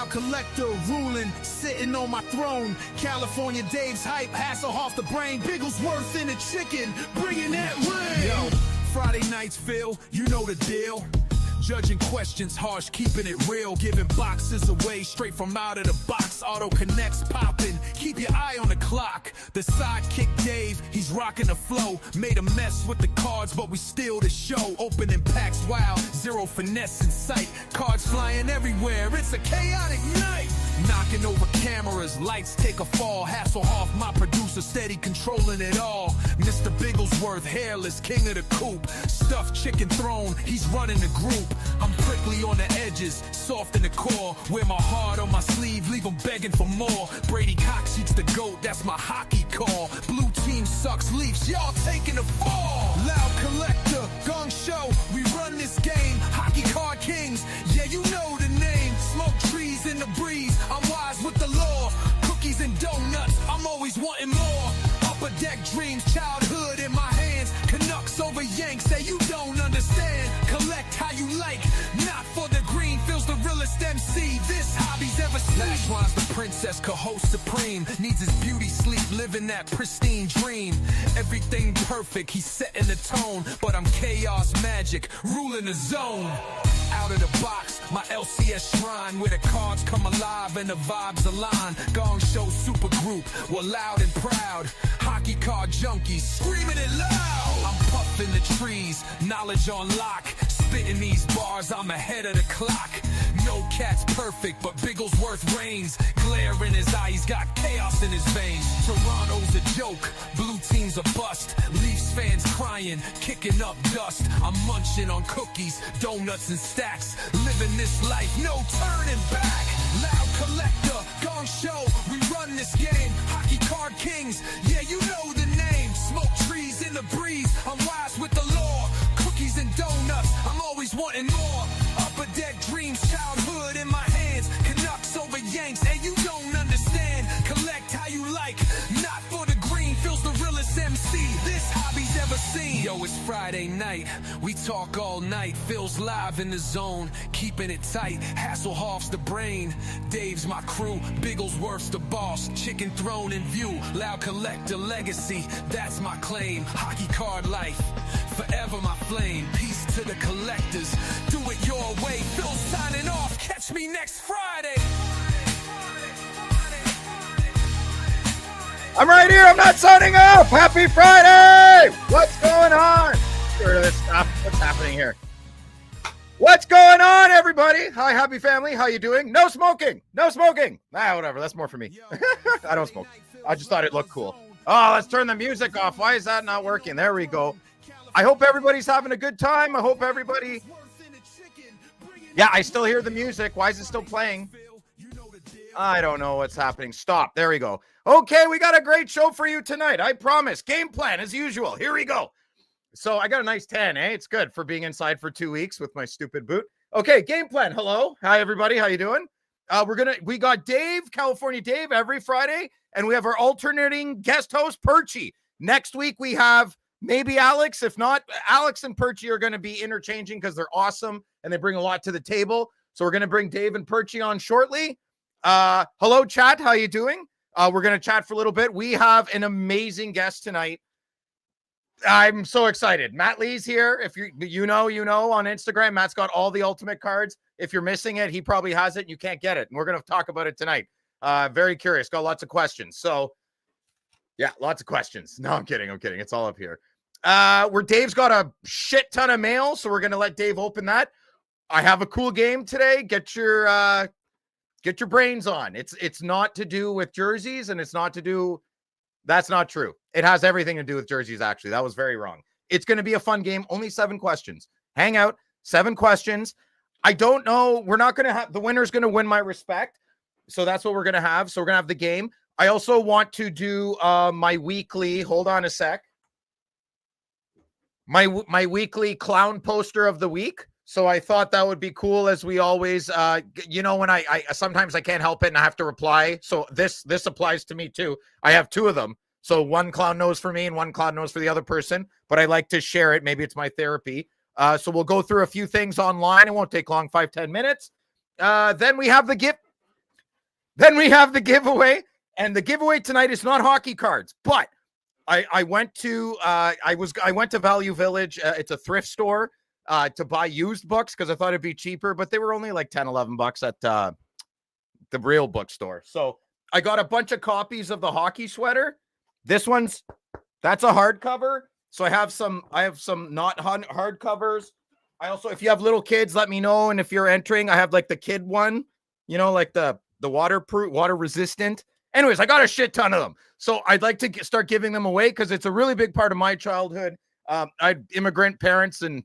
Loud collector, ruling, sitting on my throne. California Dave's hype, Hasselhoff the brain. Bigglesworth in the chicken, bringing that rain. Yo, Friday nights, Phil, you know the deal. Judging questions harsh, keeping it real. Giving boxes away straight from out of the box. Auto connects popping, keep your eye on the clock. The sidekick Dave, he's rocking the flow. Made a mess with the cards, but we still the show. Opening packs wild, zero finesse in sight. Cards flying everywhere, it's a chaotic night. Knocking over cameras, lights take a fall. Hasselhoff, my producer, steady controlling it all. Mr. Bigglesworth, hairless, king of the coop. Stuffed chicken throne, he's running the group. I'm prickly on the edges, soft in the core. Wear my heart on my sleeve, leave them begging for more. Brady Cox shoots the GOAT, that's my hockey call. Blue team sucks Leafs, y'all taking the fall. Loud collector, Gongshow, we run this game. Hockey Card Kings, yeah, you know the name. Smoke trees in the breeze, I'm wise with the law. Cookies and donuts, I'm always wanting more. Upper deck dreams, childhood in my hands. Canucks over Yanks, say you don't understand. Collect how you like, not for the green. Feels the realest MC this hobby's ever seen. Lashwan's the princess, co-host supreme. Needs his beauty sleep, living that pristine dream. Everything perfect, he's setting the tone. But I'm chaos magic, ruling the zone. Out of the box, my LCS shrine, where the cards come alive and the vibes align. Gongshow super group, we're loud and proud. Hockey card junkies, screaming it loud. I'm puffing the trees, knowledge on lock. Spitting these bars, I'm ahead of the clock. No cat's perfect, but Bigglesworth reigns. Glare in his eye, he's got chaos in his veins. Toronto's a joke, blue team's a bust. Leafs fans crying, kicking up dust. I'm munching on cookies, donuts and stacks. Living this life, no turning back. Loud collector, Gongshow, we run this game. Hockey Card Kings, yeah, you know the name. Smoke trees in the breeze, I'm wise with the law. Cookies and donuts, I'm always wanting more. Upper deck dreams, childhood in my hands. Canucks over Yanks, and you don't understand. Collect how you like, not for the green. Feels the realest MC this hobby's ever seen. Yo, it's Friday night, we talk all night. Phil's live in the zone, keeping it tight. Hasselhoff's the brain, Dave's my crew. Bigglesworth's the boss, chicken throne in view. Loud collector legacy, that's my claim. Hockey card life, forever my flame. Peace to the collectors, do it your way. Phil signing off, catch me next Friday. I'm right here. I'm not signing off. Happy Friday. What's going on? Get rid of this stuff. What's happening here? What's going on, everybody? Hi, happy family. How you doing? No smoking. No smoking. Whatever. That's more for me. I don't smoke. I just thought it looked cool. Oh, let's turn the music off. Why is that not working? There we go. I hope everybody's having a good time. I hope everybody... Yeah, I still hear the music. Why is it still playing? I don't know what's happening. Stop. There we go. Okay, we got a great show for you tonight. I promise. Game plan as usual. Here we go. So I got a nice tan, eh? It's good for being inside for 2 weeks with my stupid boot. Okay, game plan. Hello. Hi, everybody. How you doing? We got Dave, California Dave, every Friday, and we have our alternating guest host, Perchy. Next week, we have maybe Alex. If not, Alex and Perchy are going to be interchanging because they're awesome and they bring a lot to the table. So we're going to bring Dave and Perchy on shortly. Hello, chat. How you doing? We're going to chat for a little bit. We have an amazing guest tonight. I'm so excited. Matt Lee's here. If you know on Instagram, Matt's got all the ultimate cards. If you're missing it, he probably has it and you can't get it. And we're going to talk about it tonight. Very curious. Got lots of questions. So yeah, lots of questions. No, I'm kidding. It's all up here. Where Dave's got a shit ton of mail. So we're going to let Dave open that. I have a cool game today. Get your brains on. It's not to do with jerseys and it's not to do. That's not true. It has everything to do with jerseys, actually. That was very wrong. It's going to be a fun game. Only 7 questions. Hang out. 7 questions. I don't know. We're not going to have the winner's going to win my respect. So that's what we're going to have. So we're going to have the game. I also want to do my weekly. Hold on a sec. My weekly clown poster of the week. So I thought that would be cool, as we always, when I sometimes I can't help it and I have to reply. So this applies to me too. I have 2 of them. So one clown nose for me and one clown nose for the other person, but I like to share it. Maybe it's my therapy. So we'll go through a few things online. It won't take long, 5-10 minutes. Then we have the gift. Then we have the giveaway, and the giveaway tonight is not hockey cards, but I went to Value Village. It's a thrift store to buy used books because I thought it'd be cheaper, but they were only like 10, 11 bucks at the real bookstore. So I got a bunch of copies of the hockey sweater. That's a hardcover. So I have some not hardcovers. I also, if you have little kids, let me know. And if you're entering, I have like the kid one, like the waterproof, water resistant. Anyways, I got a shit ton of them. So I'd like to start giving them away because it's a really big part of my childhood. I had immigrant parents and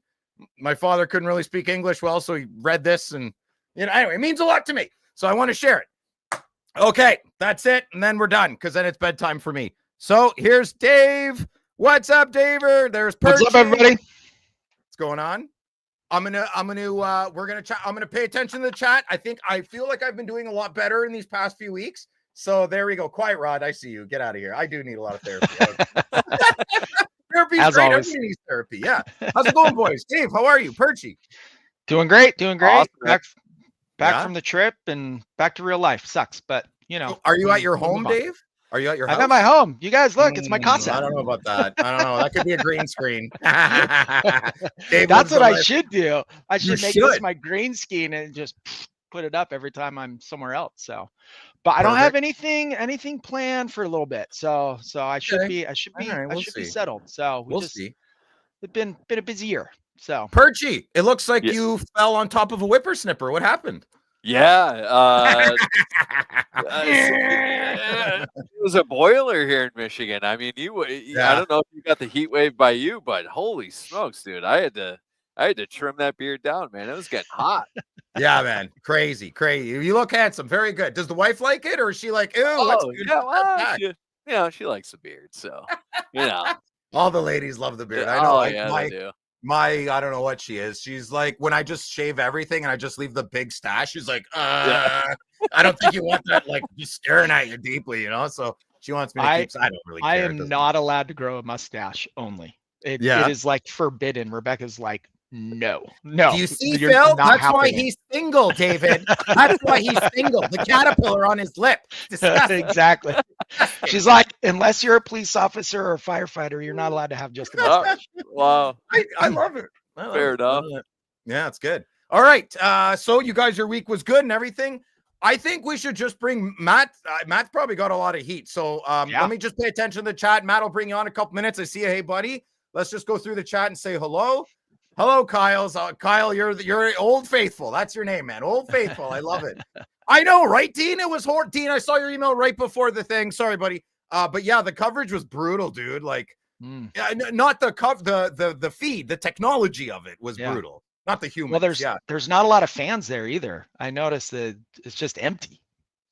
my father couldn't really speak English well. So he read this and, anyway, it means a lot to me. So I want to share it. Okay, that's it. And then we're done because then it's bedtime for me. So here's Dave. What's up, Daver? There's Percy. What's up, everybody? What's going on? I'm gonna pay attention to the chat. I feel like I've been doing a lot better in these past few weeks. So there we go. Quiet Rod, I see you. Get out of here. I do need a lot of therapy. Therapy's As great. always. Everybody needs therapy. Yeah. How's it going, boys? Dave, how are you? Percy. Doing great. Awesome. Back from the trip and back to real life. Sucks, but Are you at your home, Dave? Are you at your house? I'm at my home. You guys look, it's my concept. I don't know about that. I don't know. That could be a green screen. Dave, That's what I should do. I should make this should. my green screen and just put it up every time I'm somewhere else. So, but I don't have anything planned for a little bit. So I should be be settled. So we'll see. It's been a busy year. So Perchy, it looks like you fell on top of a whippersnapper. What happened? Yeah. It was a boiler here in Michigan. I mean, I don't know if you got the heat wave by you, but holy smokes, dude. I had to trim that beard down, man. It was getting hot. Yeah, man. Crazy. You look handsome. Very good. Does the wife like it, or is she like, ew, she likes the beard, so all the ladies love the beard. I know. They do. I don't know what she is. She's like, when I just shave everything and I just leave the big stash, she's like, I don't think you want that, like, just staring at you deeply, So she wants me to keep. I don't really care. I am not allowed to grow a mustache only. It is like forbidden. Rebecca's like, no. Do you see, Phil? That's why he's single, David. That's why he's single. The caterpillar on his lip. Disgusting. Exactly. She's like, unless you're a police officer or a firefighter, you're not allowed to have just a mustache. Wow. I love it. Fair enough. Yeah, it's good. All right. So you guys, your week was good and everything. I think we should just bring Matt. Matt's probably got a lot of heat. So let me just pay attention to the chat. Matt will bring you on in a couple minutes. I see you. Hey, buddy. Let's just go through the chat and say hello. Hello, Kyle. Kyle, you're Old Faithful. That's your name, man. Old Faithful. I love it. I know, right, Dean? It was horrible. Dean, I saw your email right before the thing. Sorry, buddy. But yeah, the coverage was brutal, dude. Like, not the feed, the technology of it was brutal. Not the humans. Well, there's not a lot of fans there either. I noticed that it's just empty.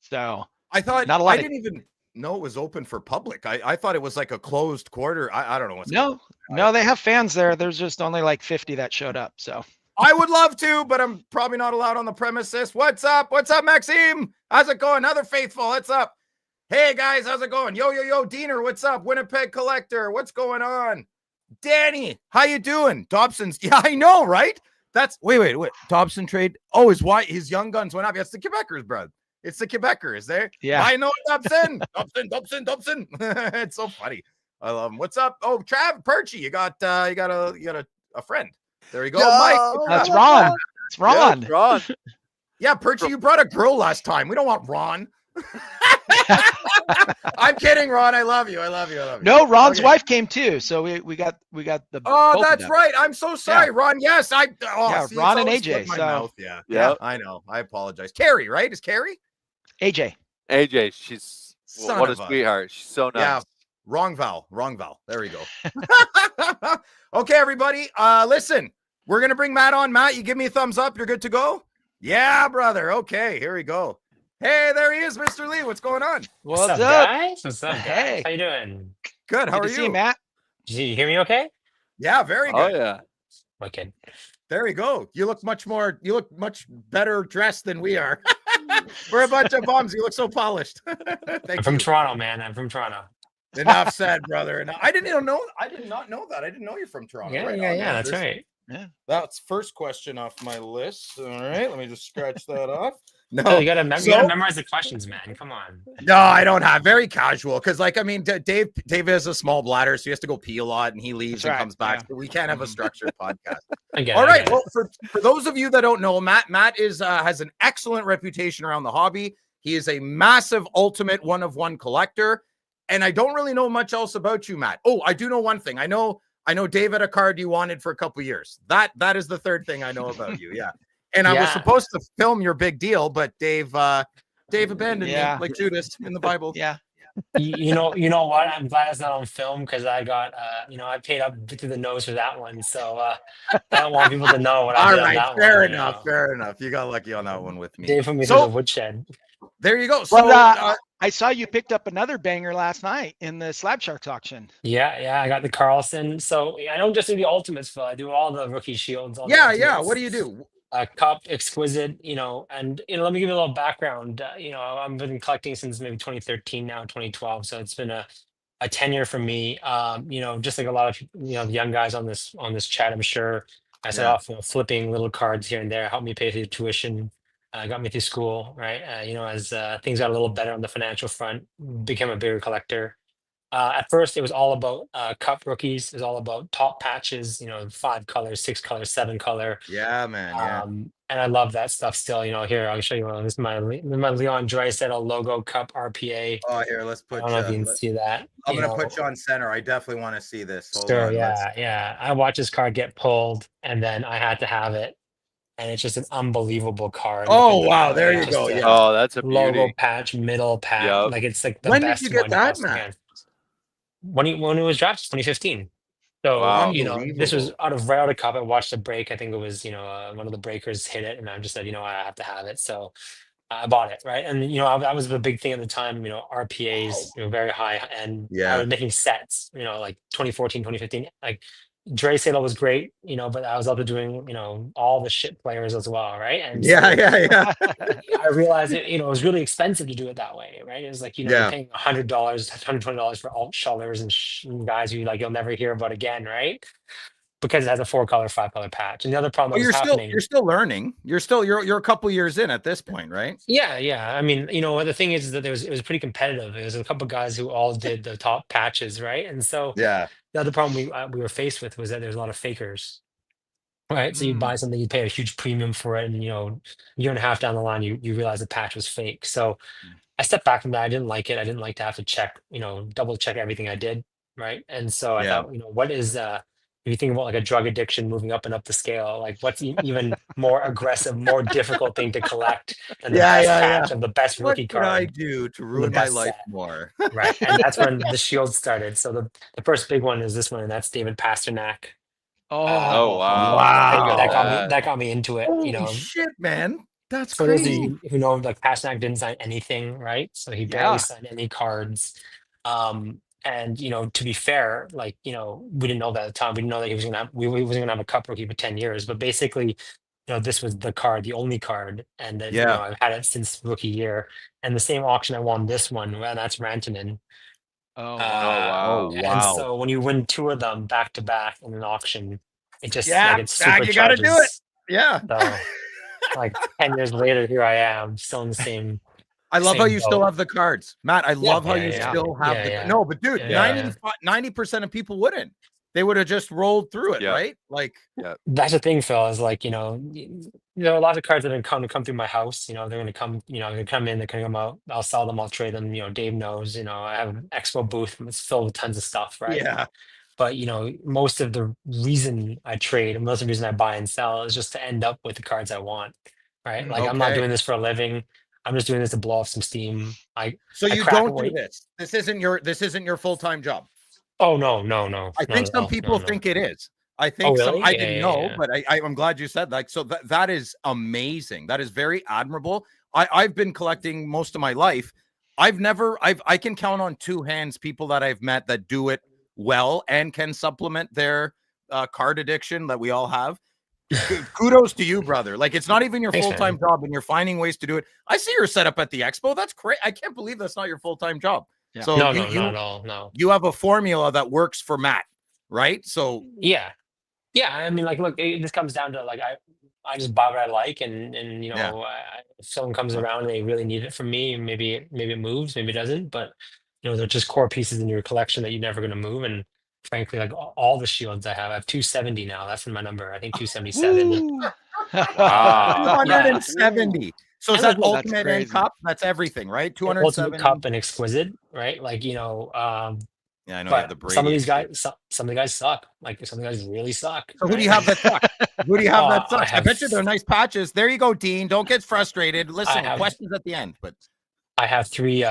So I thought I didn't even know it was open for public. I thought it was like a closed quarter. I don't know what's going on. No, they have fans there. There's just only like 50 that showed up. So I would love to, but I'm probably not allowed on the premises. What's up? What's up, Maxime? How's it going? Another Faithful. What's up? Hey guys, how's it going? Yo, Diener, what's up? Winnipeg Collector, what's going on? Danny, how you doing? Dobson's, yeah, I know, right? That's wait. Dobson trade. Oh, his young guns went up. That's the Quebecers, bro. It's the Quebecers there. Yeah, I know Dobson. Dobson. It's so funny. I love him. What's up? Oh, Trav Perchy, you got a friend. There you go, Mike. That's Ron. It's Ron. Yeah, Ron. Yeah, Perchy, you brought a girl last time. We don't want Ron. I'm kidding, Ron. I love you. No, Ron's wife came too, so we got the. Oh, that's right. I'm so sorry, Ron. Yes, Ron and AJ. Yeah, I know. I apologize. Carrie, right? Is Carrie? AJ, she's what a sweetheart. She's so nice. Yeah, wrong vowel. There we go. Okay, everybody. Listen, we're gonna bring Matt on. Matt, you give me a thumbs up. You're good to go. Yeah, brother. Okay, here we go. Hey, there he is, Mr. Lee. What's going on? What's up, guys? What's up, guys? Hey. How you doing? Good. How are you? See you, Matt? Did you hear me okay? Yeah, very good. Oh yeah. Wicked. There you go. You look much better dressed than we are. We're a bunch of bums. You look so polished. I'm from Toronto, man. I'm from Toronto. Enough said, brother. Enough. I did not know that. I didn't know you're from Toronto. Yeah. That's right. Yeah. That's first question off my list. All right. Let me just scratch that off. No, you gotta memorize the questions, man. Come on. No, I don't have very casual because, like, I mean, Dave has a small bladder, so he has to go pee a lot, and he leaves and comes back. So we can't have a structured podcast. All right. Well, for those of you that don't know, Matt is has an excellent reputation around the hobby. He is a massive ultimate one-of-one collector, and I don't really know much else about you, Matt. Oh, I do know one thing. I know Dave had a card you wanted for a couple of years. That is the third thing I know about you. Yeah. And I was supposed to film your big deal, but Dave abandoned me like Judas in the Bible. Yeah. You know what? I'm glad it's not on film because I got, I paid up to the nose for that one. So I don't want people to know what I did on that one. Fair enough. You got lucky on that one with me. Dave put me through the woodshed. There you go. So I saw you picked up another banger last night in the Slab Sharks auction. Yeah. I got the Carlson. So I don't just do the ultimates, Phil. I do all the rookie shields. Yeah. What do you do? Cup, exquisite, and let me give you a little background. I've been collecting since maybe 2013 now, 2012. So it's been a tenure for me. Just like a lot of the young guys on this chat, I'm sure I set off flipping little cards here and there, helped me pay for the tuition, got me through school, right? As things got a little better on the financial front, became a bigger collector. At first, it was all about cup rookies. It was all about top patches, 5 colors, 6 colors, 7 color. Yeah, man. Yeah. And I love that stuff still. Here, I'll show you one. This is my Leon Draisaitl logo cup RPA. Oh, here, let's put. I don't know if you can see that. I'm going to put you on center. I definitely want to see this. Hold on, yeah. I watched this card get pulled, and then I had to have it. And it's just an unbelievable card. Oh, wow. There you go. Yeah. Oh, that's a logo beauty. Patch, middle patch. Yep. Like, it's like the when best. When did you get that, man? When it was drafted, 2015. So, this was right out of cup. I watched the break. I think it was, one of the breakers hit it, and I just said, I have to have it. So I bought it, right? And, that was the big thing at the time, RPAs, very high. And I was making sets, like 2014, 2015. Like, Draisaitl was great, but I was also doing, all the shit players as well, right? And I realized it was really expensive to do it that way, right? It was like, you're paying $100, $120 for alt shullers and guys who you'll never hear about again, right? Because it has a 4-color, 5-color patch. And the other problem you're still learning. You're a couple years in at this point, right? Yeah. I mean, the thing is that it was pretty competitive. There was a couple guys who all did the top patches, right? And so the other problem we were faced with was that there's a lot of fakers, right? So you buy something, you pay a huge premium for it, and a year and a half down the line, you realize the patch was fake. So I stepped back from that. I didn't like it. I didn't like to have to check, double check everything I did, right? And so I thought, what is if you think about like a drug addiction moving up and up the scale, like what's even more aggressive, more difficult thing to collect than the best patch of the best rookie card? What did I do to ruin my life more? Right. And that's when the shield started. So the first big one is this one, and that's David Pasternak. Oh, wow. That got me into it. Holy shit, man. That's for crazy. those of you who know, like, Pasternak didn't sign anything, right? So he barely signed any cards. And to be fair, like, we didn't know that at the time. We didn't know that he was gonna have a cup rookie for 10 years. But basically, this was the card, the only card, and then I've had it since rookie year. And the same auction I won this one, well, that's Rantanen. Wow. And so when you win 2 of them back to back in an auction, it just it's you gotta do it. Yeah. So, like 10 years later, here I am, still in the same. I love how you still have the cards, Matt. I love how you still have the. No, but dude, 90% of people wouldn't. They would have just rolled through it, right? Like, that's the thing, Phil. Is like, there are a lot of cards that are going to come through my house. They're going to come. They're going to come in. They're going to come out. I'll sell them. I'll trade them. Dave knows. I have an expo booth. It's filled with tons of stuff, right? Yeah. But most of the reason I trade, and most of the reason I buy and sell, is just to end up with the cards I want, right? Like, I'm not doing this for a living. I'm just doing this to blow off some steam. So you don't do this. This isn't your full-time job. Oh no. I think some people think it is. I think really? I didn't know, but I'm glad you said that. So that is amazing. That is very admirable. I've been collecting most of my life. I can count on 2 hands people that I've met that do it well and can supplement their card addiction that we all have. Kudos to you, brother. Like, it's not even your full-time job, and you're finding ways to do it. I see your setup at the expo. That's great. I can't believe that's not your full-time job. Yeah. So not at all. No. You have a formula that works for Matt, right? So yeah. I mean, like, look, this comes down to, like, I just buy what I like, and if someone comes around and they really need it from me, maybe it moves, maybe it doesn't, but they're just core pieces in your collection that you're never going to move. And frankly, like all the shields I have 270 now. That's my number. I think 277. Wow. 270. So is that That's ultimate and cup? That's everything, right? 270 ultimate cup and exquisite, right? Like yeah, I know. but some of these guys, some of the guys suck. Like some of the guys really suck. So who do you have that suck? Who do you have that sucks? I bet you they're nice patches. There you go, Dean. Don't get frustrated. Listen, questions at the end. But I have three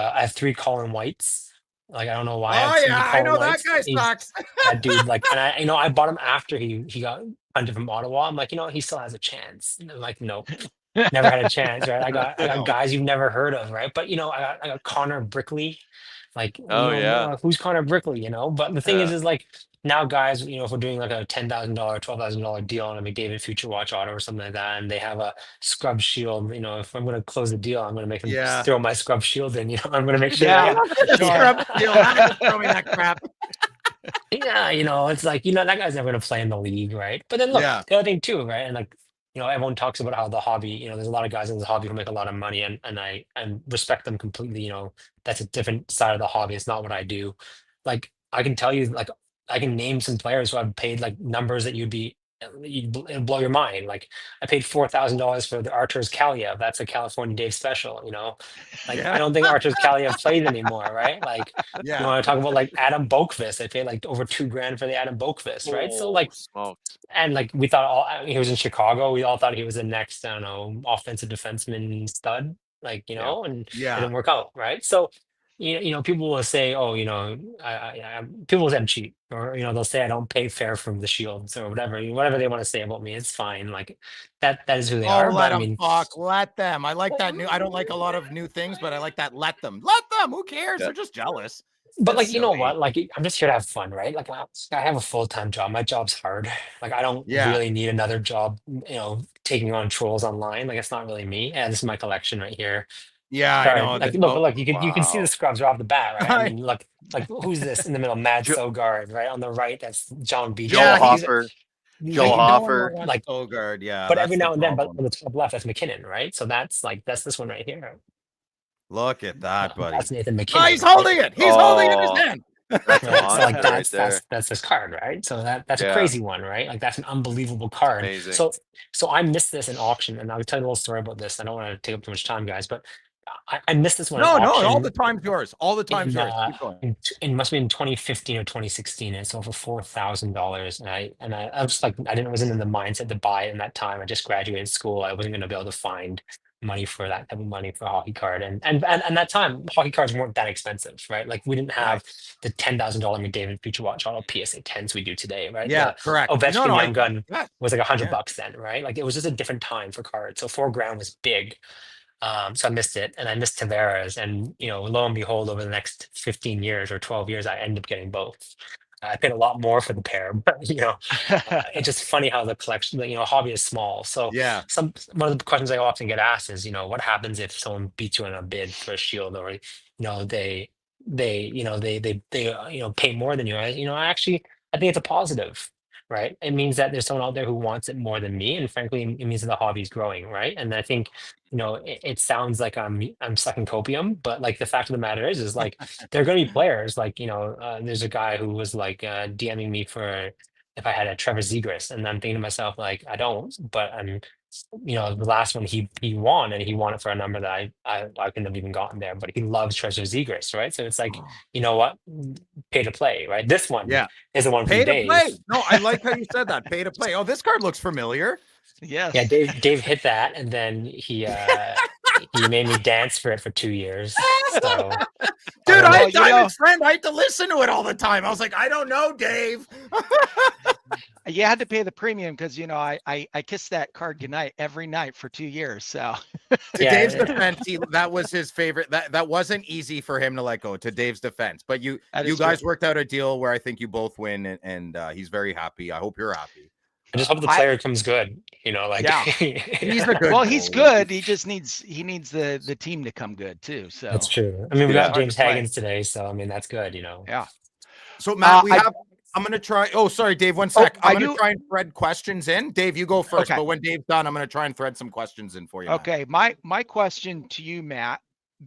Colin Whites. Like I don't know why. I know that guy sucks. That dude, like, and I bought him after he got hunted from Ottawa. I'm like, he still has a chance. And I'm like, nope, never had a chance, right? I got guys you've never heard of, right? But I got Connor Brickley. Like, who's Connor Brickley? But the thing is like now guys, if we're doing like a $10,000, $12,000 deal on a McDavid Future Watch auto or something like that, and they have a scrub shield, if I'm going to close the deal, I'm going to make them throw my scrub shield in. I'm going to make sure. Scrub shield. Throw me that crap. Yeah, it's like that guy's never going to play in the league, right? But then look, the other thing too, right? And like everyone talks about how the hobby, there's a lot of guys in the hobby who make a lot of money, and I respect them completely. That's a different side of the hobby. It's not what I do. Like I can tell you, like I can name some players who I've paid like numbers that it'll blow your mind. Like I paid $4,000 for the Arturs Kaliev. That's a California Dave special. I don't think Arturs Kaliev plays anymore, right? Like you want to talk about like Adam Boqvist. I paid like over $2,000 for the Adam Boqvist, right? So like, and like we thought he was in Chicago. We all thought he was the next, I don't know, offensive defenseman stud. Like and it didn't work out, right? So. People will say, "Oh, people will say I'm cheap," or they'll say I don't pay fair for the shields or whatever they want to say about me. It's fine. Like that is who they are. Let them talk. Let them. I like that new. I don't like a lot of new things, but I like that. Let them. Who cares? They're just jealous. But like, what? Like I'm just here to have fun, right? Like I have a full-time job. My job's hard. Like I don't really need another job. Taking on trolls online. Like it's not really me. And this is my collection right here. Yeah, I know. Like, look, you can see the scrubs right off the bat, right? I mean, look, like who's this in the middle? Mad Sogard, right on the right. That's John B. Joel Hoffer. Like Sogard, yeah. But every now and then, but on the top left, that's McKinnon, right? So that's this one right here. Look at that, buddy. That's Nathan McKinnon. Oh, he's holding it. He's holding it in his hand. That's this card, right? So that's a crazy one, right? Like that's an unbelievable card. Amazing. So I missed this in auction, and I'll tell you a little story about this. I don't want to take up too much time, guys, but I missed this one. No, all the time's yours. All the time's yours. Keep going. It must have been 2015 or 2016. It's over $4,000, and I was like, wasn't in the mindset to buy it in that time. I just graduated school. I wasn't going to be able to find money for that type of money for a hockey card, and that time hockey cards weren't that expensive, right? Like we didn't have the $10,000 McDavid Future Watch auto PSA 10s we do today, right? Yeah, correct. Ovechkin Young Gun was like $100 then, right? Like it was just a different time for cards. So $4,000 was big. So I missed it, and I missed Tavares, and lo and behold, over the next 15 years or 12 years, I ended up getting both. I paid a lot more for the pair, but it's just funny how the collection, hobby is small. So one of the questions I often get asked is, what happens if someone beats you in a bid for a shield, or they pay more than you? I think it's a positive. Right. It means that there's someone out there who wants it more than me. And frankly, it means that the hobby is growing. Right. And I think, it sounds like I'm sucking copium, but like the fact of the matter is like, there are going to be players like, there's a guy who was like DMing me for if I had a Trevor Zegras, and I'm thinking to myself, like, I don't, but I'm, the last one he won, and he won it for a number that I couldn't have even gotten there, but he loves Trevor Zegras, right? So it's like, what? Pay to play, right? This one is the one pay for to Dave. Play. No, I like how you said that. Pay to play. Oh, this card looks familiar. Yes. Yeah, Dave hit that, and then he made me dance for it for 2 years. So, dude, I had Diamond's friend. I had to listen to it all the time. I was like, I don't know, Dave. You had to pay the premium because I kissed that card goodnight every night for 2 years. So to Dave's defense, that was his favorite. That wasn't easy for him to let go. To Dave's defense, but you guys worked out a deal where I think you both win, and he's very happy. I hope you're happy. I just hope the player comes good. He's a good. Well, he's good. He just needs the team to come good too. So that's true. I mean, we got James Haggins today, so I mean that's good. Yeah. So Matt, we have I'm gonna try. Oh, sorry, Dave. One sec. I'm gonna try and thread questions in. Dave, you go first. Okay. But when Dave's done, I'm gonna try and thread some questions in for you. Okay. My question to you, Matt,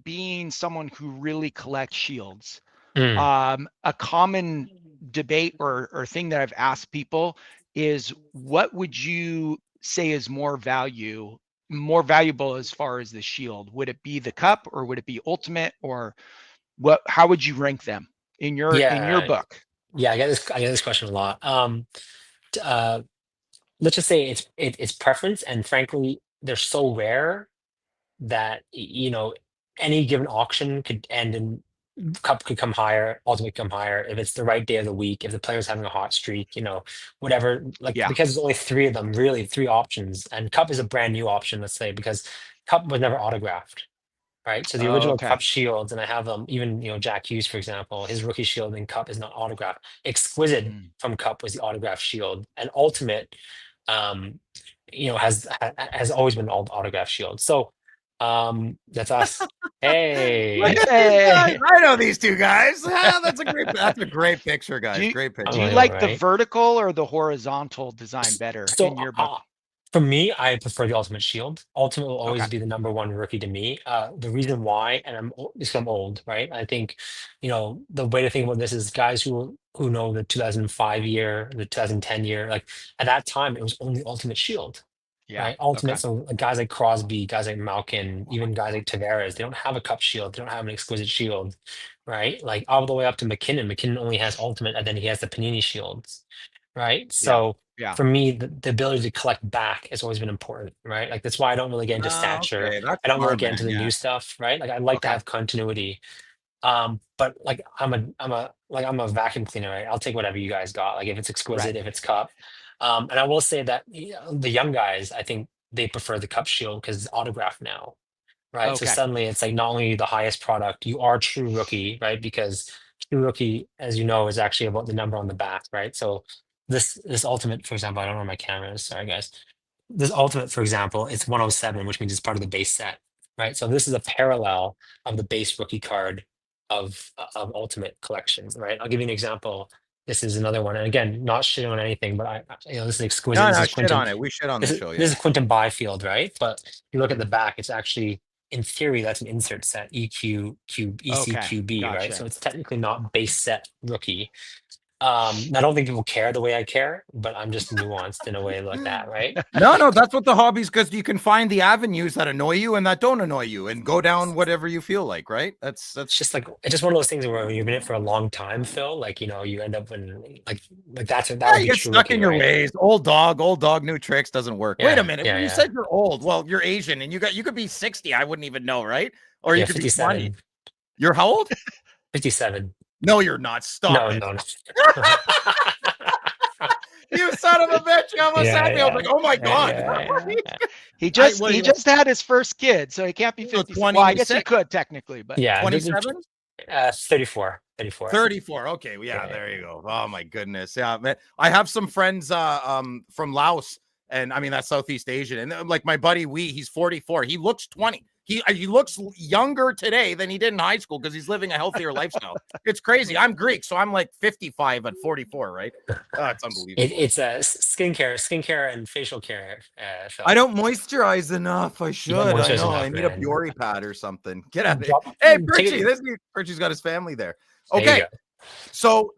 being someone who really collects shields, a common debate or thing that I've asked people is, what would you say is more valuable as far as the shield? Would it be the cup, or would it be ultimate, or what? How would you rank them in your book? Yeah, I get this question a lot. Let's just say it's preference, and frankly, they're so rare that any given auction could end in cup could come higher, ultimate come higher if it's the right day of the week, if the player's having a hot streak, whatever. Because there's only three of them, really three options, and cup is a brand new option. Let's say because cup was never autographed. Right, so the original Cup shields, and I have them. Even Jack Hughes, for example, his rookie shield in Cup is not autographed. Exquisite from Cup was the autographed shield, and Ultimate, has always been all autographed shield. So, that's us. Hey, I know these two guys. That's a great picture, guys. Great picture. Do you like the vertical or the horizontal design better in your book? For me, I prefer the Ultimate Shield. Ultimate will always be the number one rookie to me. The reason why, and I'm old, right? I think, the way to think about this is guys who know the 2005 year, the 2010 year, like at that time, it was only Ultimate Shield. Yeah. Right? Ultimate. So guys like Crosby, guys like Malkin, even guys like Tavares, they don't have a Cup shield. They don't have an exquisite shield, right? Like all the way up to McKinnon. McKinnon only has Ultimate, and then he has the Panini shields, right? So. Yeah. For me, the ability to collect back has always been important, right? Like that's why I don't really get into stature. I don't really get into the new stuff, right? Like I like to have continuity. But like I'm a vacuum cleaner, right? I'll take whatever you guys got. Like if it's exquisite, if it's Cup. And I will say that the young guys, I think they prefer the Cup shield because it's autographed now, right? So suddenly it's like not only the highest product, you are true rookie, right? Because true rookie, as you know, is actually about the number on the back, right? So this Ultimate, for example, I don't know where my camera is. Sorry, guys. This Ultimate, for example, it's 107, which means it's part of the base set, right? So this is a parallel of the base rookie card of Ultimate collections, right? I'll give you an example. This is another one, and again, not shitting on anything, but this is exquisite. No, shit on it. We shit on the show. This is Quinton Byfield, right? But if you look at the back, it's actually, in theory, that's an insert set, ECQB, right? So it's technically not base set rookie. I don't think people care the way I care, but I'm just nuanced in a way like that, right? No, that's what the hobby's, because you can find the avenues that annoy you and that don't annoy you, and go down whatever you feel like, right? That's just like, it's just one of those things where when you've been in it for a long time, Phil, like you end up in like that you get stuck in your ways. Old dog, new tricks doesn't work. Wait a minute, when you said you're old, well, you're Asian, and you could be 60. I wouldn't even know, right? Or you could 57. Be 20. You're how old? 57. No, you're not. Stop it. No. You son of a bitch. You almost had me. I was like, oh my God. He just had his first kid, so he can't be 50. Well, I guess he could technically, but 27? 34. 34. Okay. Yeah, there you go. Oh my goodness. Yeah, man. I have some friends from Laos, and I mean that's Southeast Asian. And like my buddy he's 44. He looks 20. He looks younger today than he did in high school because he's living a healthier lifestyle. It's crazy. I'm Greek, so I'm like 55 at 44, right? It's unbelievable. It's skincare and facial care. I don't moisturize enough. I should. I know. I need a Biore pad or something. Get out of here. Hey, Perchie. Perchie's got his family there. Okay. So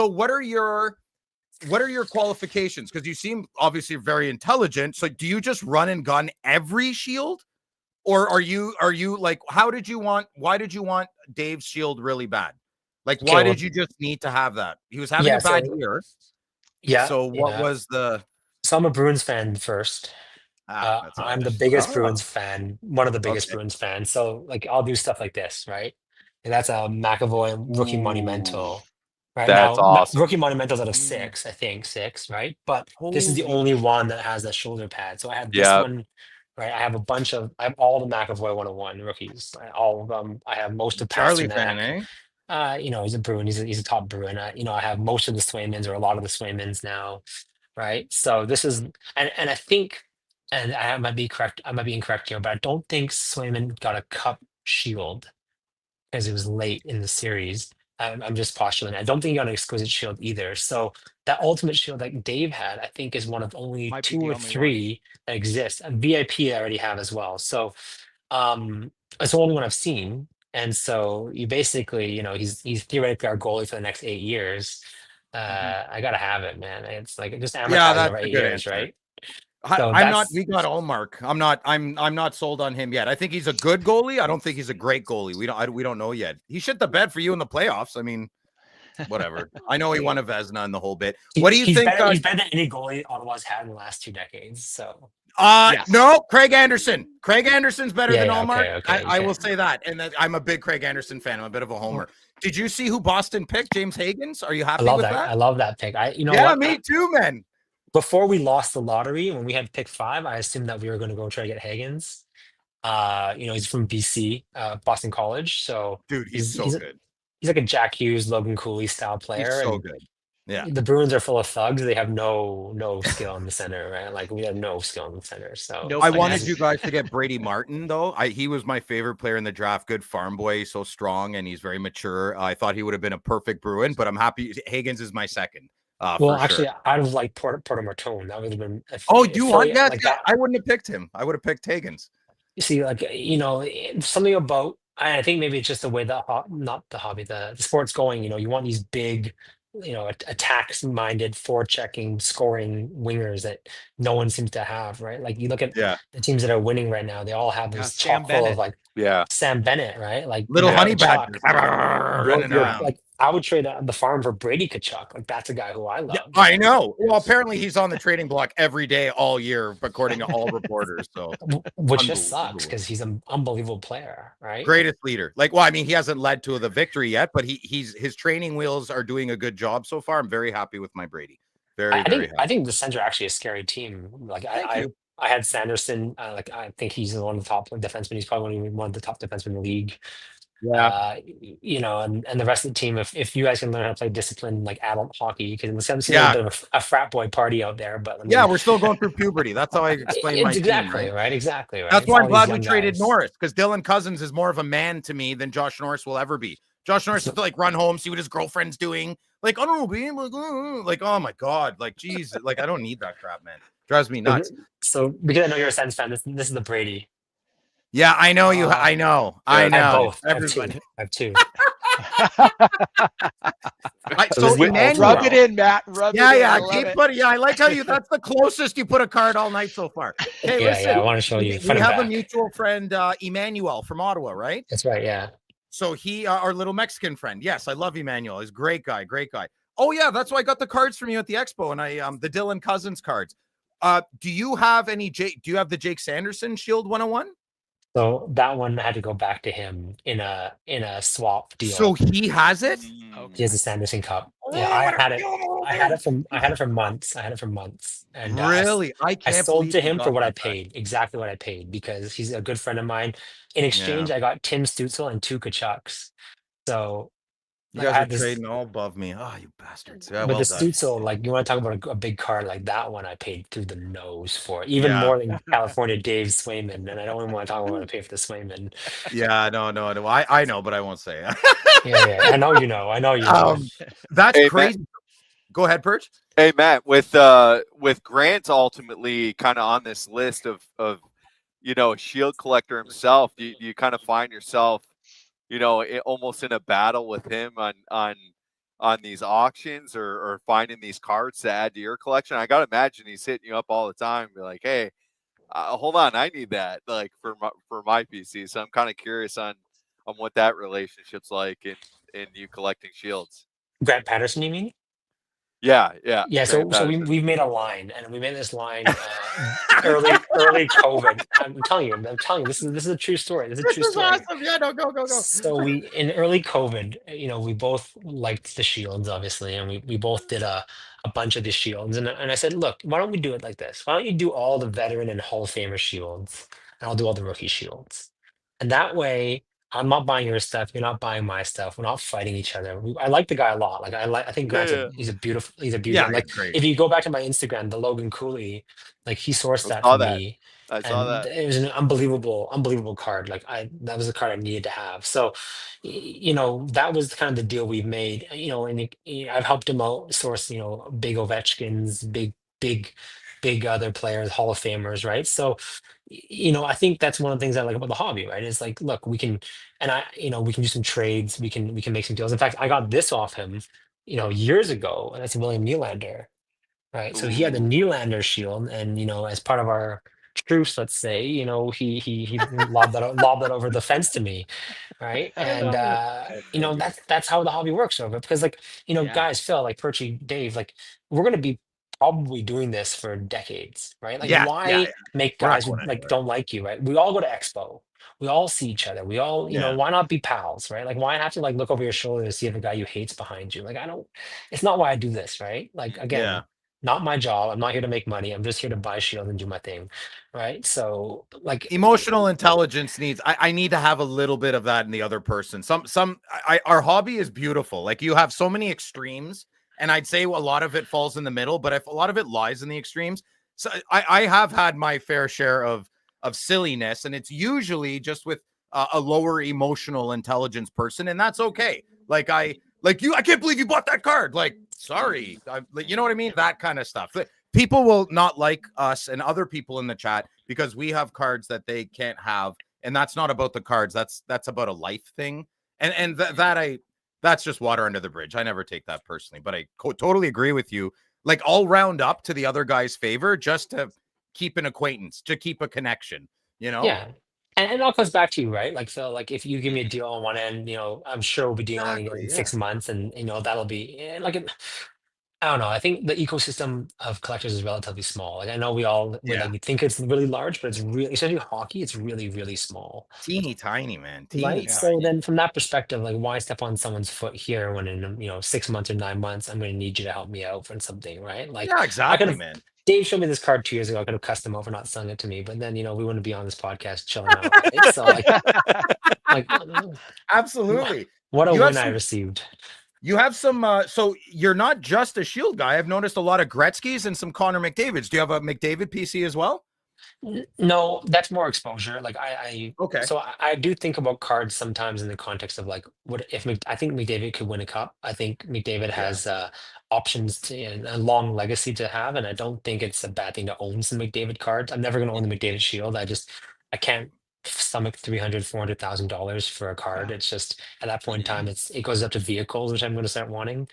what are your qualifications? Because you seem obviously very intelligent. So do you just run and gun every shield? Or are you like, why did you want Dave's shield really bad? Like, why did you just need to have that? He was having a bad year. Yeah. So what was the... So I'm a Bruins fan first. I'm the biggest Bruins fan, one of the biggest Bruins fans. So like, I'll do stuff like this, right? And that's a McAvoy rookie monumental. Right that's now, awesome. Rookie monumentals out of 6, I think 6, right? But this is the only one that has the shoulder pad. So I have this one. Right, I have all the McAvoy 101 rookies, all of them. I have most of Charlie fan, he's a Bruin. He's a top Bruin. I have most of the Swaymans, or a lot of the Swaymans now, right? So this is, and I think, and I might be correct. I might be incorrect here, but I don't think Swayman got a Cup shield because it was late in the series. I'm just postulating. I don't think he got an exquisite shield either. So that ultimate shield that Dave had, I think, is one of only Might be 2 the or only one. 3 that exist. And VIP I already have as well. So it's the only one I've seen. And so you basically, he's theoretically our goalie for the next 8 years. I gotta have it, man. It's like just amortizing over that's a 8 good years, answer. right? So I'm not. We got Allmark. I'm not sold on him yet. I think he's a good goalie. I don't think he's a great goalie. We don't know yet. He shit the bed for you in the playoffs. I mean, whatever. I know he won a Vezina and the whole bit. What do you think? He's better than any goalie Ottawa's had in the last 2 decades. So Yes. No, Craig Anderson. Craig Anderson's better than Allmark. Okay, I will say that. And I'm a big Craig Anderson fan. I'm a bit of a homer. Did you see who Boston picked? James Higgins? Are you happy with that? I love that pick. Me too, man. Before we lost the lottery, when we had pick 5, I assumed that we were going to go try to get Higgins. He's from BC, Boston College. So dude, he's so good. He's like a Jack Hughes, Logan Cooley style player. He's so good. Yeah. The Bruins are full of thugs. They have no skill in the center, right? Like we have no skill in the center. So I wanted you guys to get Brady Martin, though. He was my favorite player in the draft. Good farm boy, so strong, and he's very mature. I thought he would have been a perfect Bruin, but I'm happy. Higgins is my second. Well, actually, out of like Porter Martone, that would have been. You want that? Like I wouldn't have picked him. I would have picked Higgins. You see, like something about. I think maybe it's just the way the sport's going. You want these big, attacks-minded, forechecking, scoring wingers that no one seems to have, right? Like you look at the teams that are winning right now; they all have this chock full of like Sam Bennett, right? Like little honey badger running around. Like I would trade the farm for Brady Tkachuk. Like that's a guy who I love. Yeah, I know. Well, apparently he's on the trading block every day, all year, according to all reporters. So, which just sucks because he's an unbelievable player, right? Greatest leader. He hasn't led to the victory yet, but his training wheels are doing a good job so far. I'm very happy with my Brady. Very happy. I think the Sens are actually a scary team. Like I had Sanderson. I think he's one of the top defensemen. He's probably one of the top defensemen in the league. Yeah. And the rest of the team, if you guys can learn how to play disciplined, like adult hockey, because it seems a bit of a frat boy party out there. But we're still going through puberty. That's how I explain my exactly team, right? Exactly right. That's why I'm glad we traded Norris, because Dylan Cousins is more of a man to me than Josh Norris will ever be. Josh Norris is like run home, see what his girlfriend's doing. Like, I don't know, being like, oh my god, like, geez, like I don't need that crap, man. Drives me nuts. So because I know you're a Sens fan, this is the Brady. Yeah, I know you. I know. I have both. Everybody. I have two. Rub it in, Matt. Rub it in. Yeah, I like how that's the closest you put a card all night so far. Hey, listen, I want to show you. We have a mutual friend, Emmanuel from Ottawa, right? That's right. Yeah. So our little Mexican friend. Yes, I love Emmanuel. He's a great guy. Great guy. Oh yeah, that's why I got the cards from you at the expo, and the Dylan Cousins cards. Do you have Do you have the Jake Sanderson Shield 101? So that one I had to go back to him in a swap deal. So he has it. He has the Sanderson Cup. Yeah, I had it. I had it for months. And really, I sold to him for what I paid, exactly what I paid, because he's a good friend of mine. In exchange, I got Tim Stutzel and 2 Kachucks. So you guys are trading all above me. Oh, you bastards! Yeah, but the Stutzel, like you want to talk about a big card like that one, I paid through the nose for, even more than California Dave Swayman, and I don't even want to talk about what I pay for the Swayman. Yeah, no. I know, but I won't say it. yeah, I know you know. That's crazy. Matt. Go ahead, Perch. Hey, Matt, with Grant ultimately kind of on this list of a shield collector himself, you kind of find yourself, almost in a battle with him on these auctions or finding these cards to add to your collection. I gotta imagine he's hitting you up all the time, be like, "Hey, hold on, I need that," like for my PC. So I'm kind of curious on what that relationship's like in you collecting shields. Grant Patterson, you mean? Yeah. So we've made a line, and we made this line early COVID. I'm telling you, this is a true story. This is awesome. Yeah, no, go. So in early COVID, we both liked the shields, obviously, and we both did a bunch of the shields. And I said, look, why don't we do it like this? Why don't you do all the veteran and Hall of Famer shields, and I'll do all the rookie shields, and that way. I'm not buying your stuff. You're not buying my stuff. We're not fighting each other. I like the guy a lot. Like I think Grant's he's a beautiful. Yeah, like great. If you go back to my Instagram, the Logan Cooley, like he sourced that for me. I saw And that. it was an unbelievable card. Like that was a card I needed to have. So, that was kind of the deal we've made. And I've helped him out source, big Ovechkins, big, big other players, Hall of Famers, right? So, I think that's one of the things I like about the hobby, right? Is like, look, we can, and we can do some trades. We can make some deals. In fact, I got this off him, years ago, and that's William Nylander. Right. So he had the Ooh. Nylander shield, and as part of our truce, let's say, he lobbed that over the fence to me. Right. I And love it. That's so good. that's how the hobby works over, because like, Yeah. guys, Phil, like Perchy, Dave, like we're gonna be probably doing this for decades, right? Like Yeah, yeah, why yeah. make We're not guys who going like anywhere. don't like you, right? We all go to Expo. We all see each other. We all, Yeah. why not be pals, right? Like why have to like look over your shoulder to see if a guy you hate's behind you? Like I don't, it's not why I do this, right? Like Yeah. again, not my job. I'm not here to make money. I'm just here to buy shield and do my thing. Right. So like Emotional intelligence needs I need to have a little bit of that in the other person. Our hobby is beautiful. Like you have so many extremes, and I'd say a lot of it falls in the middle, but if a lot of it lies in the extremes. So I have had my fair share of silliness, and it's usually just with a lower emotional intelligence person, and that's okay. I can't believe you bought that card. Like, sorry, you know what I mean? That kind of stuff. People will not like us and other people in the chat because we have cards that they can't have, and that's not about the cards. That's about a life thing, and that's just water under the bridge. I never take that personally, but I totally agree with you. Like, I'll round up to the other guy's favor just to keep an acquaintance, to keep a connection. yeah. And it all comes back to you, right? Like, so, like, if you give me a deal on one end, I'm sure we'll be dealing Exactly. in Yeah. 6 months, and that'll be I don't know. I think the ecosystem of collectors is relatively small. Like, I know we think it's really large, but it's really, especially hockey, it's really, really small. Teeny tiny, man. Teeny Right. So tiny. then from that perspective, like why step on someone's foot here when in 6 months or 9 months, I'm going to need you to help me out for something, right? Like Yeah, I could exactly, have, man. Dave showed me this card 2 years ago. I could have cussed him over not selling it to me, but then, we wouldn't be on this podcast chilling out, right? So like, Absolutely. what a You have win I some received. You have some so you're not just a Shield guy. I've noticed a lot of Gretzky's and some Connor McDavid's. Do you have a McDavid PC as well? No, that's more exposure. Like Okay. so I do think about cards sometimes in the context of like, what if I think McDavid could win a cup. I think McDavid Yeah. has options and a long legacy to have, and I don't think it's a bad thing to own some McDavid cards. I'm never going to own the McDavid Shield. I can't stomach $300,000-$400,000 for a card. It's just at that point in time, it goes up to vehicles, which I'm going to start wanting.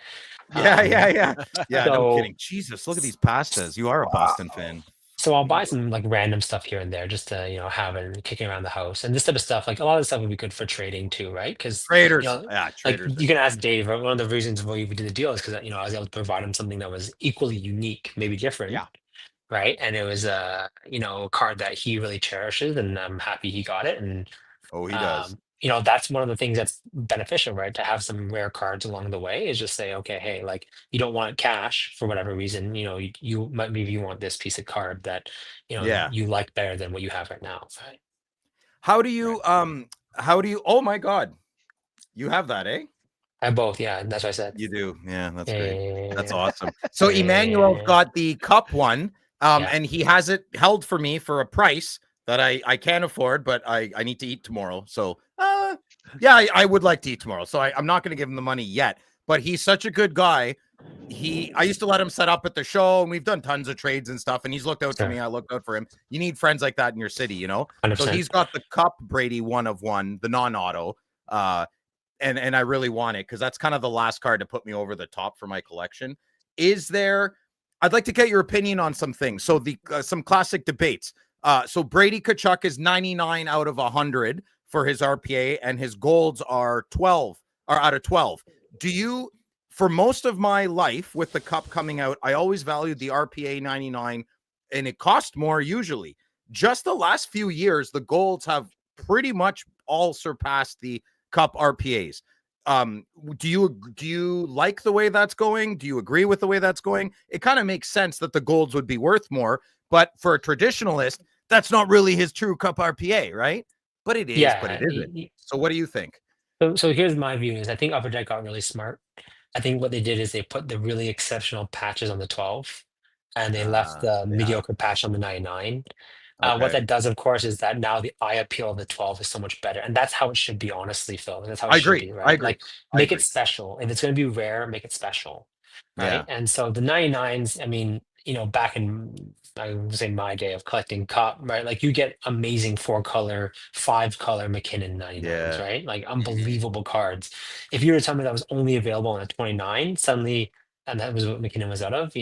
Yeah. No So kidding. Jesus, look at these pastas. You are a Boston fan. So I'll buy some like random stuff here and there just to, have it and kicking around the house. And this type of stuff, like a lot of stuff would be good for trading too, right? Because Traders. like Traders. you can ask Dave, right? One of the reasons why we did the deal is because I was able to provide him something that was equally unique, maybe different. Yeah. Right. And it was a card that he really cherishes, and I'm happy he got it. And Oh, he does. that's one of the things that's beneficial, right? To have some rare cards along the way is just say, okay, hey, like you don't want cash for whatever reason, you might, maybe you want this piece of card that, Yeah. you like better than what you have right now. Right? How do you oh my God. You have that, eh? I have both, yeah. That's what I said. You do. Yeah, that's Yeah, great. yeah, That's yeah. awesome. So Emmanuel's got the cup one. Yeah. And he has it held for me for a price that I can't afford, but I need to eat tomorrow. So yeah, I would like to eat tomorrow. So I'm not going to give him the money yet, but he's such a good guy. I used to let him set up at the show, and we've done tons of trades and stuff, and he's looked out for me. I looked out for him. You need friends like that in your city, 100%. So he's got the cup Brady 1/1, the non-auto. And I really want it because that's kind of the last card to put me over the top for my collection. I'd like to get your opinion on some things. So some classic debates. So Brady Tkachuk is 99 out of 100 for his RPA, and his golds are 12 or out of 12. For most of my life with the cup coming out, I always valued the RPA 99, and it cost more usually. Just the last few years, the golds have pretty much all surpassed the cup RPAs. Do you like the way that's going? Do you agree with the way that's going? It kind of makes sense that the golds would be worth more, but for a traditionalist, that's not really his true cup RPA, right? But it is, but it isn't. So what do you think? So here's my view is I think Upper Deck got really smart. I think what they did is they put the really exceptional patches on the 12, and they left the mediocre patch on the 99. What that does, of course, is that now the eye appeal of the 12 is so much better, and that's how it should be, honestly, Phil. That's how it I should agree. be, I right? agree. Like, I make agree. it special. If it's going to be rare, make it special, right? Yeah. And so the 99s, I mean, back in, I would say, my day of collecting Cup, right? Like, you get amazing 4-color, 5-color McKinnon 99s, Yeah. right? Like, unbelievable cards. If you were to tell me that was only available on a 29, suddenly, and that was what McKinnon was out of,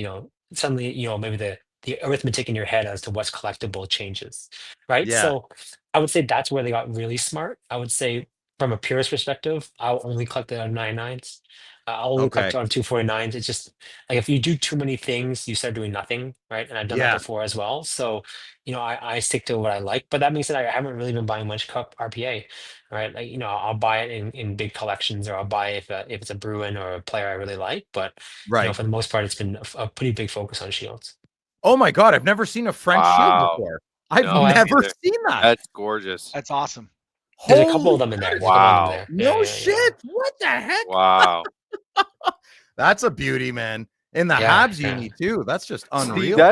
suddenly, maybe the arithmetic in your head as to what's collectible changes, right? Yeah. So I would say that's where they got really smart. I would say from a purist perspective, I'll only collect it on 99s. I'll only collect it on 249s. It's just like, if you do too many things, you start doing nothing, right? And I've done that before as well. So, I stick to what I like. But that means that I haven't really been buying much Cup RPA, right? Like, I'll buy it in big collections, or I'll buy it if it's a Bruin or a player I really like. But for the most part, it's been a pretty big focus on shields. Oh my God, I've never seen a French shield before. I've never seen that. That's gorgeous. That's awesome. There's a couple of them in there. Wow. No shit. What the heck? Wow. That's a beauty, man. In the Habs uni too. That's just unreal. See,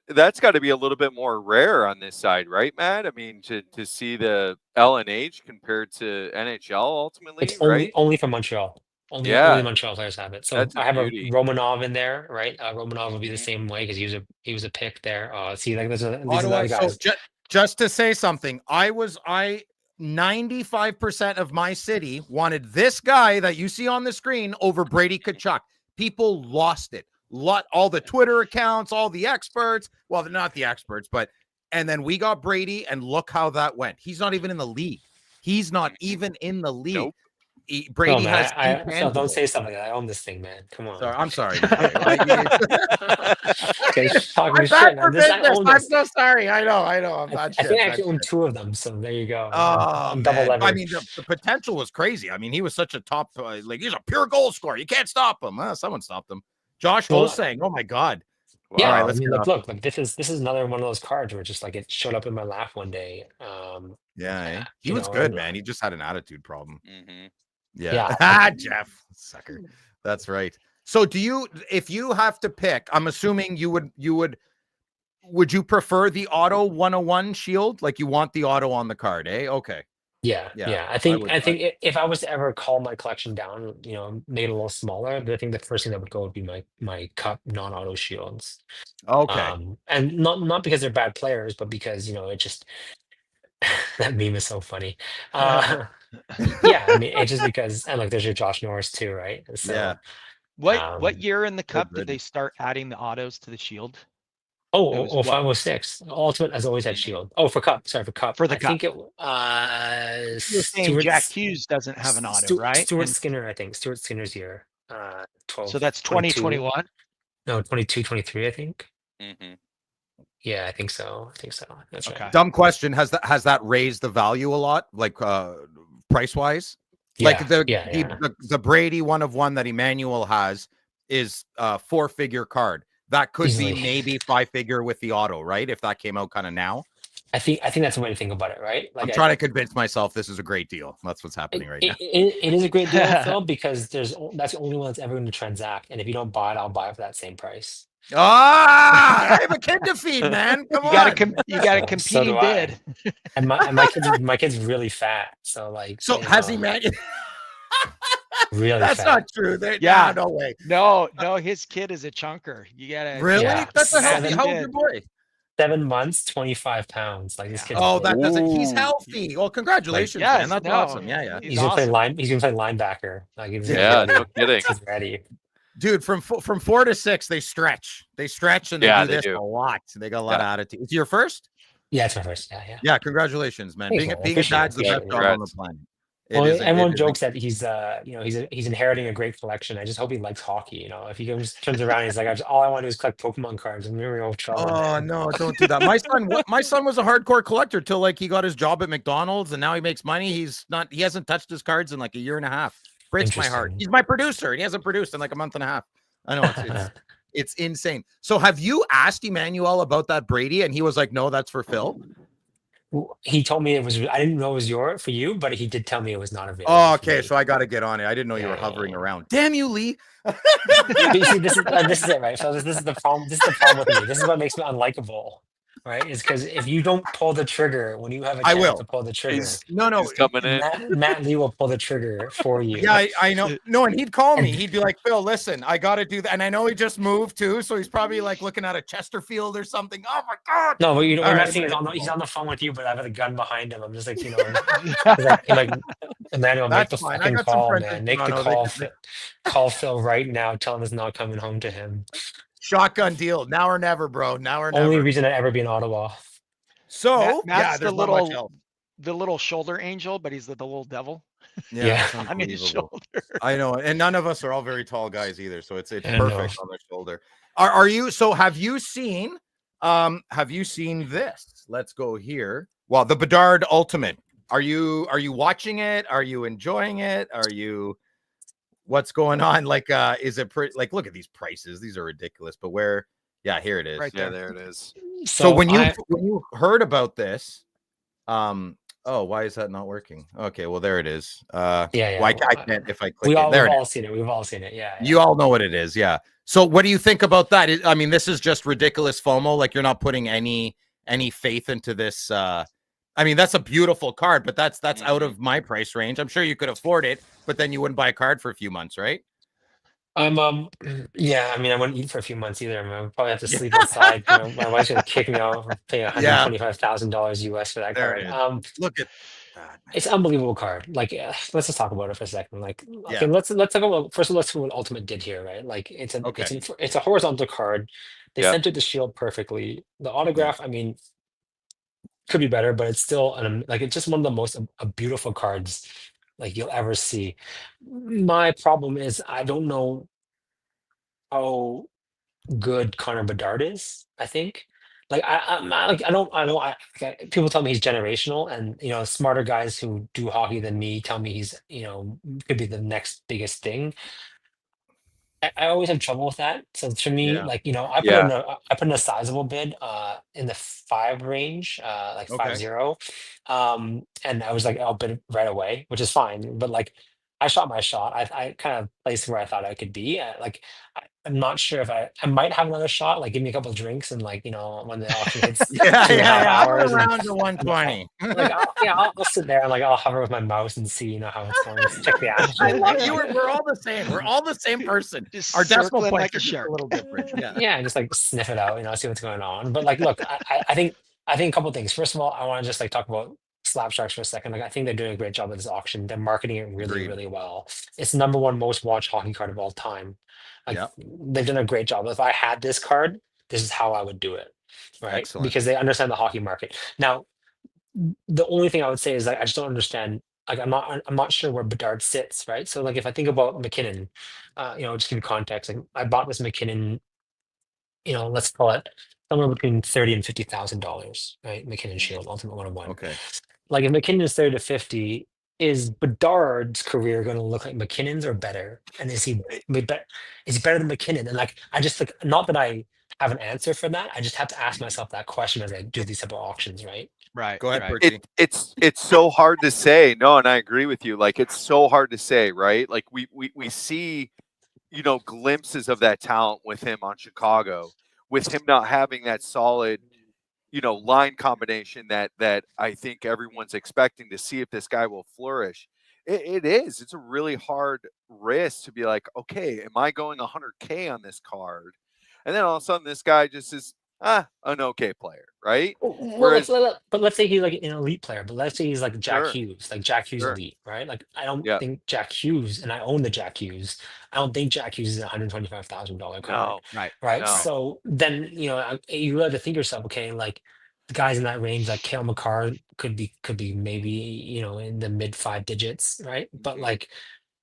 that's got to be a little bit more rare on this side, right, Matt? I mean, to see the LNH compared to NHL ultimately, it's right? only for Montreal. Only Montreal players have it. So I have a Romanov in there, right? Romanov would be the same way, because he was a pick there. See, like these other guys. So just to say something, 95% of my city wanted this guy that you see on the screen over Brady Tkachuk. People lost it. All the Twitter accounts, all the experts. Well, not the experts, and then we got Brady, and look how that went. He's not even in the league. Nope. Brady has. So don't say something. I own this thing, man. Come on. Sorry, I'm sorry. Okay, talking shit. I'm so sorry. I know. I'm not. I think I actually own 2 of them. So there you go. I'm double leverage. I mean, the potential was crazy. I mean, he was such a top. He's a pure goal scorer. You can't stop him. Someone stopped him. Josh was saying, "Oh my God." Yeah, all right, I mean, look, this is another one of those cards where just like it showed up in my lap one day. He was good, man. He just had an attitude problem. Mm-hmm. Yeah. Jeff, sucker. That's right. So if you have to pick, I'm assuming would you prefer the auto 101 shield? Like, you want the auto on the card, eh? Okay. Yeah. I think if I was to ever call my collection down, made it a little smaller, I think the first thing that would go would be my Cup non-auto shields. Okay. And not because they're bad players, but because it just that meme is so funny. Yeah, I mean, it's just because, and like, there's your Josh Norris too, right? So, what year in the Cup did they start adding the autos to the shield? 506. Ultimate has always had shield. Oh, for Cup. Sorry, for Cup. For the Cup. I think it Jack Hughes doesn't have an auto, right? Stuart Skinner, I think. Stuart Skinner's year. 12. So that's 2021? No, 22, 23, I think. Mm-hmm. Yeah, I think so. That's okay. Right. Dumb question. Has that raised the value a lot, like price wise? Like the Brady 1/1 that Emmanuel has is a 4-figure card. That could be maybe 5-figure with the auto, right? If that came out kind of now. I think that's the way to think about it, right? Like, I'm trying to convince myself this is a great deal. That's what's happening right now. It is a great deal, Phil, because that's the only one that's ever going to transact. And if you don't buy it, I'll buy it for that same price. I have a kid to feed, man. Come on. You got a competing bid. And my kid's really fat. So like. So has he met? Really that's fat. Not true. No way. No, his kid is a chunker. You gotta really. Yeah. That's a healthy. How old's your boy? 7 months, 25 pounds. Like this kid. Oh, that doesn't. He's healthy. Well, congratulations, man. That's awesome. Yeah. He's gonna play linebacker. Like, no kidding. He's ready. Dude, from 4 to 6, they stretch. And they do this a lot. They got a lot of attitude. It's your first? Yeah, it's my first. Yeah. Yeah, congratulations, man. Being a dad's the best job on the planet. Everyone jokes that he's inheriting a great collection. I just hope he likes hockey. If he just turns around and he's like, all I want to do is collect Pokemon cards, I'm in real trouble. Oh no, don't do that. My son was a hardcore collector till like he got his job at McDonald's, and now he makes money. He hasn't touched his cards in like a year and a half. Breaks my heart. He's my producer, and he hasn't produced in like a month and a half. I know it's insane. So have you asked Emmanuel about that Brady? And he was like, no, that's for Phil. He told me it was. I didn't know it was for you, but he did tell me it was not available. Oh, okay. So I got to get on it. I didn't know you were hovering around. Damn you, Lee. See, this is it, right? So this is the problem. This is the problem with me. This is what makes me unlikable. right, is because if you don't pull the trigger when you have a I chance will. to pull the trigger, He's No. coming in. Matt Lee will pull the trigger for you. Yeah, I know. No, and he'd call me. He'd be like, Phil, listen, I got to do that. And I know he just moved too. So he's probably like looking at a Chesterfield or something. Oh my God. No, but you know, All we're not right. seeing he's on the phone with you, but I have a gun behind him. I'm just like, you know, like Emmanuel, make That's the fine. I fucking got some call, friends man. in Make the Toronto. call. Call Phil right now. Tell him it's not coming home to him. Shotgun deal. Now or never, bro. Now or never. Only reason I'd ever be in Ottawa. So Matt's there's the not much else. little shoulder angel, but he's the little devil. Yeah. It's On his unbelievable. shoulder. I know, and none of us are all very tall guys either, so it's perfect on the shoulder. Are you? So have you seen this? Let's go here. Well, the Bedard Ultimate. Are you watching it? Are you enjoying it? What's going on? Like, is it pretty? Like, look at these prices. These are ridiculous. But where? Yeah, here it is. Right there it is. So when you heard about this, oh, why is that not working? Okay, well there it is. Yeah. Well, I can't if I click we've it. all seen it. We've all seen it. Yeah. You all know what it is. Yeah. So what do you think about that? I mean, this is just ridiculous FOMO. Like you're not putting any faith into this. I mean, that's a beautiful card, but that's out of my price range. I'm sure you could afford it, but then you wouldn't buy a card for a few months, right? Yeah, I mean, I wouldn't eat for a few months either. I mean, I would probably have to sleep inside. You know, my wife's gonna kick me out for paying $125,000 US for that There card. Look at that. It's an unbelievable card. Like, let's just talk about it for a second. Like, Yeah. okay, let's talk about first of all, let's see what Ultimate did here, right? Like, it's a horizontal card. They centered the shield perfectly. The autograph, I mean, could be better, but it's still it's just one of the most beautiful cards like you'll ever see. My problem is I don't know how good Connor Bedard is. I think like I'm not, like people tell me he's generational, and you know smarter guys who do hockey than me tell me he's could be the next biggest thing. I always have trouble with that. So for me, Yeah. like I put in a sizable bid in the 5 range, like 5-0. And I was like, I'll bid right away, which is fine. But like I shot my shot. I kind of placed where I thought I could be. I'm not sure if I might have another shot. Like give me a couple of drinks and like when the auction hits 2.5 hours around to 120. I'll sit there and like I'll hover with my mouse and see how it's going. Check the action. I love you. We're all the same. We're all the same person. Just our decimal point like a is shark. a little different. Yeah, just like sniff it out, see what's going on. But like, look, I think a couple of things. First of all, I want to just like talk about Slab Sharks for a second. Like, I think they're doing a great job with this auction. They're marketing it really, really well. It's the #1 most watched hockey card of all time. Like, they've done a great job. If I had this card, this is how I would do it, right? Excellent. Because they understand the hockey market. Now, the only thing I would say is like I just don't understand. Like I'm not sure where Bedard sits, right? So like if I think about McKinnon, just give you context. Like I bought this McKinnon, let's call it somewhere between $30,000 and $50,000, right? McKinnon Shield Ultimate 101. Okay. Like if McKinnon is 30 to 50, is Bedard's career going to look like McKinnon's or better? And is he better than McKinnon? And like I just like not that I have an answer for that. I just have to ask myself that question as I do these type of auctions, right? Right. Go ahead, right. It's so hard to say. No, and I agree with you. Like it's so hard to say, right? Like we see, glimpses of that talent with him on Chicago, with him not having that solid, line combination that I think everyone's expecting to see if this guy will flourish. It's a really hard risk to be like, okay, am I going 100K on this card? And then all of a sudden this guy just is an okay player, right? Well, but let's say he's like an elite player, but let's say he's like Jack Hughes, like Jack Hughes elite, right? Like I don't think Jack Hughes, and I own the Jack Hughes. I don't think Jack Hughes is a $125,000 card. No, right. No. So then you have to think yourself, okay, like the guys in that range, like Cale Makar could be maybe in the mid 5 digits, right? But like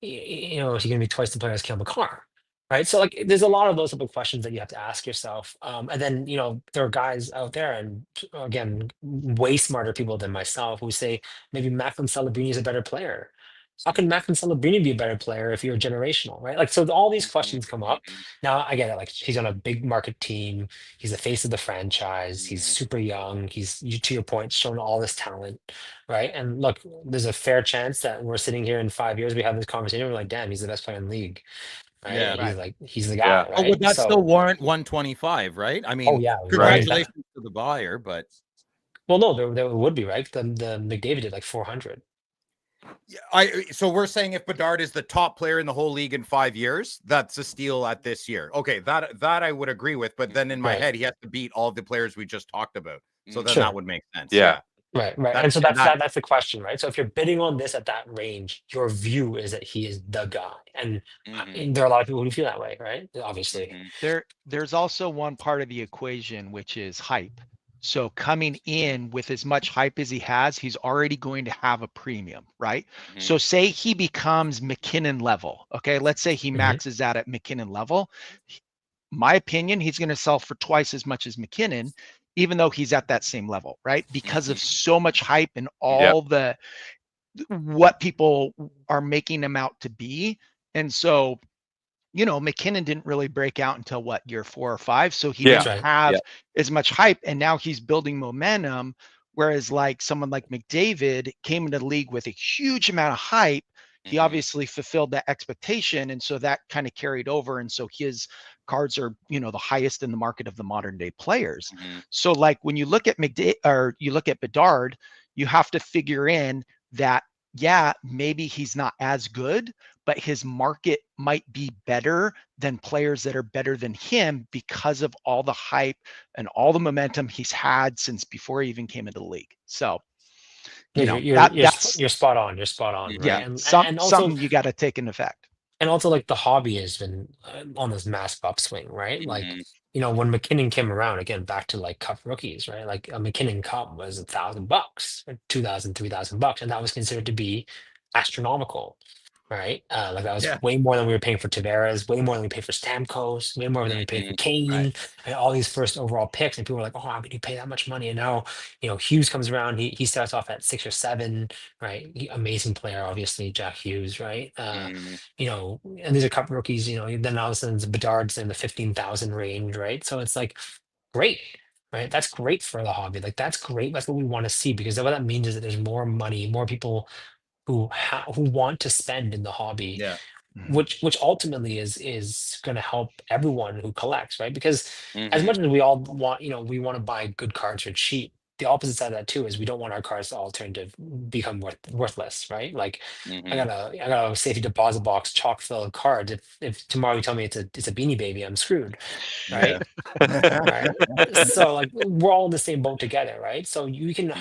is he going to be twice the player as Cale Makar? Right. So like there's a lot of those type of questions that you have to ask yourself. And then, there are guys out there and again, way smarter people than myself who say maybe Macklin Celebrini is a better player. How can Macklin Celebrini be a better player if you're generational, right? Like, so all these questions come up. Now I get it. Like he's on a big market team. He's the face of the franchise. He's super young. He's, to your point, shown all this talent, right? And look, there's a fair chance that we're sitting here in 5 years, we have this conversation. We're like, damn, he's the best player in the league. Right? Yeah, he's the guy. Right? Would that still warrant 125? Right? I mean, congratulations to to the buyer, but no, there would be, right? The McDavid did like 400. So we're saying if Bedard is the top player in the whole league in 5 years, that's a steal at this year. Okay, that I would agree with, but then in my head, he has to beat all the players we just talked about. So then that would make sense. Yeah. Right. And so that's the question, right? So if you're bidding on this at that range, your view is that he is the guy. And there are a lot of people who feel that way, right? Obviously. There's also one part of the equation, which is hype. So coming in with as much hype as he has, he's already going to have a premium, right? So say he becomes McKinnon level. Okay, let's say he maxes out at McKinnon level. My opinion, he's going to sell for twice as much as McKinnon, even though he's at that same level, right? Because of so much hype and all the what people are making him out to be. And so, you know, McKinnon didn't really break out until what, year 4 or 5. So he didn't have as much hype, and now he's building momentum. Whereas like someone like McDavid came into the league with a huge amount of hype. He obviously fulfilled that expectation. And so that kind of carried over. And so his cards are, you know, the highest in the market of the modern day players. So like when you look at you look at Bedard, you have to figure in that, yeah, maybe he's not as good, but his market might be better than players that are better than him because of all the hype and all the momentum he's had since before he even came into the league. So, you know, you're spot on. You're spot on. Right? Yeah, and also, something you got to take into effect. And also, like, the hobby has been on this massive upswing, right? Like, you know, when McKinnon came around, again, back to like cup rookies, right? Like a McKinnon cup was $1,000, $2,000, $3,000, and that was considered to be astronomical, right? Like that was way more than we were paying for Tavares, way more than we paid for Stamkos, way more than we paid for Kane, and all these first overall picks. And people were like, "Oh, how could you pay that much money?" And now, you know, Hughes comes around. He starts off at 6 or 7, right? Amazing player, obviously, Jack Hughes, right? You know, and these are cup rookies. You know, then all of a sudden, Bedard's in the 15,000 range, right? So it's like great. Right, that's great for the hobby. Like that's great. That's what we want to see, because what that means is that there's more money, more people who want to spend in the hobby, which ultimately is going to help everyone who collects, right? Because as much as we all want, you know, we want to buy good cards for cheap, the opposite side of that too is we don't want our cards to all turn to become worthless, right? Like I got a safety deposit box chock full of cards. If tomorrow you tell me it's a Beanie Baby, I'm screwed, right? Right. So like we're all in the same boat together, right? So you can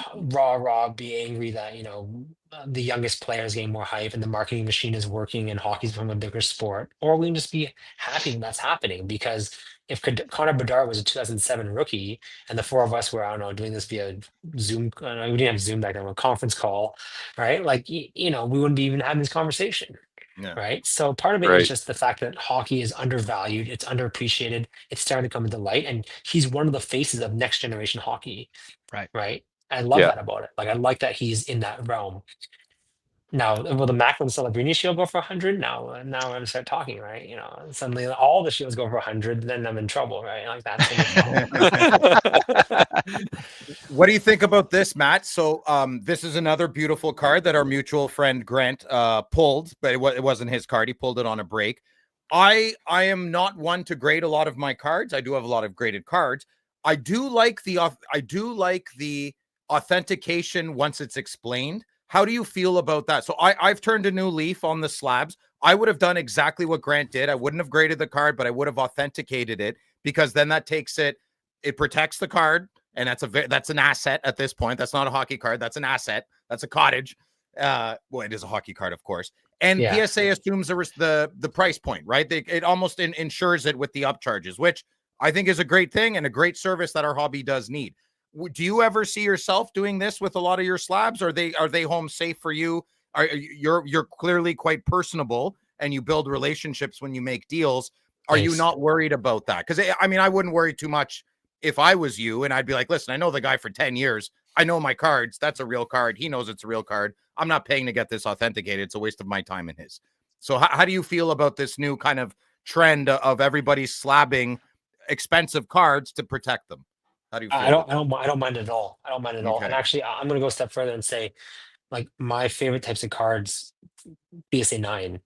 be angry that, you know, the youngest players getting more hype and the marketing machine is working and hockey's become a bigger sport, or we can just be happy that that's happening. Because if Connor Bedard was a 2007 rookie and the 4 of us were, I don't know, doing this via Zoom, we didn't have Zoom back then, a conference call, right? Like, you know, we wouldn't be even having this conversation. Right. So part of it is just the fact that hockey is undervalued, it's underappreciated, it's starting to come into light, and he's one of the faces of next generation hockey. Right. I love that about it. Like I like that he's in that realm. Now, will the Macklin Celebrini shield go for 100? Now we're going to start talking, right? You know, suddenly all the shields go for 100, then I'm in trouble, right? Like that's What do you think about this, Matt? So this is another beautiful card that our mutual friend Grant pulled, but it wasn't his card. He pulled it on a break. I am not one to grade a lot of my cards. I do have a lot of graded cards. I do like the authentication once it's explained. How do you feel about that? So I've turned a new leaf on the slabs. I would have done exactly what Grant did. I wouldn't have graded the card, but I would have authenticated it, because then that takes it protects the card, and that's an asset at this point. That's not a hockey card. That's an asset. That's a cottage. Well, it is a hockey card, of course. And PSA assumes the price point, right? It almost ensures it with the upcharges, which I think is a great thing and a great service that our hobby does need. Do you ever see yourself doing this with a lot of your slabs? Are they home safe for you? You're clearly quite personable and you build relationships when you make deals. Are you not worried about that? Because I mean, I wouldn't worry too much if I was you, and I'd be like, listen, I know the guy for 10 years. I know my cards. That's a real card. He knows it's a real card. I'm not paying to get this authenticated. It's a waste of my time and his. So how do you feel about this new kind of trend of everybody slabbing expensive cards to protect them? How do you feel? I don't mind it at all. I don't mind it at all. And actually, I'm going to go a step further and say, like my favorite types of cards, PSA 9,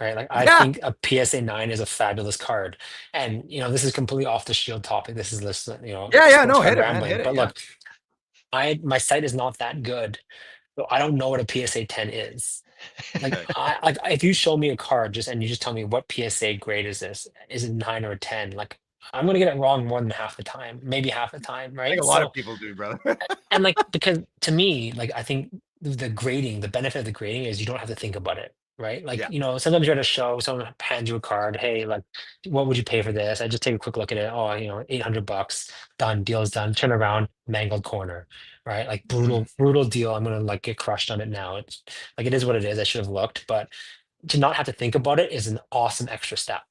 right? Like I Yeah. think a PSA 9 is a fabulous card. And this is completely off the Shield topic. This is this, Yeah. sports No, card hit it, man. rambling. Hit it. But Yeah. look, my site is not that good. So I don't know what a PSA 10 is. Like Okay. if you show me a card and you just tell me what PSA grade is this? Is it 9 or a 10? Like I'm gonna get it wrong more than half the time, maybe half the time, I think right? a lot So of people do, brother. and like because to me, like I think the grading, the benefit of the grading is you don't have to think about it, right? Like Yeah. sometimes you're at a show, someone hands you a card, hey, like what would you pay for this? I just take a quick look at it. Oh, $800, done, deal's done. Turn around, mangled corner, right? Like brutal deal. I'm gonna like get crushed on it now. It's like it is what it is. I should have looked, but to not have to think about it is an awesome extra step.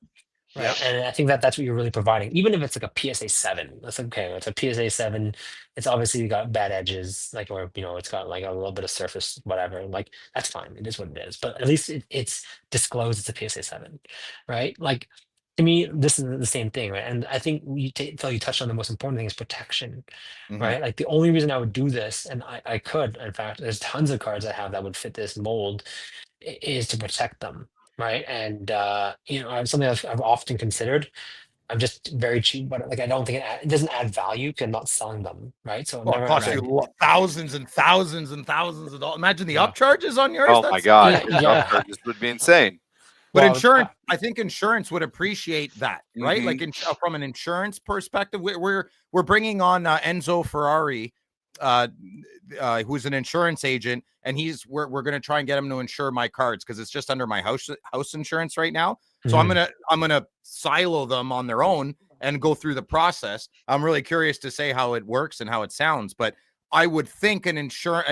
Right. Yep. And I think that's what you're really providing. Even if it's like a PSA 7, that's okay. It's a PSA 7. It's obviously got bad edges, like, or, it's got like a little bit of surface, whatever. Like, that's fine. It is what it is. But at least it's disclosed it's a PSA 7. Right. Like, to me, this is the same thing. Right. And I think Phil, you touched on the most important thing is protection. Right. Like, the only reason I would do this, and I could, in fact, there's tons of cards I have that would fit this mold, is to protect them. Right. And, something I've often considered. I'm just very cheap, but like I don't think it doesn't add value because I'm not selling them. Right. So Well, it costs you thousands and thousands and thousands of dollars. Imagine the upcharges on yours. Oh my God. Yeah. Upcharges would be insane. But insurance, I think insurance would appreciate that, right? Like from an insurance perspective, we're bringing on Enzo Ferrari, who's an insurance agent, and we're going to try and get him to insure my cards because it's just under my house insurance right now. So I'm gonna silo them on their own and go through the process. I'm really curious to say how it works and how it sounds, but I would think an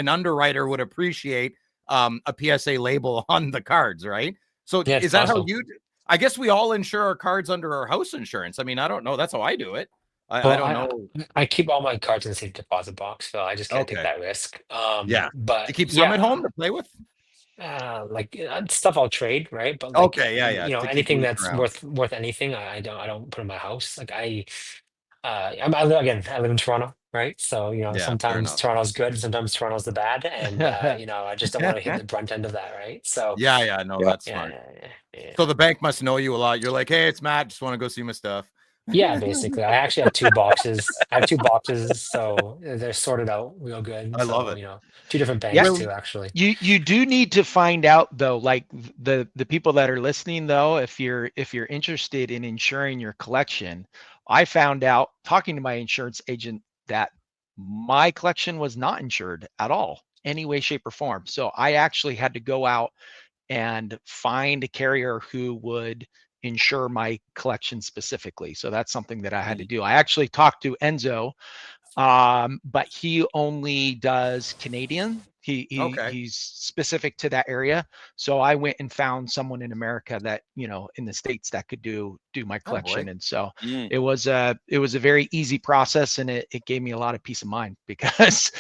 underwriter would appreciate a PSA label on the cards, right? So is that how you? I guess we all insure our cards under our house insurance. I mean, I don't know. That's how I do it. I don't know. I keep all my cards in the safe deposit box, so I just can't take that risk. But you keep some at home to play with. Like stuff I'll trade, right? But like, anything that's worth anything, I don't put in my house. Like I live in Toronto, right? So sometimes Toronto's good, sometimes Toronto's the bad, and I just don't want to hit the brunt end of that, right? So that's smart. So the bank must know you a lot. You're like, hey, it's Matt, just want to go see my stuff. Yeah, basically. I actually have 2 boxes. I have 2 boxes, so they're sorted out real good. I love it. 2 different banks too, actually. You do need to find out though, like the people that are listening though, if you're interested in insuring your collection, I found out talking to my insurance agent that my collection was not insured at all, any way, shape, or form. So I actually had to go out and find a carrier who would insure my collection specifically. So that's something that I had to do. I actually talked to Enzo, but he only does Canadian. He's specific to that area. So I went and found someone in America that, in the States that could do my collection. And so it was a very easy process, and it gave me a lot of peace of mind because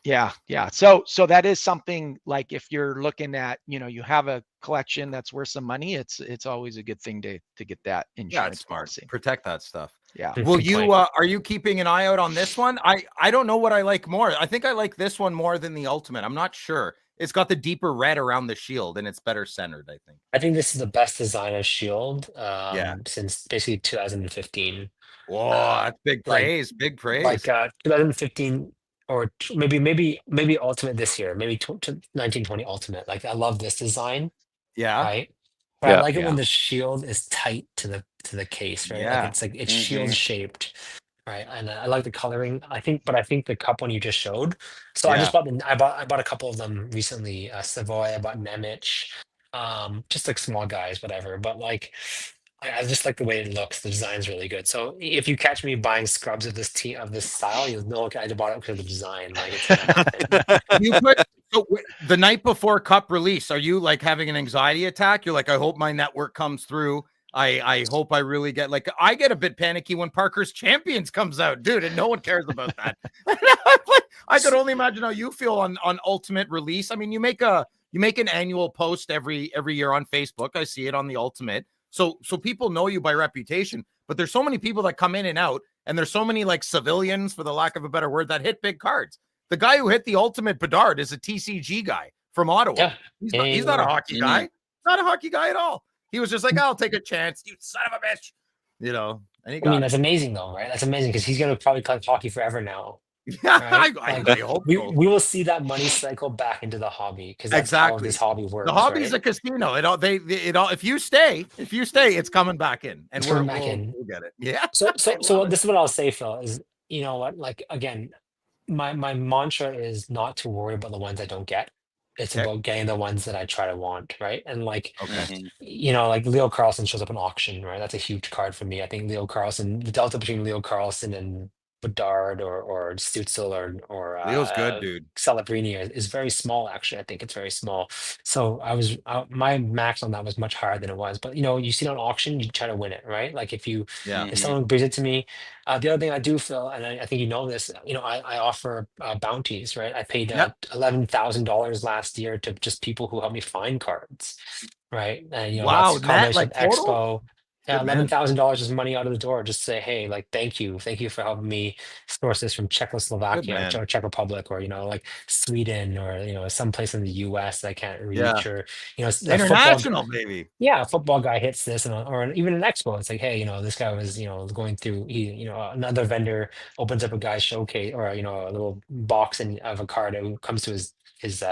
Yeah. So that is something, like if you're looking at, you have a collection that's worth some money, it's always a good thing to get that insurance policy. Protect that stuff. Yeah. Will you are you keeping an eye out on this one? I don't know what I like more. I think I like this one more than the Ultimate. I'm not sure. It's got the deeper red around the shield and it's better centered, I think. I think this is the best design of shield since basically 2015. Whoa, that's big praise. Big praise. Like 2015 or maybe Ultimate this year, maybe 1920 Ultimate. Like I love this design. Yeah. Right. But I like it when the shield is tight to the case, right? Yeah. Like it's shield shaped. Right. And I like the coloring. I think the cup one you just showed. So I just bought I bought a couple of them recently. Savoy, I bought Nemec. Just like small guys, whatever. But like I just like the way it looks. The design's really good. So if you catch me buying scrubs of this style, you'll know I bought it because of the design. Like it's so the night before cup release, are you like having an anxiety attack? You're like, I hope my network comes through. I hope I really get I get a bit panicky when Parker's Champions comes out, dude, and no one cares about that. I could only imagine how you feel on Ultimate release. I mean, you make an annual post every year on Facebook. I see it on the Ultimate. So people know you by reputation, but there's so many people that come in and out, and there's so many like civilians, for the lack of a better word, that hit big cards. The guy who hit the ultimate Bedard is a TCG guy from Ottawa. Yeah. He's not a hockey guy. Not a hockey guy at all. He was just like, I'll take a chance, you son of a bitch. You know, and he got that's amazing though, right? That's amazing because he's gonna probably collect hockey forever now. Yeah, right? I hope so. We will see that money cycle back into the hobby because that's how this hobby works. The hobby's a casino. It all if you stay, it's coming back in, and we'll get it. Yeah. So this is what I'll say, Phil, is you know what? Like again, my mantra is not to worry about the ones I don't get. It's about getting the ones that I try to want, right? And like, you know, like Leo Carlson shows up in auction, right? That's a huge card for me. I think Leo Carlson, the delta between Leo Carlson and Bedard or Stutzel or Leo's good, dude. Celebrini is very small. Actually, I think it's very small. So my max on that was much higher than it was. But you know, you see it on auction, you try to win it, right? Like if someone brings it to me. The other thing I do, Phil, and I think you know this, you know, I offer bounties, right? I paid $11,000 last year to just people who help me find cards, right? And you know, that's a combination of Expo. Yeah, $11,000 is money out of the door. Just say, hey, like, thank you for helping me source this from Czechoslovakia or Czech Republic, or you know, like Sweden, or you know, someplace in the U.S. that I can't reach, or you know, international maybe. Yeah, a football guy hits this, or even an expo. It's like, hey, you know, this guy was, you know, going through. You know, another vendor opens up a guy's showcase, or you know, a little box of a card who comes to his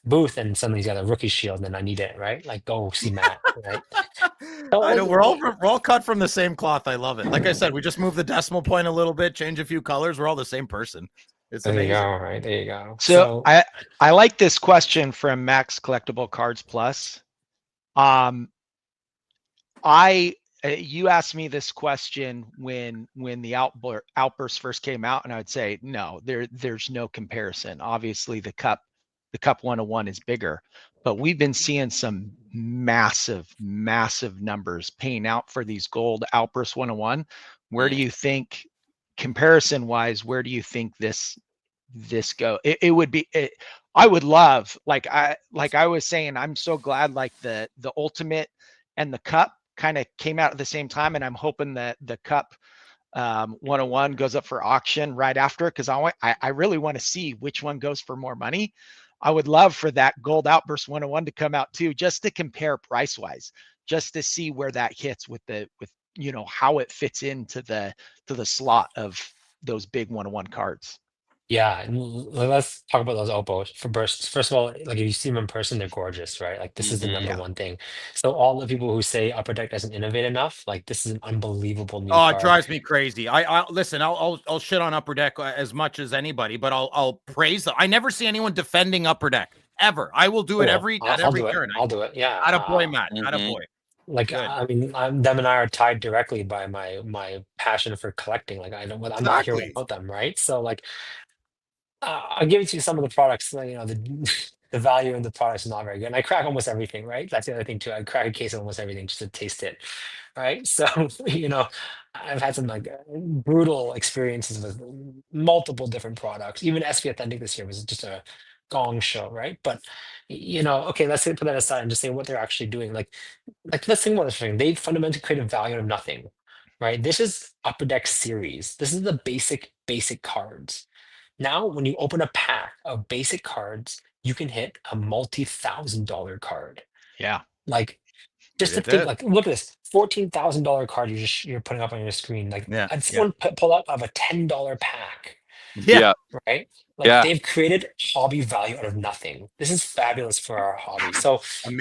booth, and suddenly he's got a rookie shield, and I need it, right? Like, go see Matt, right? I know we're all cut from the same cloth. I love it. Like I said, we just move the decimal point a little bit, change a few colors. We're all the same person. It's amazing. There you go, right? There you go. So I like this question from Max Collectible Cards Plus. You asked me this question when the outburst first came out, and I would say no, there's no comparison. Obviously, the Cup 101 is bigger, but we've been seeing some massive numbers paying out for these gold Outburst 101. Where do you think, comparison wise, where do you think this go? It would be, I would love, like I was saying, I'm so glad like the Ultimate and the Cup kind of came out at the same time, and I'm hoping that the Cup 101 goes up for auction right after, because I really want to see which one goes for more money. I would love for that gold Outburst 101 to come out too, just to compare price wise, just to see where that hits with you know, how it fits into the slot of those big 101 cards. Yeah, and let's talk about those Oppos for bursts. First of all, like if you see them in person, they're gorgeous, right? Like this is the number one thing. So all the people who say Upper Deck doesn't innovate enough, like this is an unbelievable new card. It drives me crazy. I listen. I'll shit on Upper Deck as much as anybody, but I'll praise them. I never see anyone defending Upper Deck ever. I will do it at every turn. I'll do it. Yeah. Attaboy, Matt. Attaboy. Like I mean, them and I are tied directly by my passion for collecting. Like I'm not here without them, right? So like. I'll give it to you some of the products. You know, the value in the products is not very good. And I crack almost everything, right? That's the other thing too. I crack a case of almost everything just to taste it, right? So you know, I've had some like brutal experiences with multiple different products. Even SP Authentic this year was just a gong show, right? But you know, okay, let's put that aside and just say what they're actually doing. Like let's think about this thing. They fundamentally created value out of nothing, right? This is Upper Deck series. This is the basic cards. Now, when you open a pack of basic cards, you can hit a multi-$1,000 card. Yeah. Like, just to think, like, look at this $14,000 card you're putting up on your screen. Like, I'd someone pull up of a $10 pack. Yeah. Right? Like they've created hobby value out of nothing. This is fabulous for our hobby. So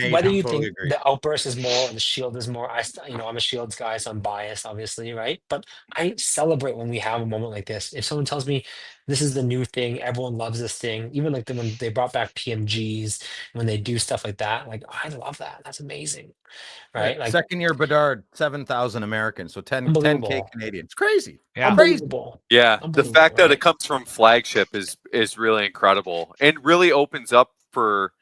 whether you think the Outburst is more and the Shield is more, I'm a Shields guy, so I'm biased, obviously, right? But I celebrate when we have a moment like this. If someone tells me this is the new thing, everyone loves this thing, even like when they brought back PMGs, when they do stuff like that, like I love that. That's amazing. Right? Like second year Bedard, 7,000 Americans, so 10K Canadian. It's crazy. Yeah. Unbelievable. Yeah. The fact that it comes from Flagship is really incredible, and really opens up for,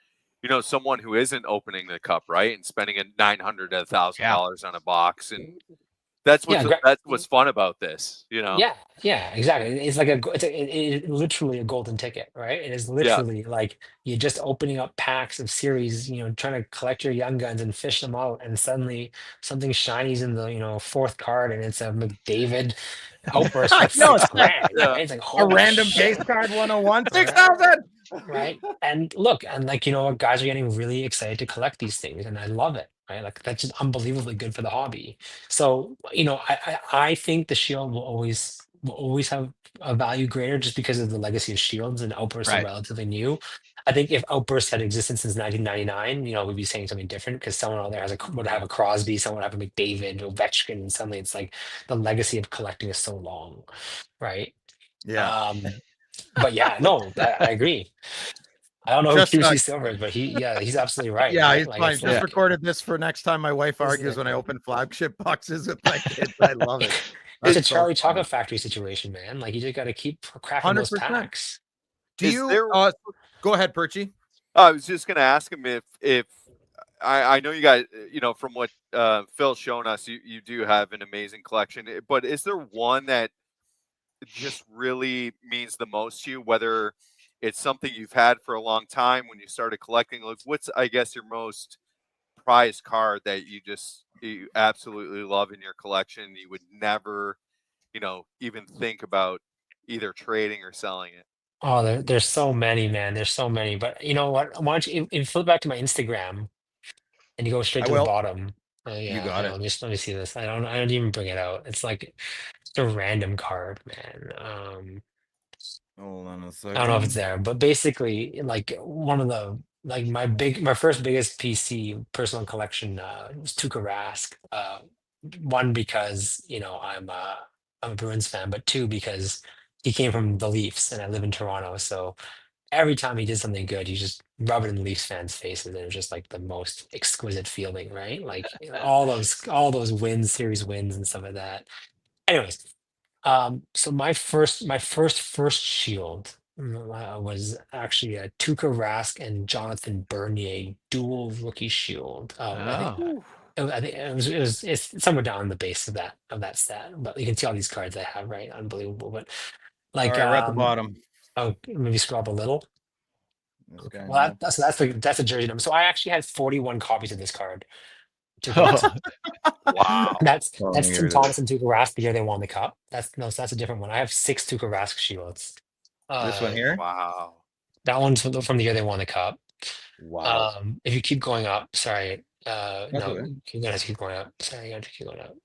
you know, someone who isn't opening the Cup, right, and spending $900 to $1,000 on a box. And That's what's fun about this, Yeah, exactly. It's like it's literally a golden ticket, right? It is literally like you're just opening up packs of series, trying to collect your young guns and fish them out, and suddenly something shiny's in the fourth card, and it's a McDavid outburst for No, $6,000, Yeah. right? It's like a random shit. base card 101, 6,000. Right. And look, and like, guys are getting really excited to collect these things, and I love it. Right. Like that's just unbelievably good for the hobby. So, I think the shield will always have a value greater just because of the legacy of shields, and outbursts are Right. relatively new. I think if outbursts had existed since 1999, we'd be saying something different, because someone out there would have a Crosby, someone would have a McDavid, Ovechkin, and suddenly it's like the legacy of collecting is so long, right? Yeah. But yeah, no, I agree. I don't know Just, who QC Silver is, but he's absolutely right. Yeah, right? he's Like, fine. it's Just like- recorded this for next time my wife argues when I open flagship boxes with my kids. I love it. It's a That's so Charlie funny. Chocolate Factory situation, man. Like, you just got to keep cracking those 100%. packs. Do Is you there- go ahead, Perchy? I was just going to ask him if I know you guys, from what Phil's shown us, you do have an amazing collection, but is there one that just really means the most to you, whether it's something you've had for a long time when you started collecting? Like, what's, I guess, your most prized card that you absolutely love in your collection? You would never, even think about either trading or selling it. Oh, there's so many, man. There's so many. But you know what? Why don't you, if you flip back to my Instagram and you go straight I to the will. bottom? You got it. Let me see this. I don't even bring it out. It's like it's a random card, man. Hold on a I second. don't know if it's there, but basically, like one of the like my first biggest PC personal collection was Tuukka Rask. One, because I'm a Bruins fan, but two, because he came from the Leafs and I live in Toronto, so every time he did something good, you just rub it in Leafs fans' faces, and it was just like the most exquisite feeling, right? Like all those wins, series wins, and stuff like that. Anyways, so my first shield was actually a Tuukka Rask and Jonathan Bernier dual rookie shield. I think it's somewhere down the base of that stat, but you can see all these cards I have, right? Unbelievable. But like, All right, we're at the bottom. oh, maybe scroll up a little. This guy, Well, that's a jersey number. So I actually had 41 copies of this card. Wow. That's Oh, Tim here it Thomas and Tuukka Rask the year they won the cup. So that's a different one. I have 6 Tuukka Rask shields. this one here. Wow. That one's from the year they won the cup. Wow. If you keep going up, sorry. No, okay. you're gonna have to keep going up. Sorry, you have to keep going up.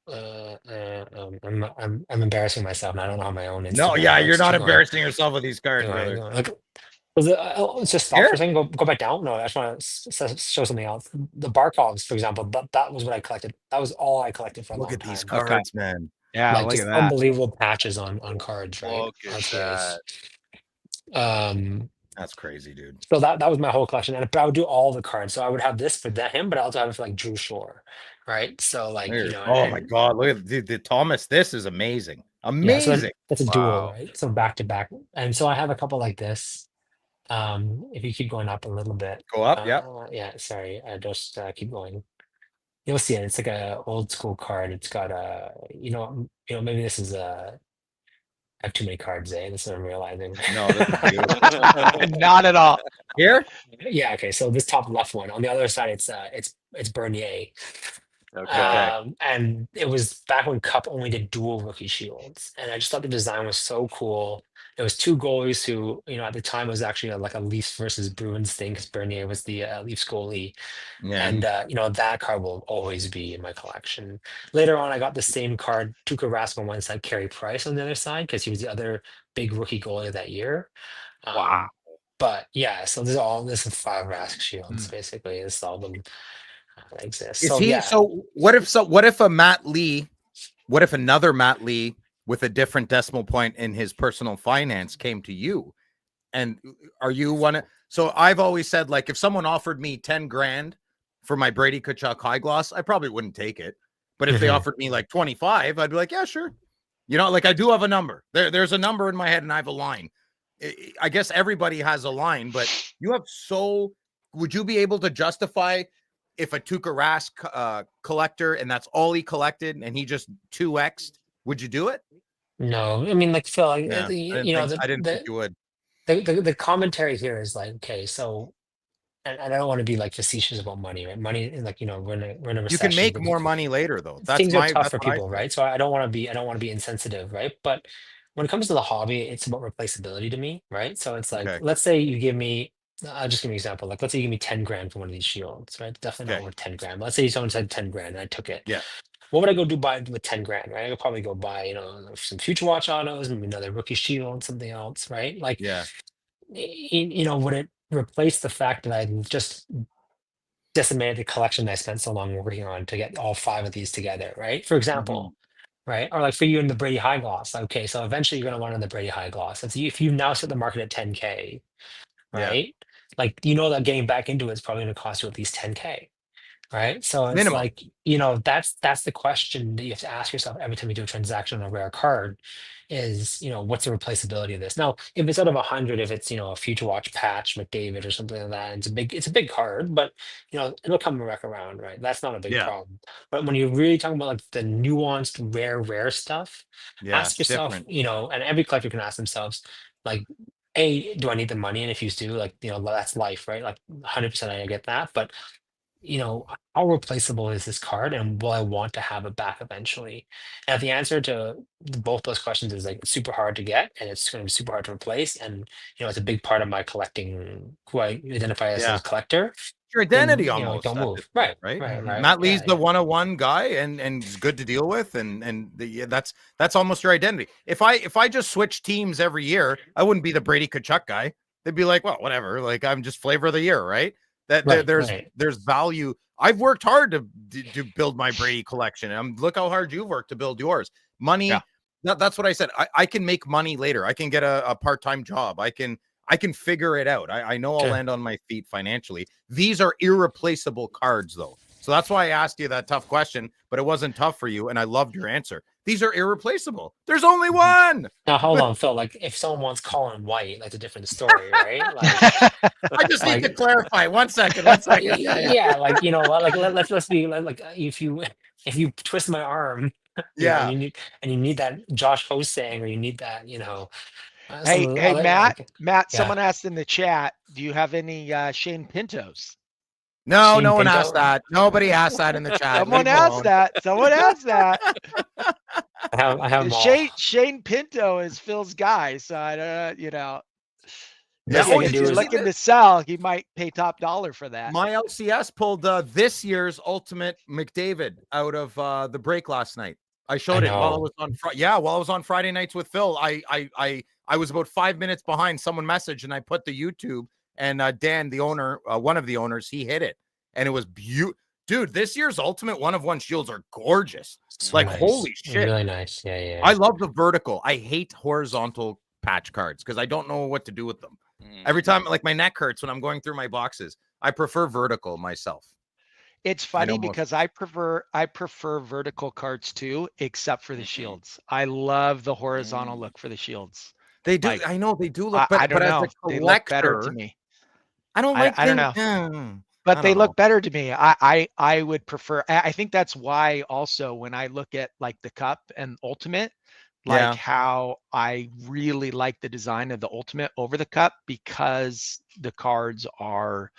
I'm embarrassing myself, and I don't know how my own. No, Instagram yeah, works. you're not Keep going. embarrassing yourself with these cards, Keep going, brother. keep going. Look, let's just stop Here? for a second. Go back down. No, I just want to show something else. The Barkovs, for example, that was what I collected. That was all I collected for a Look long at these time. cards, man. Yeah, Like look just at that. unbelievable patches on cards, right? Look at On that. series. That's crazy, dude. So that was my whole collection, and I would do all the cards. So I would have this for him, but I also have it for like Drew Shore, right? So like Oh my god, look at the Thomas. This is amazing. yeah, Amazing. so that's a Wow. duel, right? So back to back, and so I have a couple like this. If you keep going up a little bit, Go up, yeah. yeah. Sorry, I just keep going. You'll see it. It's like a old school card. It's got a maybe this is a. I have too many cards, This is what I'm realizing. No, this is beautiful. Not at all. Here? Yeah, okay. So this top left one. On the other side, it's Bernier. Okay. And it was back when Cup only did dual rookie shields, and I just thought the design was so cool. It was two goalies who, at the time was actually like a Leafs versus Bruins thing, because Bernier was the Leafs goalie. Yeah. And that card will always be in my collection. Later on, I got the same card, Tuukka Rask on one side, Carey Price on the other side, because he was the other big rookie goalie that year. Wow. But yeah, so this is 5 Rask shields basically. This is all them that exist. Is So he yeah, so what if a Matt Lee, what if another Matt Lee with a different decimal point in his personal finance came to you? And are you one? So I've always said, like, if someone offered me 10 grand for my Brady Kachuk high gloss, I probably wouldn't take it. But if they offered me like 25, I'd be like, yeah, sure. Like I do have a number. There's a number in my head and I have a line. I guess everybody has a line, but you have would you be able to justify if a Tuukka Rask collector and that's all he collected and he just 2x'd, would you do it? No, I mean, like Phil, Yeah, I didn't think you would. the commentary here is like, okay, so, and I don't want to be like facetious about money, right? Money is like, we're in a You can recession, make but more money later, though. things are tough That's for what I people, said. right? So I don't want to be insensitive, right? But when it comes to the hobby, it's about replaceability to me, right? So it's like, Okay. let's say you give me, I'll just give you an example. Like, let's say you give me 10 grand for one of these shields, right? Definitely not Okay. worth 10 grand. Let's say someone said 10 grand and I took it. Yeah. What would I go do buy with 10 grand, right? I could probably go buy, some Future Watch autos, maybe another rookie shield, something else, right? Like, Yeah. would it replace the fact that I just decimated the collection that I spent so long working on to get all 5 of these together, right? For example, right? Or like for you in the Brady High Gloss. Okay, so eventually you're going to want in the Brady High Gloss. If you now set the market at 10K, Yeah. right? Like, that getting back into it is probably going to cost you at least 10K. Right. So it's Minimum. like, that's the question that you have to ask yourself every time you do a transaction on a rare card is, what's the replaceability of this? Now, if it's out of 100, if it's, a Future Watch patch, McDavid or something like that, it's a big card, but it'll come back around, right? That's not a big Yeah. problem. But when you're really talking about like the nuanced, rare stuff, Yeah. ask yourself, Different. and every collector can ask themselves, like, do I need the money? And if you do, like, that's life, right? Like 100% I get that. But how replaceable is this card and will I want to have it back eventually? And if the answer to both those questions is like super hard to get and it's going to be super hard to replace, and it's a big part of my collecting, who I identify as a collector, Your identity then, almost. don't at move. this point, Right. Matt Lee's the 101 guy and is good to deal with, and that's almost your identity. If I just switch teams every year, I wouldn't be the Brady Tkachuk guy. They'd be like, well, whatever. Like I'm just flavor of the year, right? There's value. I've worked hard to build my Brady collection. And look how hard you've worked to build yours. Money. Yeah. That's what I said. I can make money later. I can get a part-time job. I can figure it out. I know I'll land on my feet financially. These are irreplaceable cards, though. So that's why I asked you that tough question, but it wasn't tough for you, and I loved your answer. These are irreplaceable. There's only one. Now, hold on, Phil. Like, if someone wants Colin White, that's a different story, right? Like, I just need to clarify. One second. Yeah, like let's be like, if you twist my arm, and you need that Josh Host saying, or you need that, Hey, Matt. Someone asked in the chat, do you have any Shane Pintos? No, no one asked that. Nobody asked that in the chat. Someone asked that. I have Shane Pinto is Phil's guy, so I don't, if you're looking to sell, he might pay top dollar for that. My LCS pulled this year's Ultimate McDavid out of the break last night. I showed it while I was on while I was on Friday nights with Phil. I was about 5 minutes behind. Someone messaged and I put the YouTube, and Dan, the owner, one of the owners, he hit it, and it was beautiful. Dude, this year's Ultimate 1-of-1 shields are gorgeous. So like nice. Holy shit, really nice. Yeah. I love the vertical. I hate horizontal patch cards because I don't know what to do with them. Every time, like, my neck hurts when I'm going through my boxes. I prefer vertical myself. It's funny because I prefer vertical cards too, except for the shields. I love the horizontal look for the shields. They do. I know they do look, but I don't know. As a collector, they look better to me. I don't like. I don't know. But they look better to me. I would prefer. I think that's why also when I look at like the Cup and Ultimate, like how I really like the design of the Ultimate over the Cup because the cards are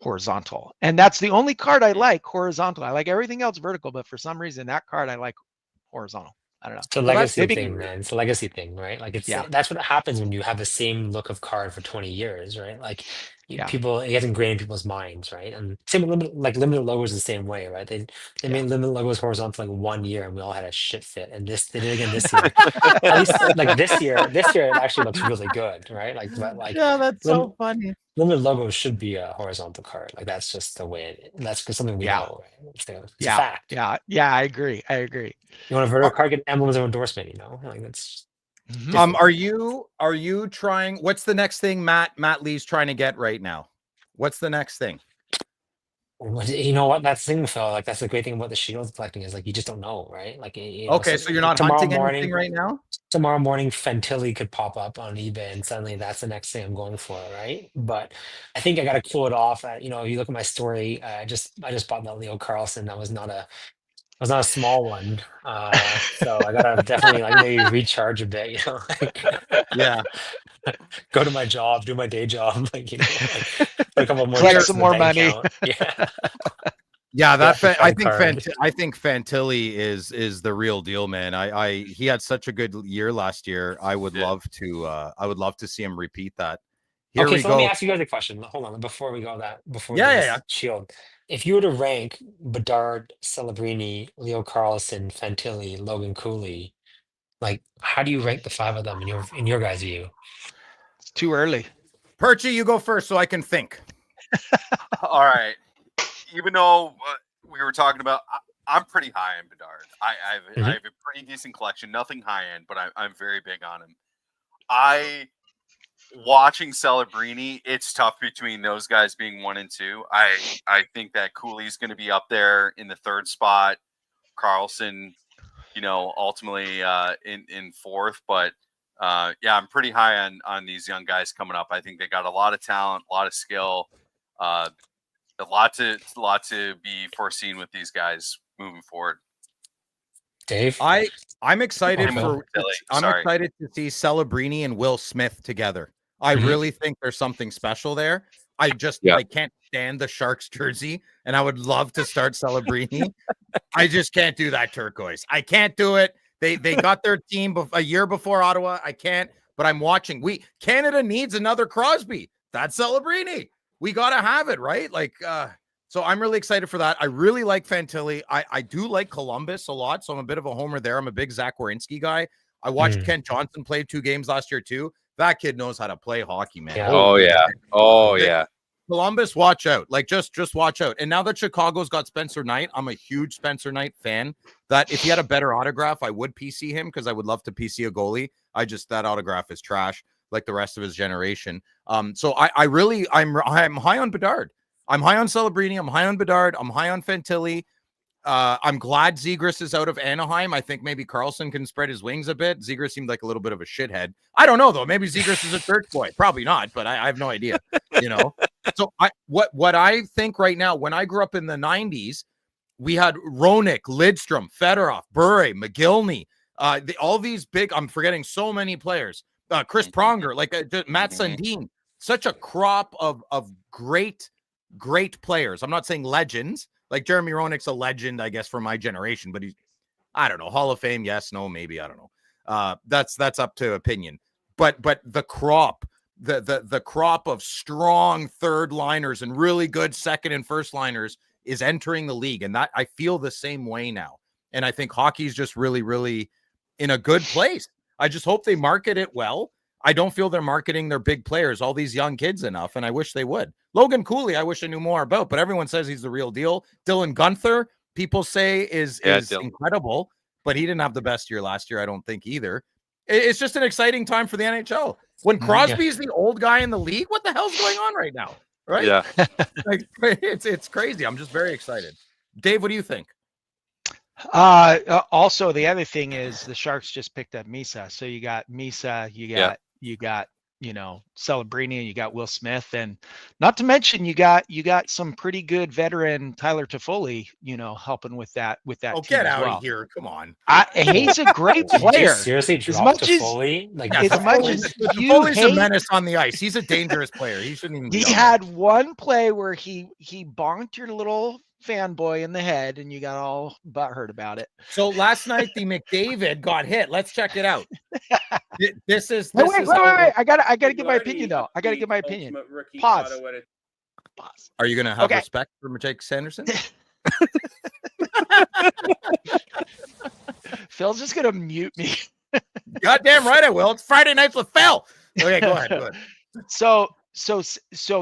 horizontal, and that's the only card I like horizontal. I like everything else vertical, but for some reason that card I like horizontal. I don't know. It's a legacy thing, man. It's a legacy thing, right? Like that's what happens when you have the same look of card for 20 years, right? Like people, it gets ingrained in people's minds, right? And same with limited logos the same way, right? They made limited logos horizontal like 1 year, and we all had a shit fit. And they did it again this year. At least like this year it actually looks really good, right? That's so funny. Limited logos should be a horizontal card. Like that's just the way that's something we know. Right? It's a fact. Yeah, I agree. You want a vertical card, get emblems of endorsement, like that's Are you trying? What's the next thing Matt Lee's trying to get right now? What's the next thing? You know what? That's the thing, Phil. Like that's the great thing about the shields collecting is like you just don't know, right? Like Okay, so you're not hunting anything right now? Tomorrow morning, Fantilli could pop up on eBay, and suddenly that's the next thing I'm going for, right? But I think I got to cool it off. If you look at my story, I just bought that Leo Carlson. That was not a small one. So I gotta definitely like maybe recharge a bit. Like Yeah. go to my job, do my day job, like put a couple more collect checks some in the more bank money. account. Yeah. Yeah, I think card. I think Fantilli is the real deal, man. He had such a good year last year. I would love to see him repeat that. Here Okay, we so go. let me ask you guys a question. Hold on, before we go Yeah. Shield. If you were to rank Bedard, Celebrini, Leo Carlson, Fantilli, Logan Cooley, like how do you rank the five of them in your guys' view? It's too early. Perchy, you go first so I can think. All right. Even though we were talking about, I'm pretty high on Bedard. I have a pretty decent collection. Nothing high end, but I'm very big on him. Watching Celebrini, it's tough between those guys being 1 and 2. I think that Cooley's going to be up there in the 3rd spot. Carlson, ultimately in 4th. But yeah, I'm pretty high on these young guys coming up. I think they got a lot of talent, a lot of skill, a lot to be foreseen with these guys moving forward. Dave, I'm excited excited to see Celebrini and Will Smith together. I really think there's something special there. I can't stand the Sharks jersey, and I would love to start Celebrini. I just can't do that turquoise. I can't do it. They got their team a year before Ottawa. I can't, but I'm watching. Canada needs another Crosby. That's Celebrini. We got to have it, right? Like, so I'm really excited for that. I really like Fantilli. I do like Columbus a lot, so I'm a bit of a homer there. I'm a big Zach Werenski guy. I watched Kent Johnson play 2 games last year too. That kid knows how to play hockey, man. Yeah. Oh yeah. Columbus, watch out. Like just watch out. And now that Chicago's got Spencer Knight, I'm a huge Spencer Knight fan. That if he had a better autograph, I would PC him because I would love to PC a goalie. That autograph is trash, like the rest of his generation. So I'm high on Bedard. I'm high on Celebrini. I'm high on Bedard. I'm high on Fantilli. I'm glad Zegras is out of Anaheim. I think maybe Carlson can spread his wings a bit. Zegras seemed like a little bit of a shithead. I don't know though. Maybe Zegras is a church boy. Probably not, but I have no idea. So what I think right now, when I grew up in the 90s, we had Roenick, Lidstrom, Fedorov, Bure, McGillney, all these big, I'm forgetting so many players. Chris Pronger, like Matt Sundin, such a crop of great players. I'm not saying legends. Like Jeremy Roenick's a legend, I guess, for my generation, but he's, I don't know, Hall of Fame, yes, no, maybe, I don't know. That's up to opinion. But the crop, the crop of strong third liners and really good second and first liners is entering the league, and that I feel the same way now. And I think hockey's just really, really in a good place. I just hope they market it well. I don't feel they're marketing their big players, all these young kids, enough, and I wish they would. Logan Cooley, I wish I knew more about, but everyone says he's the real deal. Dylan Guenther, people say is incredible, but he didn't have the best year last year, I don't think either. It's just an exciting time for the NHL. When Crosby's the old guy in the league, what the hell's going on right now? Right? Yeah. Like, it's crazy. I'm just very excited. Dave, what do you think? Also, the other thing is the Sharks just picked up Misa. So you got Misa, you got Celebrini, and you got Will Smith, and not to mention you got some pretty good veteran Tyler Toffoli, helping with that. Oh, get out of here! Come on. He's a great player. Seriously, dropped Toffoli. Toffoli's a menace on the ice. He's a dangerous player. He shouldn't even. He had one play where he bonked your little fanboy in the head, and you got all butthurt about it. So last night the McDavid got hit. Let's check it out. This is. Wait. I gotta give my opinion though. I gotta give my opinion. Pause. Are you gonna have respect for Jake Sanderson? Phil's just gonna mute me. Goddamn right I will. It's Friday nights with Phil. Okay, go ahead. So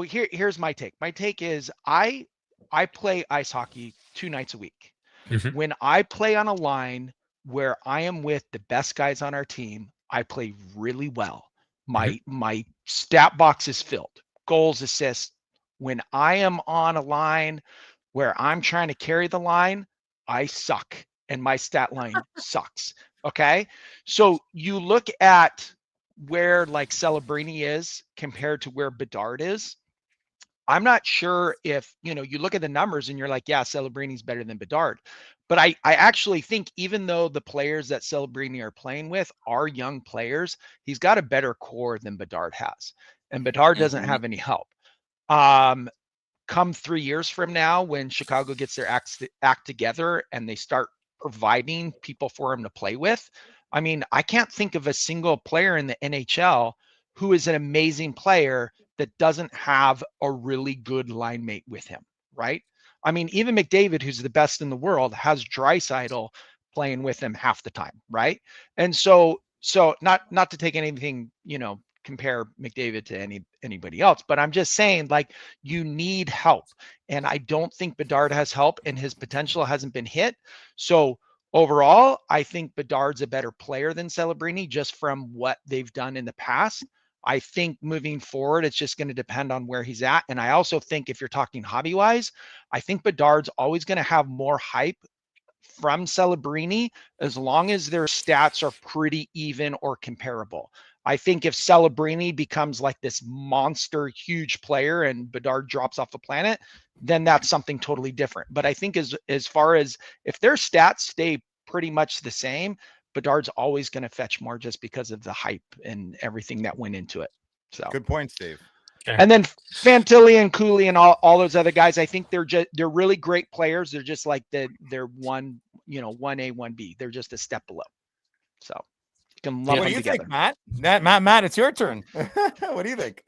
here's my take. My take is I play ice hockey 2 nights a week. When I play on a line where I am with the best guys on our team, I play really well. My stat box is filled. Goals, assists. When I am on a line where I'm trying to carry the line, I suck and my stat line sucks. Okay. So you look at where like Celebrini is compared to where Bedard is. I'm not sure if, you look at the numbers and you're like, yeah, Celebrini's better than Bedard. But I actually think even though the players that Celebrini are playing with are young players, he's got a better core than Bedard has. And Bedard doesn't have any help. Come 3 years from now, when Chicago gets their act together and they start providing people for him to play with, I mean, I can't think of a single player in the NHL who is an amazing player that doesn't have a really good line mate with him, right? I mean, even McDavid, who's the best in the world, has Draisaitl playing with him half the time, right? And so not to take anything, compare McDavid to anybody else, but I'm just saying, like, you need help, and I don't think Bedard has help, and his potential hasn't been hit. So overall, I think Bedard's a better player than Celebrini just from what they've done in the past. I think moving forward, it's just going to depend on where he's at. And I also think if you're talking hobby wise, I think Bedard's always going to have more hype from Celebrini as long as their stats are pretty even or comparable. I think if Celebrini becomes like this monster huge player and Bedard drops off the planet, then that's something totally different. But I think as far as if their stats stay pretty much the same, Bedard's always going to fetch more just because of the hype and everything that went into it. So good point, Steve. And then Fantilli and Cooley and all those other guys, I think they're really great players. They're just like they're 1A, 1B. They're just a step below. So you can lump them together. Think, Matt, it's your turn. What do you think?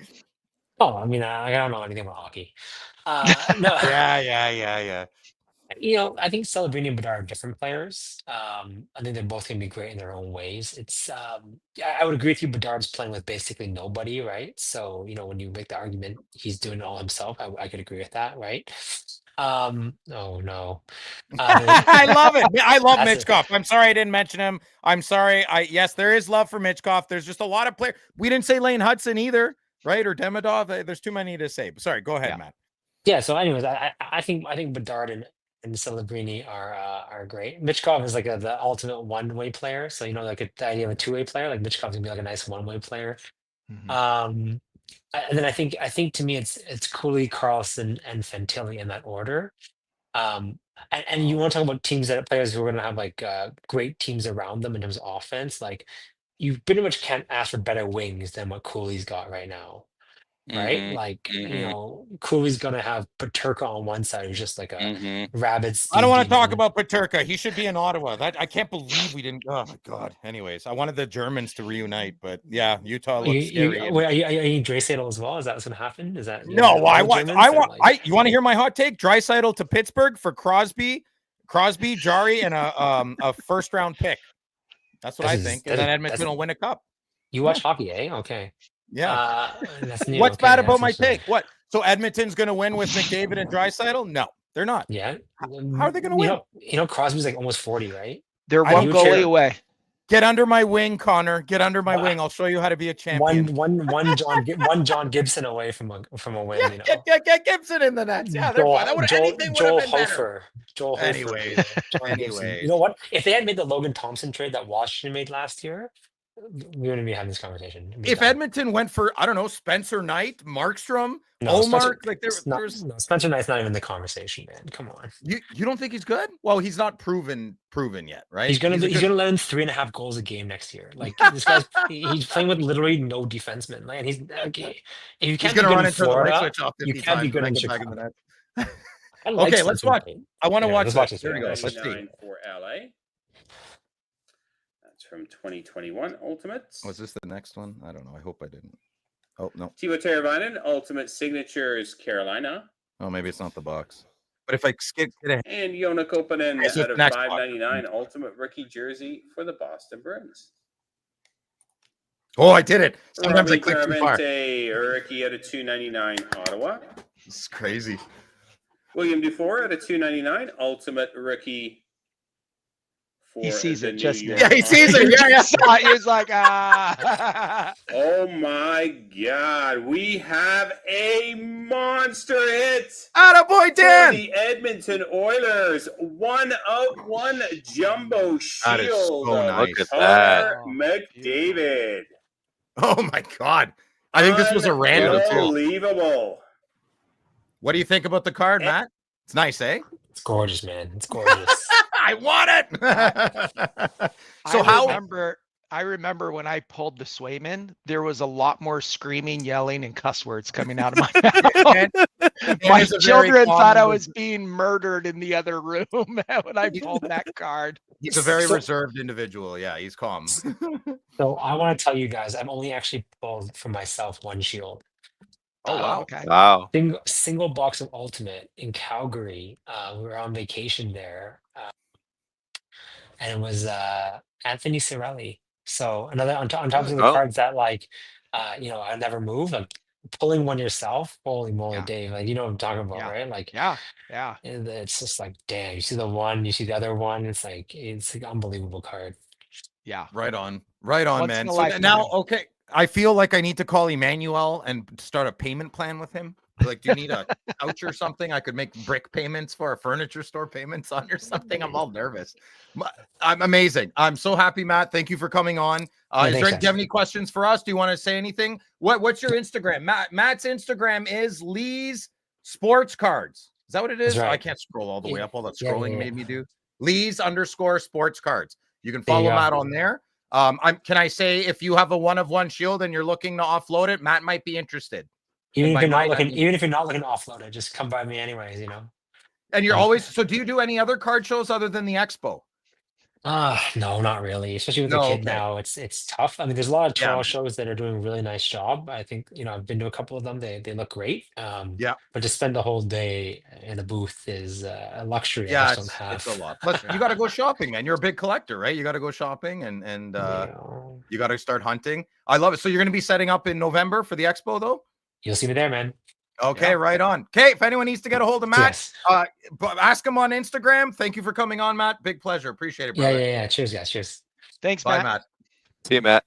Oh, I mean, I don't know anything about hockey. No. Yeah. I think Celebrini and Bedard are different players. I think they're both going to be great in their own ways. It's, I would agree with you. Bedard's playing with basically nobody, right? So, when you make the argument he's doing it all himself, I could agree with that, right? Oh no. I love it. I love Michkov. I'm sorry I didn't mention him. I'm sorry. Yes, there is love for Michkov. There's just a lot of players. We didn't say Lane Hudson either, right? Or Demidov. There's too many to say. Sorry, go ahead, Matt. Yeah. So, anyways, I think Bedard and Celebrini are great. Michkov is like the ultimate one-way player. So, like the idea of a two-way player, like Michkov's gonna be like a nice one-way player. Mm-hmm. And then I think to me it's Cooley, Carlson, and Fantilli in that order. And you want to talk about teams that players who are gonna have like great teams around them in terms of offense. Like you pretty much can't ask for better wings than what Cooley's got right now. Right? Mhm, Like, mhm. Cooley's gonna have Paterka on one side, who's just like a rabid I don't want to Demon. talk about Paterka. He should be in Ottawa. I can't believe we didn't. Oh my God. Anyways, I wanted the Germans to reunite, but yeah, Utah looks scary. Wait, are you Draisaitl as well? Is that what's gonna happen? Is that no? You want to hear my hot take? Draisaitl to Pittsburgh for Crosby, Jari, and a first round pick. That's what I think. And then Edmonton will win a cup. You watch hockey, eh? Okay. Yeah. That's new. What's bad about my take? What? So Edmonton's going to win with McDavid and Draisaitl? No, they're not. Yeah. How are they going to win? Crosby's like almost 40, right? They're one goalie away. Get under my wing, Connor. Get under my wing. I'll show you how to be a champion. One John Gibson away from a win. Yeah, get Gibson in the nets. Yeah, they're fine. Anything would have been better. Joel Hofer. Anyways. You know what? If they had made the Logan Thompson trade that Washington made last year, we wouldn't be having this conversation. If Edmonton went for, I don't know, Spencer Knight, Markstrom, Omar, Spencer Knight's not even the conversation, man. Come on. You don't think he's good? Well, he's not proven yet, right? He's gonna let in 3.5 goals a game next year. Like this guy's he's playing with literally no defensemen. Like, and he's okay. If you can't be good in Florida, you can't be good in Chicago. Okay, let's watch. I want to watch this. Here we go. Let's see. For LA. From 2021 Ultimates. Was this the next one? I don't know. I hope I didn't. Oh, no. Timo Teravainen, Ultimate Signatures, Carolina. Oh, maybe it's not the box. But if I skip it. And Joona Koppanen out of $5.99 Ultimate Rookie Jersey for the Boston Bruins. Oh, I did it. Sometimes I click too far. Rookie out of $2.99 Ottawa. This is crazy. William Dufour out of $2.99 Ultimate Rookie for He sees the it New just York now. Yeah, he sees it. Yeah. He was like, ah. Oh my God. We have a monster hit. Attaboy, For Dan. the Edmonton Oilers, 1/1 jumbo That is shield so of nice. Look at Connor Oh, McDavid. Oh my God. I think this was a random too. Unbelievable. What do you think about the card, Matt? It's nice, eh? It's gorgeous, man. It's gorgeous. I want it. So I remember when I pulled the Swayman, there was a lot more screaming, yelling, and cuss words coming out of my mouth. And My it's a very children thought I common- was being murdered in the other room when I pulled that card. He's a very reserved individual. Yeah, he's calm. So I want to tell you guys, I've only actually pulled for myself one shield. Oh wow. Okay. Wow. Single box of Ultimate in Calgary. We were on vacation there, and it was Anthony Cirelli. So another on top of the cards that I never move. Like pulling one yourself. Holy moly, Yeah. Dave! Like you know what I'm talking about, right? Like Yeah. it's just like damn. You see the one, you see the other one. It's like an unbelievable card. Yeah. Right on, Once man. in a So lifetime. now, okay, I feel like I need to call Emmanuel and start a payment plan with him. Like, do you need a couch or something? I could make brick payments for a furniture store payments on or something. I'm all nervous. I'm amazing. I'm so happy, Matt. Thank you for coming on. Do you have any questions for us? Do you want to say anything? What's your Instagram? Matt's Instagram is Lee's Sports Cards. Is that what it is? Right. I can't scroll all the way up. All that scrolling made me do. Lee's _sports cards. You can follow Matt on there. Can I say if you have a 1/1 shield and you're looking to offload it, Matt might be interested. Even if you're not looking to offload it, just come by me anyways, And you're always so. Do you do any other card shows other than the expo? No, not really. Especially with the kid now, it's tough. I mean, there's a lot of Toronto shows that are doing a really nice job. I think I've been to a couple of them. They look great. But to spend the whole day in a booth is a luxury. I just don't have. It's a lot. Plus, you got to go shopping, man. You're a big collector, right? You got to go shopping and you got to start hunting. I love it. So you're going to be setting up in November for the expo, though. You'll see me there, man. Okay, right on. Okay, if anyone needs to get a hold of Matt, ask him on Instagram. Thank you for coming on, Matt. Big pleasure. Appreciate it, brother. Yeah. Cheers, guys. Cheers. Thanks, Bye, Matt. See you, Matt.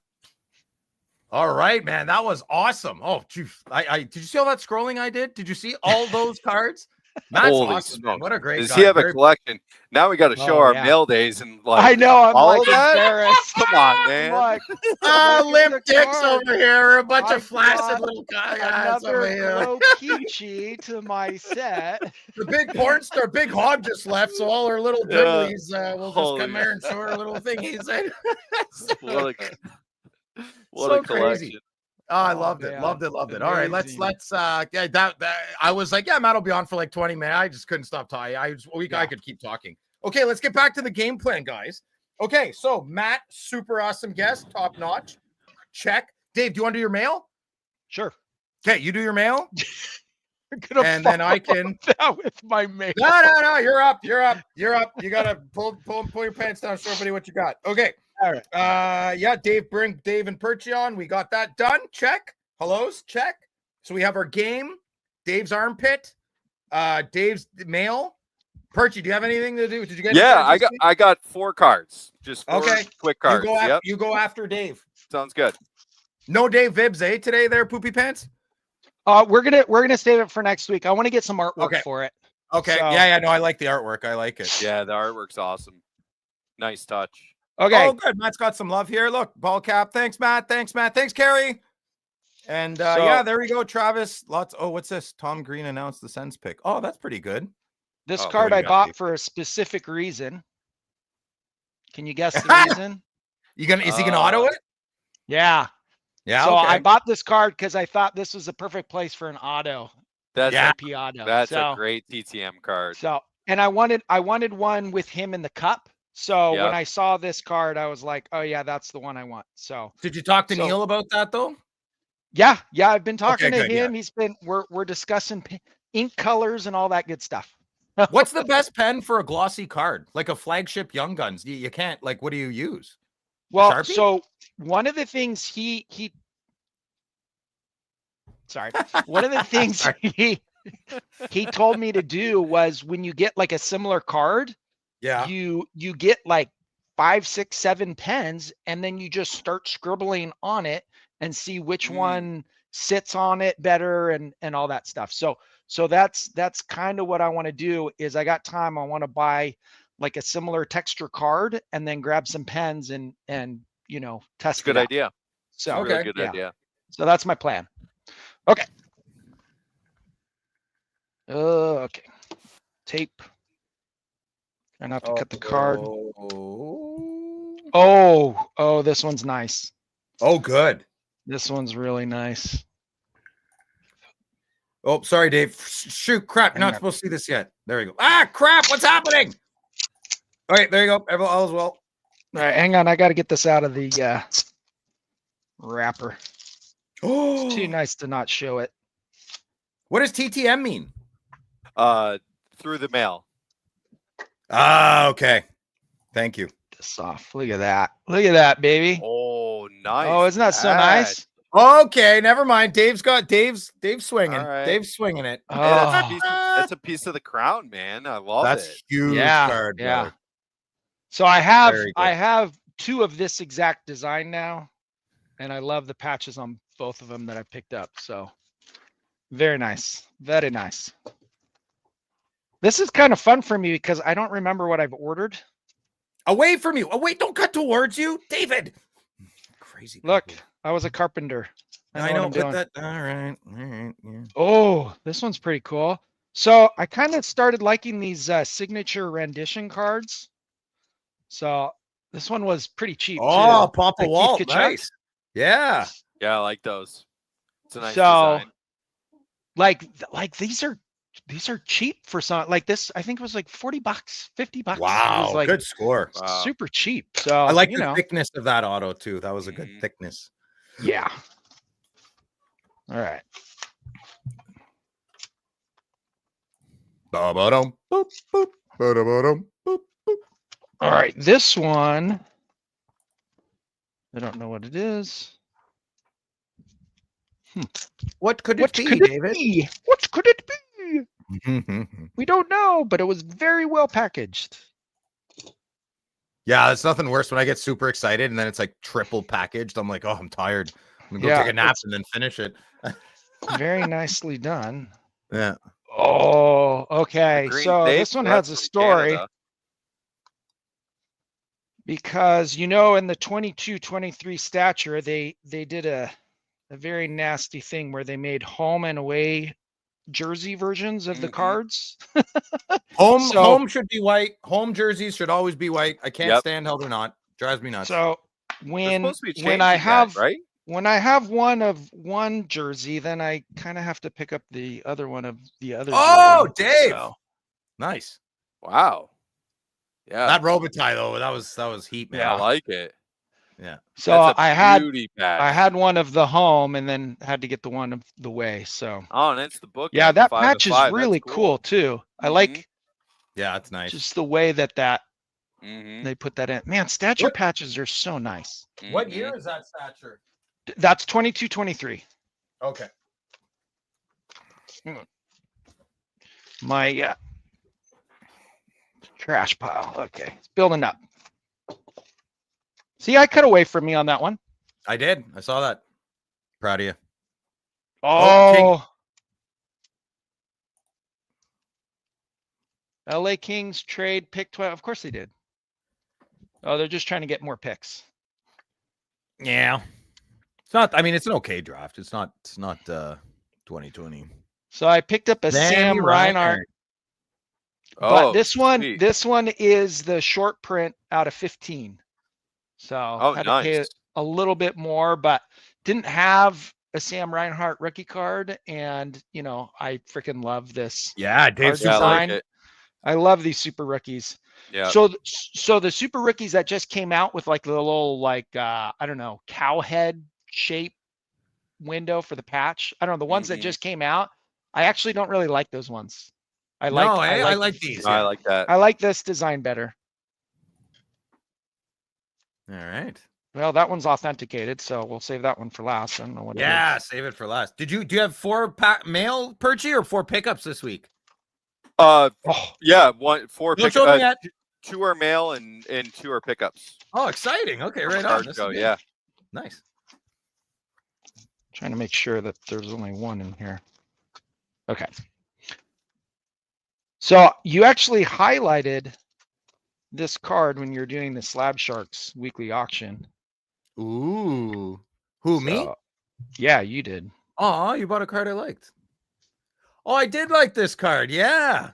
All right, man. That was awesome. Oh, geez. Did you see all that scrolling I did? Did you see all those cards? Matt's Holy awesome, man. What a great Does guy. he have a collection? Now we got to show our mail days and I know. I'm all like of that? embarrassed. Come on, man. Like, limp dicks over here. A bunch of flaccid little guys over another here. Rokichi to my set. The big porn star, Big Hog just left, so all our little dribblies will just come here and show our little thingies. What a collection. Oh, I loved it. Loved it. All right, let's I was like, yeah, Matt will be on for like 20 minutes. I just couldn't stop talking. I could keep talking. Okay, let's get back to the game plan, guys. Okay, so Matt, super awesome guest, top notch. Check. Dave, do you want to do your mail? Sure. Okay, you do your mail. And then I can that with my mail. No, you're up. You gotta pull your pants down, show everybody what you got. Okay. All right. Dave, bring Dave and Perchy on. We got that done. Check. Hellos, check. So we have our game, Dave's armpit, Dave's mail. Perchy, do you have anything to do? Did you get? Yeah, I got 4 cards. Just 4 quick cards. You go after Dave. Sounds good. No Dave Vibs, today there, poopy pants. We're gonna save it for next week. I want to get some artwork for it. Okay. So, yeah. No, I like the artwork. I like it. Yeah, the artwork's awesome. Nice touch. Okay. Oh, good. Matt's got some love here. Look, ball cap. Thanks, Matt. Thanks, Carrie. And there we go. Travis. What's this? Tom Green announced the Sens pick. Oh, that's pretty good. This card I bought for a specific reason. Can you guess the reason? Is he gonna auto it? Yeah. Yeah. So I bought this card because I thought this was a perfect place for an auto. That's a great TTM card. So, and I wanted one with him in the cup. So when I saw this card, I was like, oh yeah, that's the one I want. So did you talk to Neil about that though? Yeah. I've been talking to him. Yeah. We're discussing ink colors and all that good stuff. What's the best pen for a glossy card? Like a flagship Young Guns. You can't, like, what do you use? Well, Sharpie? So one of the things one of the things he told me to do was when you get like a similar card, you get like 5, 6, 7 pens, and then you just start scribbling on it and see which one sits on it better and all that stuff. So that's kind of what I want to do. Is I got time, I want to buy like a similar texture card and then grab some pens and you know, test it. Good idea. So really good idea. So that's my plan. Okay. Okay. Tape. Try not to cut the card. Oh, this one's nice. Oh, good. This one's really nice. Oh, sorry, Dave. Shoot, crap. You're not supposed to see this yet. There we go. Ah, crap. What's happening? All right, there you go. All is well. All right, hang on. I got to get this out of the wrapper. Oh, It's too nice to not show it. What does TTM mean? Through the mail. Ah, okay. Thank you. This off. Look at that. Look at that, baby. Oh, nice. Oh, isn't that so nice? Okay, never mind. Dave's swinging. Right. Dave's swinging it. Oh, Hey, that's a piece of the crown, man. I love That's it. huge card. Yeah. Brother. So I have 2 of this exact design now, and I love the patches on both of them that I picked up. So very nice. Very nice. This is kind of fun for me because I don't remember what I've ordered. Away from you. Oh, wait, don't cut towards you, David. Crazy. Look, people. I was a carpenter. I know, what I'm but doing. all right. Yeah. Oh, this one's pretty cool. So I kind of started liking these signature rendition cards. So this one was pretty cheap. Oh, too. Papa Like Walt, Keith Kachuk. nice. Yeah. Yeah, I like those. It's a nice So, design. like these are cheap for some. Like this, I think it was like $40, $50. It Wow, was like good score. Wow. super cheap. So I like you the know, thickness of that auto too. That was a good thickness. yeah. All right. Ba-ba-dum, boop, boop, ba-da-ba-dum, boop, boop. All right. This one, I don't know what it is. What could it What be, could it David? be? What could it be? We don't know, but it was very well packaged. Yeah, it's nothing worse when I get super excited and then it's like triple packaged. I'm like, oh, I'm tired. I'm gonna go Yeah, take a nap and then finish it. Very nicely done. Yeah. Oh, okay. Green So tape, this one that's has a from story Canada. because you know in the 22-23 stature they did a very nasty thing where they made home and away jersey versions of the cards. Home should be white. Home jerseys should always be white. I can't Yep. stand how they're not. Drives me nuts. So They're when supposed to be when I changing that, have right? when I have one of one jersey, then I kind of have to pick up the other one of the other. Oh, jersey. Dave. So, Nice. Wow. Yeah, That Robitaille though, that was heat, man. I like it. Yeah. so That's a I had beauty patch. I had one of the home and then had to get the one of the way. So Oh, and it's the book. yeah, end, that 5 patch of is 5. really That's cool too. I like Yeah, it's nice. just the way that Mhm. they put that in. Man, stature What- patches are so nice. What Mhm. year is that stature? That's 22-23. Okay. My trash pile. Okay, it's building up. See, I cut away from me on that one. I did. I saw that. Proud of you. Oh. LA Kings trade pick 12. Of course they did. Oh, they're just trying to get more picks. Yeah. It's not, I mean, it's an okay draft. It's not 2020. So I picked up a Sam Reinhart. But Oh, this one sweet. is the short print out of 15. So had to pay nice. a little bit more, but didn't have a Sam Reinhart rookie card. And you know, I freaking love this. Yeah, Dave. Yeah, I like design. it. I love these super rookies. Yeah. So the super rookies that just came out with like the little like I don't know, cow head shape window for the patch. I don't know, the ones that just came out. I actually don't really like those ones. I like these. I like that. I like this design better. All right. Well, that one's authenticated, so we'll save that one for last. I don't know what. Yeah, it is. save it for last. Do you have 4 mail Perchy or 4 pickups this week? Yeah, 4 Don't show them yet. 2 are mail and 2 are pickups. Oh, exciting. Okay, right on. Go, yeah. Nice. Trying to make sure that there's only one in here. Okay. So you actually highlighted this card when you're doing the Slab Sharks weekly auction. Ooh. Who, me? Yeah, you did. Oh, you bought a card I liked. Oh, I did like this card. Yeah.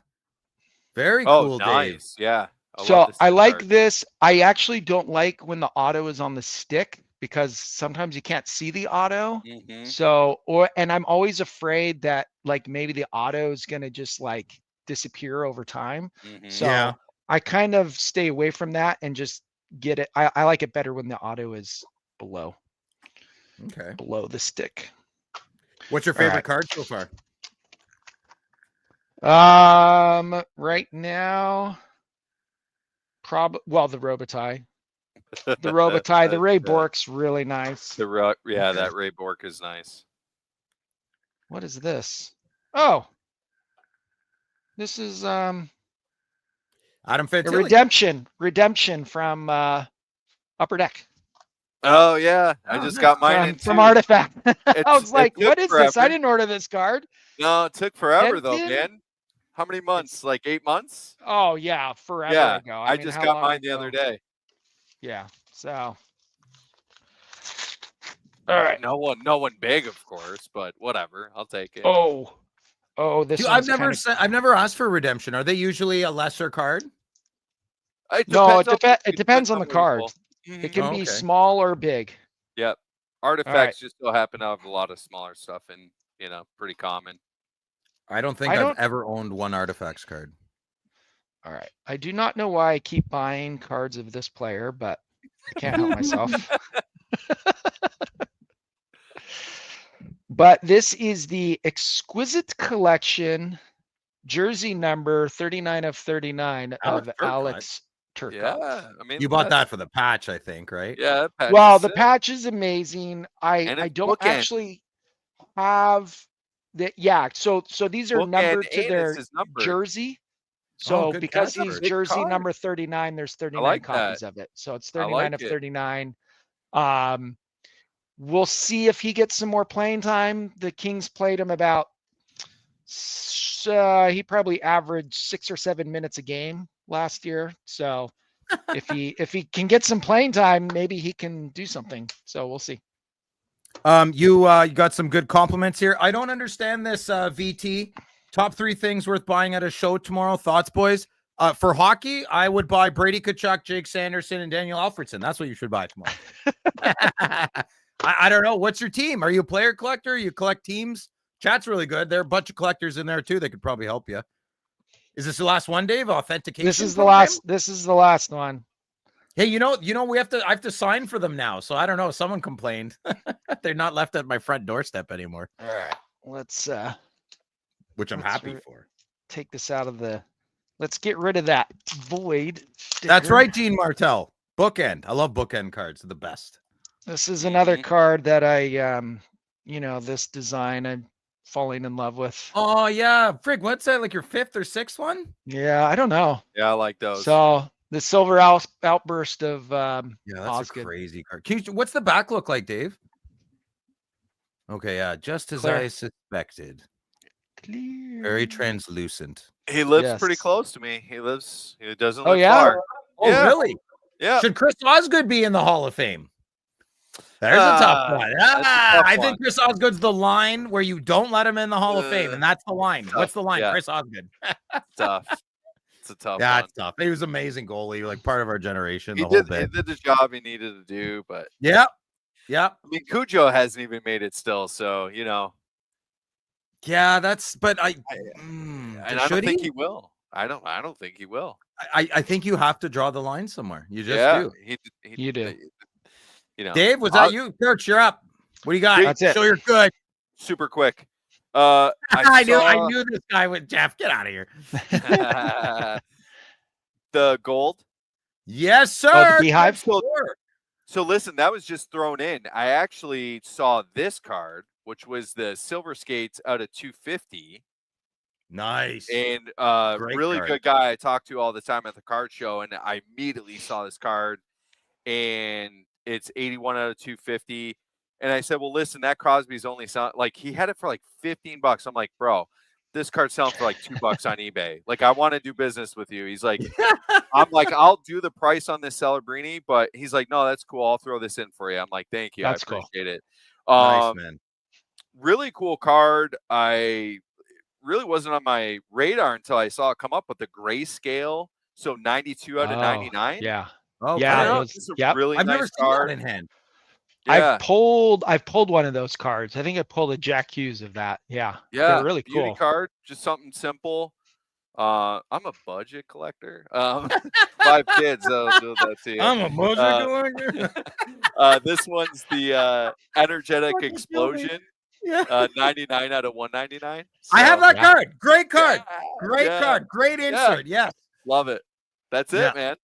Very cool, nice. Dave. Yeah. I like this. I actually don't like when the auto is on the stick because sometimes you can't see the auto. And I'm always afraid that like maybe the auto is going to just like disappear over time. So I kind of stay away from that and just get it. I like it better when the auto is below. Okay. Below the stick. What's your favorite card so far? Right now, the Robitaille. The Robitaille, the Ray Bork's really nice. That Ray Bork is nice. What is this? Oh, this is Adam Fantilli. Redemption from Upper Deck. Oh yeah, I just got mine from Artifact. I was like, what is this? I didn't order this card. No, it took forever though, man. How many months? Like 8 months? Oh yeah, forever ago. I just got mine the other day. Yeah. So all right. No one big, of course, but whatever. I'll take it. This. I've never asked for redemption. Are they usually a lesser card? It depends on the card. It can be small or big. Yep. Artifacts just so happen to have a lot of smaller stuff and pretty common. I don't think I've ever owned one Artifacts card. All right. I do not know why I keep buying cards of this player, but I can't help myself. But this is the Exquisite Collection jersey number 39 of 39 of Alex Turcotte. Yeah, I mean, you bought that for the patch, I think, right? Yeah. The patch is amazing. I don't actually have that. Yeah. So these are numbered to their jersey. So because he's jersey number 39, there's 39 copies of it. So it's 39 of 39. We'll see if he gets some more playing time. The Kings played him about. He probably averaged 6 or 7 minutes a game last year. So if he can get some playing time, maybe he can do something. So we'll see. You got some good compliments here. I don't understand this VT. Top 3 things worth buying at a show tomorrow. Thoughts, boys? For hockey, I would buy Brady Tkachuk, Jake Sanderson, and Daniel Alfredson. That's what you should buy tomorrow. I don't know. What's your team? Are you a player collector? You collect teams? Chat's really good. There are a bunch of collectors in there too that could probably help you. Is this the last one, Dave? Authentication. This is the last. This is the last one. Hey, I have to sign for them now. So I don't know. Someone complained. They're not left at my front doorstep anymore. All right. Let's which I'm happy for. Take this out of the. Let's get rid of that void sticker. That's right, Gene Martell. Bookend. I love bookend cards. They're the best. This is another card that I this design I'm falling in love with. Oh yeah. Frig, what's that? Like your 5th or 6th one? Yeah, I don't know. Yeah, I like those. So the silver outburst of that's Osgood. A crazy card. What's the back look like, Dave? Okay, yeah, just as I suspected. Clear. Very translucent. He lives pretty close to me. He doesn't live far. Oh, really? Yeah. Should Chris Osgood be in the Hall of Fame? There's a tough one. I think Chris Osgood's the line where you don't let him in the Hall of Fame, and that's the line. Tough. What's the line? Yeah. Chris Osgood. Tough. It's a tough one. Yeah, it's tough. He was an amazing goalie, like part of our generation. He did the job he needed to do, but yeah. I mean, Cujo hasn't even made it still, so Yeah, but I don't think he will. I don't think he will. I think you have to draw the line somewhere. You just do. You do. Dave, was that you? Coach, you're up. What do you got? That's it. Show you're good. Super quick. I knew this guy with Jeff. Get out of here. The gold. Yes, sir. The Beehive. So listen, that was just thrown in. I actually saw this card, which was the Silver Skates out of 250. Nice. And Great really card. good guy I talk to all the time at the card show, and I immediately saw this card, and it's 81 out of 250. And I said, well, listen, that Crosby's only selling, like, he had it for like $15. I'm like, bro, this card's selling for like $2 on eBay. Like, I want to do business with you. He's like, I'm like, I'll do the price on this Celebrini, but he's like, no, that's cool. I'll throw this in for you. I'm like, thank you. That's I appreciate it. Nice, man. Really cool card. I really wasn't on my radar until I saw it come up with the grayscale. So 92 out of 99. Yeah. Oh, yeah. Really I've nice never seen card that in hand. Yeah. I've pulled one of those cards. I think I pulled a Jack Hughes of that. Yeah. Yeah. They're really Beauty cool. card. Just something simple. I'm a budget collector. 5 kids that'll do that to you. I'm a budget collector. This one's the energetic explosion. Yeah. 99 out of 199. So, I have that card. Great card. Great yeah. card. Great insert. Yes. Love it. That's it, man.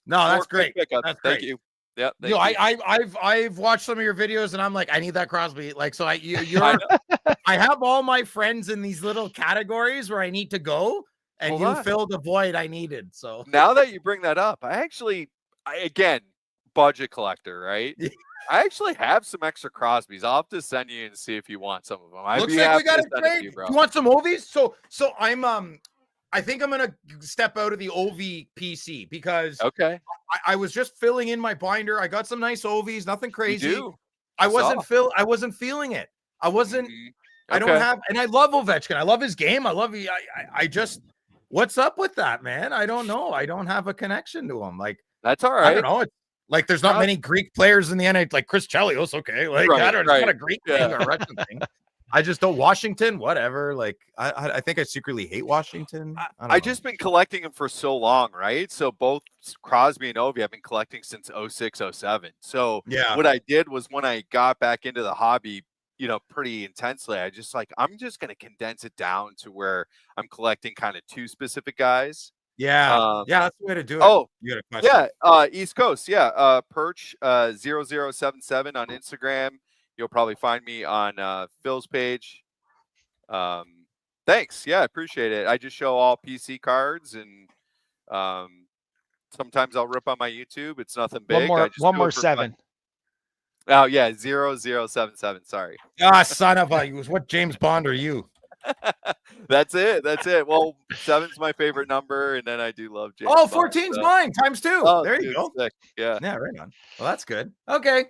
No, that's great. That's Thank you. Yeah. You know, I've watched some of your videos and I'm like, I need that Crosby. Like, so I have all my friends in these little categories where I need to go, and you filled the void I needed. So now that you bring that up, again, budget collector, right? I actually have some extra Crosbys. I'll have to send you and see if you want some of them. Looks like we got a trade. You want some Ovies? So I think I'm gonna step out of the OV PC because I was just filling in my binder. I got some nice Ovies, nothing crazy. I wasn't feeling it. I wasn't. I don't have, and I love Ovechkin. I love his game. I just, what's up with that, man? I don't know. I don't have a connection to him. Like, that's all right. I don't know. It's like there's not many Greek players in the NHL, like Chris Chelios. Okay, like I don't know. It's not a Greek thing or a Russian thing. I just don't. Washington, whatever. Like I think I secretly hate Washington. I've just been collecting them for so long, right? So both Crosby and Ovi I've been collecting since 06, 07. So what I did was when I got back into the hobby, pretty intensely, I'm just going to condense it down to where I'm collecting kind of 2 specific guys. Yeah. That's the way to do it. Oh, you got a question? Yeah. East Coast. Yeah. Perch 0077 on Instagram. You'll probably find me on Phil's page. Thanks. Yeah, I appreciate it. I just show all PC cards, and sometimes I'll rip on my YouTube. It's nothing big. One more 7. Oh yeah, 0077. Sorry. Son of a! What James Bond are you? That's it. Well, 7's my favorite number, and then I do love James. Oh, 14's mine times 2. Oh, there you go. Sick. Yeah, right on. Well, that's good. Okay.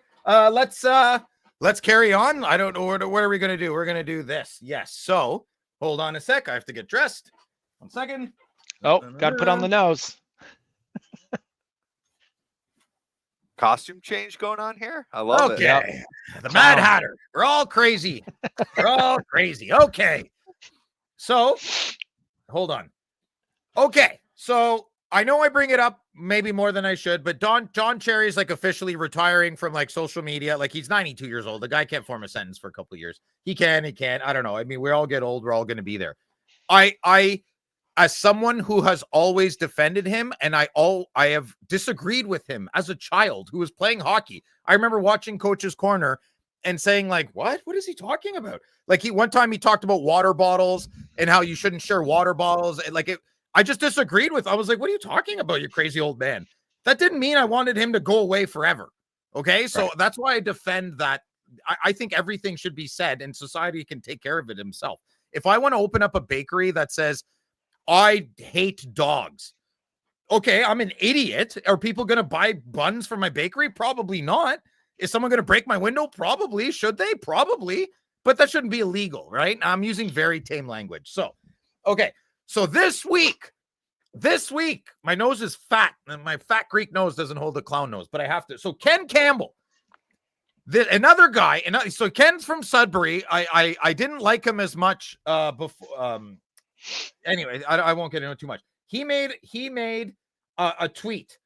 Let's carry on. I don't know what are we going to do? We're going to do this. Yes. So hold on a sec. I have to get dressed. 1 second. Oh, got to put on the nose. Costume change going on here. I love it. Okay. The Mad Hatter. We're all crazy. Okay. So hold on. Okay. So I know I bring it up maybe more than I should, but John Cherry is like officially retiring from like social media. Like he's 92 years old. The guy can't form a sentence for a couple of years. He can't. I don't know. I mean, we all get old. We're all going to be there. I, as someone who has always defended him, and I have disagreed with him as a child who was playing hockey. I remember watching Coach's Corner and saying like, what is he talking about? Like one time he talked about water bottles and how you shouldn't share water bottles. And I just disagreed with. I was like, what are you talking about, you crazy old man? That didn't mean I wanted him to go away forever. Okay. So that's why I defend that. I think everything should be said and society can take care of it himself. If I want to open up a bakery that says, I hate dogs. Okay, I'm an idiot. Are people going to buy buns from my bakery? Probably not. Is someone going to break my window? Probably. Should they? Probably. But that shouldn't be illegal, right? I'm using very tame language. So, okay. So this week, my nose is fat, and my fat Greek nose doesn't hold the clown nose, but I have to. So Ken Campbell, another guy, and so Ken's from Sudbury. I didn't like him as much before. Anyway, I won't get into it too much. He made a tweet.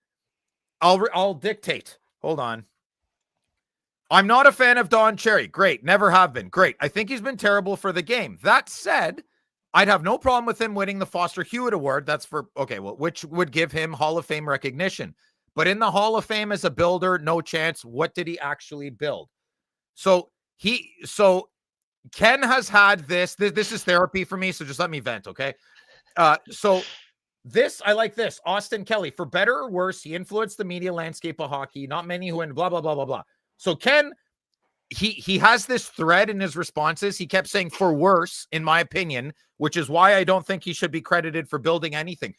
I'll dictate. Hold on. I'm not a fan of Don Cherry. Great. Never have been. Great. I think he's been terrible for the game. That said, I'd have no problem with him winning the Foster Hewitt Award. That's which would give him Hall of Fame recognition. But in the Hall of Fame as a builder, no chance. What did he actually build? So Ken has had this is therapy for me, so just let me vent, okay? So this, I like this. Austin Kelly, for better or worse, he influenced the media landscape of hockey. Not many who blah, blah, blah, blah, blah. So Ken, he has this thread in his responses. He kept saying for worse, in my opinion, which is why I don't think he should be credited for building anything.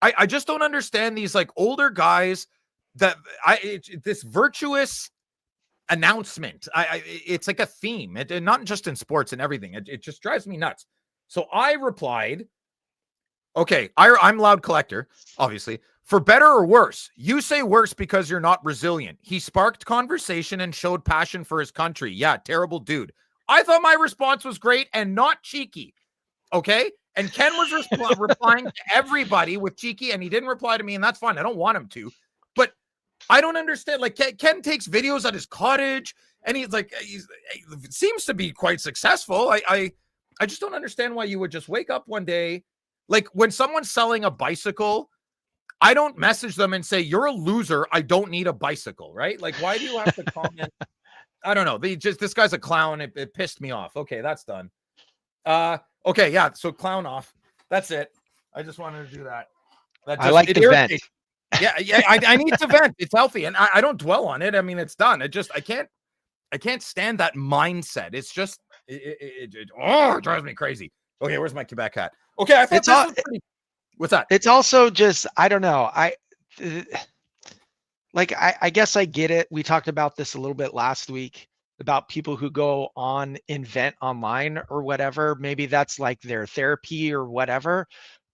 I just don't understand these like older guys that this virtuous announcement. It's like a theme, not just in sports and everything. It just drives me nuts. So I replied, okay, I'm Loud Collector, obviously. For better or worse, you say worse because you're not resilient. He sparked conversation and showed passion for his country. Yeah, terrible dude. I thought my response was great and not cheeky. Okay? And Ken was replying to everybody with cheeky, and he didn't reply to me, and that's fine. I don't want him to. But I don't understand. Like, Ken takes videos at his cottage, and he seems to be quite successful. I just don't understand why you would just wake up one day. Like, when someone's selling a bicycle, I don't message them and say, you're a loser, I don't need a bicycle, right? Like, why do you have to comment? I don't know. This guy's a clown. It pissed me off. Okay, that's done. Okay, yeah, so clown off. That's it. I just wanted to do that. I like the vent. Yeah, I need to vent. It's healthy, and I don't dwell on it. I mean, it's done. I can't stand that mindset. It's just it drives me crazy. Okay, where's my Quebec hat? Okay, I thought what's that? It's also just, I don't know. I guess I get it. We talked about this a little bit last week about people who go on and vent online or whatever. Maybe that's like their therapy or whatever.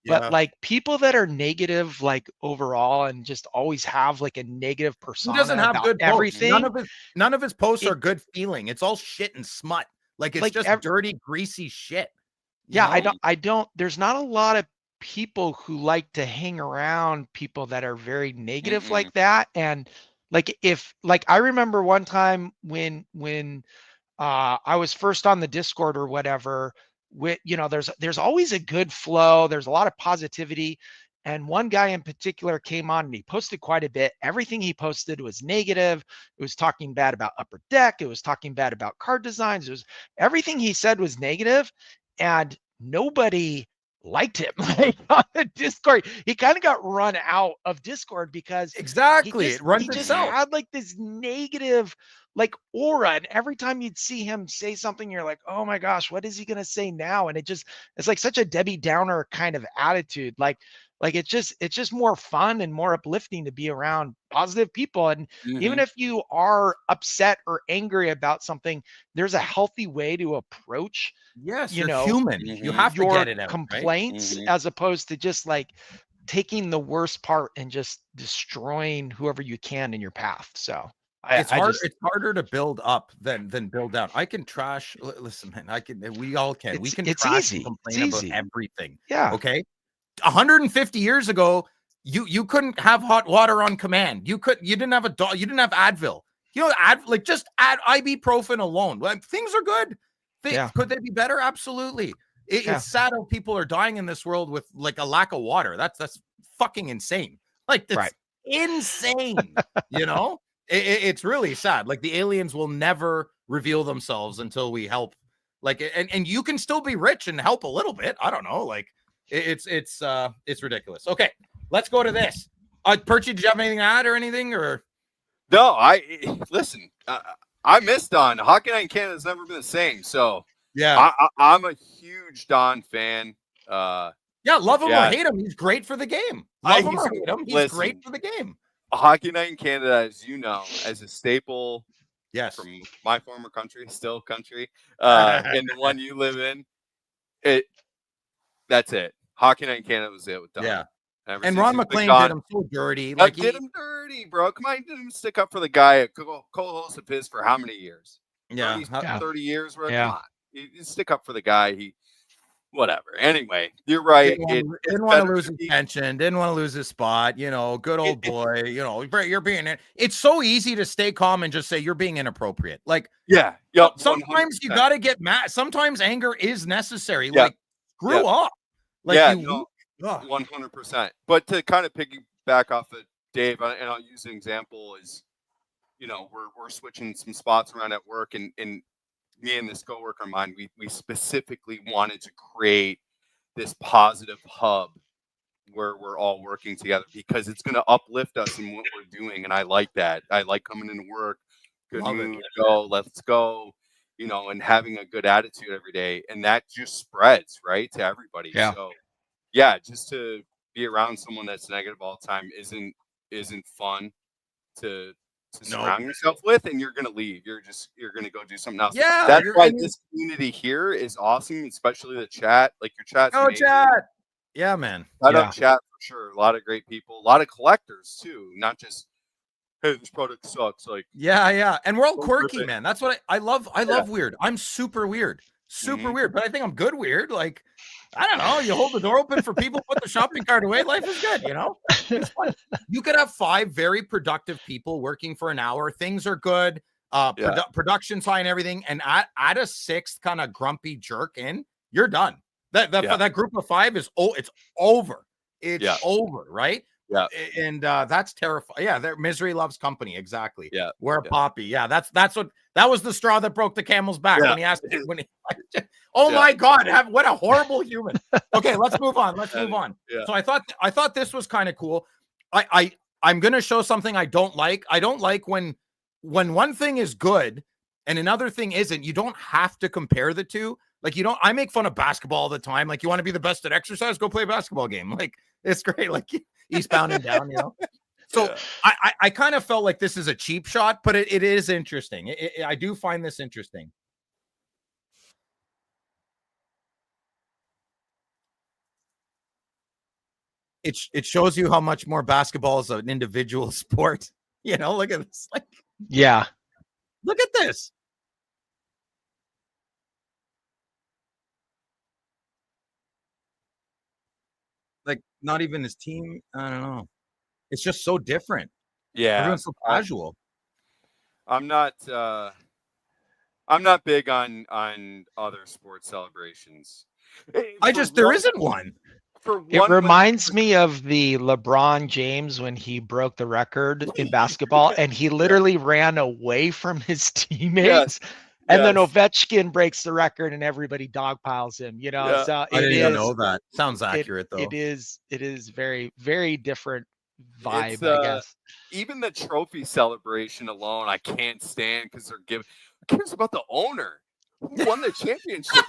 Yeah. But like people that are negative, like overall, and just always have like a negative persona. He doesn't have about good everything. None of his posts are good feeling. It's all shit and smut. Like, it's like just dirty, greasy shit. Yeah, I don't. There's not a lot of people who like to hang around people that are very negative like that. And like, I remember one time when I was first on the Discord or whatever, there's always a good flow. There's a lot of positivity. And one guy in particular came on and he posted quite a bit. Everything he posted was negative. It was talking bad about Upper Deck. It was talking bad about card designs. Everything he said was negative, and nobody liked him. Like, on the Discord, he kind of got run out of Discord because it runs just itself. Had like this negative like aura, and every time you'd see him say something, you're like, oh my gosh, what is he gonna say now? And it's like such a Debbie Downer kind of attitude. Like it's just more fun and more uplifting to be around positive people. And even if you are upset or angry about something, there's a healthy way to approach. Yes, you're human. You have to get it out, complaints, right? As opposed to just like taking the worst part and just destroying whoever you can in your path. So it's harder to build up than build down. I can trash. Listen, man, we all can. We can trash and complain about everything. Yeah. Okay. 150 years ago, you couldn't have hot water on command. You didn't have you didn't have Advil. Just add ibuprofen alone. Like, things are good. Could they be better? Absolutely. It's sad how people are dying in this world with like a lack of water. That's fucking insane. Like, that's insane. It's really sad. Like, the aliens will never reveal themselves until we help. Like, and you can still be rich and help a little bit. I don't know. Like, it's ridiculous. Okay, let's go to this. Perchy, did you have anything to add or anything? Or no? Listen. I miss Don. Hockey Night in Canada has never been the same. So yeah, I'm a huge Don fan. Love him or hate him, he's great for the game. Love him or hate him, he's great for the game. Hockey Night in Canada, as you know, as a staple. Yes, from my former country, still country, in the one you live in. That's it. Hockey Night in Canada was it with Don. Yeah. And Ron McLean did him so dirty. Like, did him dirty, bro. Come on, he didn't stick up for the guy, co-host of his for how many years? Yeah. 30 years, bro. Yeah. Come on. You stick up for the guy. Whatever. Anyway, you're right. Didn't want to lose his pension. Didn't want to lose his spot. Good old boy. You're being. It's so easy to stay calm and just say you're being inappropriate. Like, yeah. Sometimes 100%. You got to get mad. Sometimes anger is necessary. Yeah. Like, screw up. Like, 100%. But to kind of piggyback off of Dave, and I'll use an example is, we're switching some spots around at work, and me and this coworker of mine, we specifically wanted to create this positive hub where we're all working together because it's going to uplift us in what we're doing. And I like that. I like coming into work, good mood, let's go, you know, and having a good attitude every day. And that just spreads, right, to everybody. Yeah. So, yeah, just to be around someone that's negative all the time isn't fun to surround yourself with, and you're going to leave. You're going to go do something else. Yeah. That's why this community here is awesome, especially the chat. Like your chat's amazing. Chat. Yeah, man. Shout out chat for sure. A lot of great people, a lot of collectors too, not just, hey, this product sucks. Like, yeah. And we're all quirky, man. That's what I love. I love weird. I'm super weird. Weird, but I think I'm good weird. Like, I don't know. You hold the door open for people, put the shopping cart away. Life is good, you know? It's fun. You could have 5 very productive people working for an hour. Things are good. Production's high and everything. And add a 6th kind of grumpy jerk in, you're done. That group of 5 is it's over. It's over, right? Yeah. And that's terrifying. Yeah, their misery loves company. Exactly. Yeah. We're a poppy. Yeah, that was the straw that broke the camel's back when he asked my God, what a horrible human. Okay, let's move on. Yeah. So I thought this was kind of cool. I'm gonna show something I don't like. I don't like when one thing is good and another thing isn't. You don't have to compare the two. Like, I make fun of basketball all the time. Like, you want to be the best at exercise, go play a basketball game. Like, it's great. Like, eastbound and down, you know? So I kind of felt like this is a cheap shot, but it is interesting. I do find this interesting. It shows you how much more basketball is an individual sport. You know, look at this. Like, yeah. Look at this. Like, not even his team. I don't know. It's just so different. Yeah. Everyone's so casual. I'm not big on other sports celebrations. There isn't one. It reminds me of the LeBron James when he broke the record in basketball and he literally ran away from his teammates. Yes. And then Ovechkin breaks the record and everybody dogpiles him, you know. So I didn't even know that. Sounds accurate though. It is very, very different vibe, I guess. Even the trophy celebration alone, I can't stand because they're giving. Who cares about the owner? Who won the championship?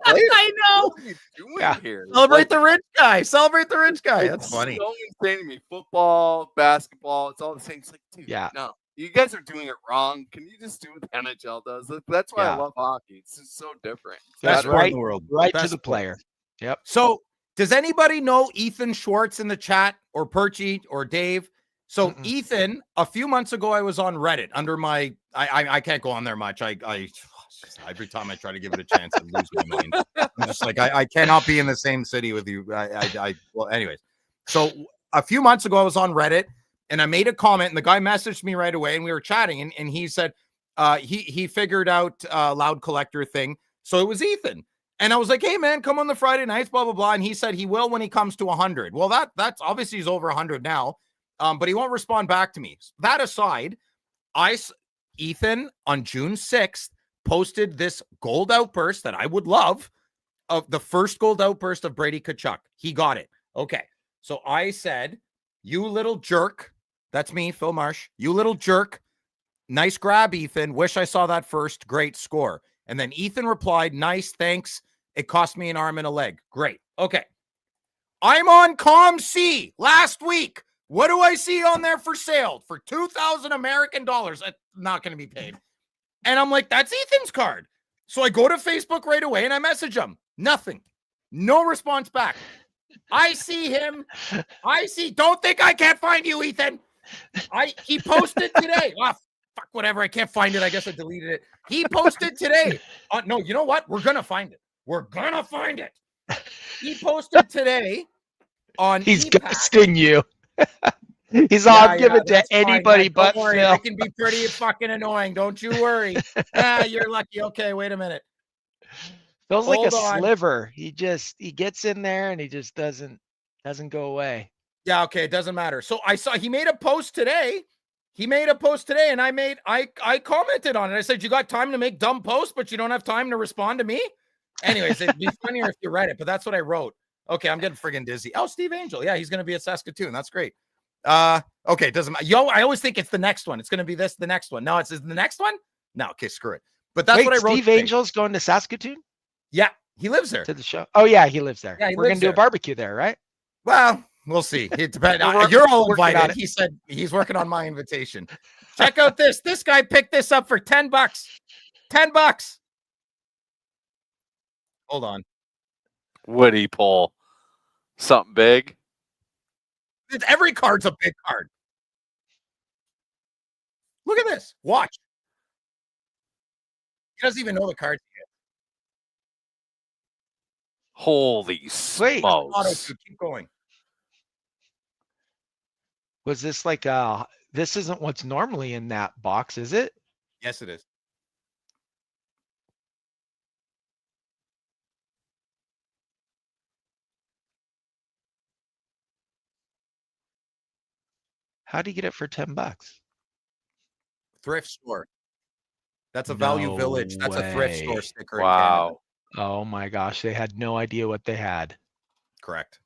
I know. What are you doing here? Celebrate the rich guy. Celebrate the rich guy. That's funny. So insane to me. Football, basketball, it's all the same. It's like, dude, no. You guys are doing it wrong. Can you just do what the NHL does? That's why I love hockey. It's just so different. That's right in the world. Right to the player. Yep. So does anybody know Ethan Schwartz in the chat, or Perchy or Dave? So Ethan, a few months ago, I was on Reddit under my, I can't go on there much. Every time I try to give it a chance, I lose my mind. I'm just like, I cannot be in the same city with you. Well, anyways. So a few months ago, I was on Reddit and I made a comment and the guy messaged me right away and we were chatting and he said, he figured out Loud Collector thing. So it was Ethan. And I was like, hey man, come on the Friday nights, blah, blah, blah. And he said he will when he comes to 100. Well, that's obviously he's over 100 now. But he won't respond back to me. That aside, Ethan on June 6th posted this gold outburst that I would love, of the first gold outburst of Brady Tkachuk. He got it. Okay. So I said, you little jerk. That's me, Phil Marsh. You little jerk. Nice grab, Ethan. Wish I saw that first. Great score. And then Ethan replied, nice, thanks. It cost me an arm and a leg. Great. Okay. I'm on ComC last week. What do I see on there for sale? For 2,000 American dollars. That's not going to be paid. And I'm like, that's Ethan's card. So I go to Facebook right away and I message him. Nothing. No response back. I see him. Don't think I can't find you, Ethan. He posted today. Oh, fuck, whatever. I can't find it. I guess I deleted it. He posted today. No, you know what? We're going to find it. He posted today on He's ghosting you. He's all give it to anybody but Phil. I can be pretty fucking annoying. Don't you worry. You're lucky. Okay, wait a minute. Feels like a sliver. He gets in there and he just doesn't go away. Yeah, okay, it doesn't matter. So I saw he made a post today. He made a post today, and I commented on it. I said, you got time to make dumb posts, but you don't have time to respond to me? Anyways, it'd be funnier if you read it, but that's what I wrote. Okay, I'm getting friggin' dizzy. Oh, Steve Angel. Yeah, he's going to be at Saskatoon. That's great. Okay, doesn't matter. I always think it's the next one. It's going to be the next one. No, it's the next one? No, okay, screw it. But that's what I wrote. Steve Angel's going to Saskatoon? Yeah, he lives there. To the show? Oh, yeah, he lives there. Yeah, we're going to do a barbecue there, right? Well, we'll see. It depends. You're all invited. He said he's working on my invitation. Check out this. This guy picked this up for $10. $10. Hold on. What'd he pull? Something big? Every card's a big card. Look at this. Watch. He doesn't even know the cards yet. Holy smokes. Keep going. Was this like this isn't what's normally in that box, is it? Yes, it is. How do you get it for $10? Thrift store. That's a Value Village. That's a thrift store sticker. Wow. Oh my gosh. They had no idea what they had. Correct.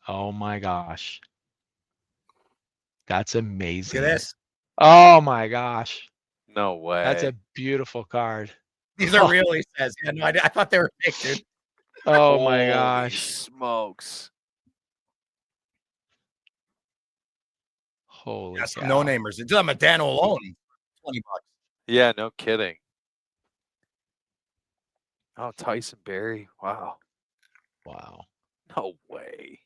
Oh my gosh. That's amazing. Look at this. Oh my gosh. No way. That's a beautiful card. These are real, he says. Yeah, no, I thought they were fake, dude. Oh my gosh. Smokes. Holy cow. No namers. Just I'm a Dan alone. $20. Yeah, no kidding. Oh, Tyson Berry. Wow. Wow. No way.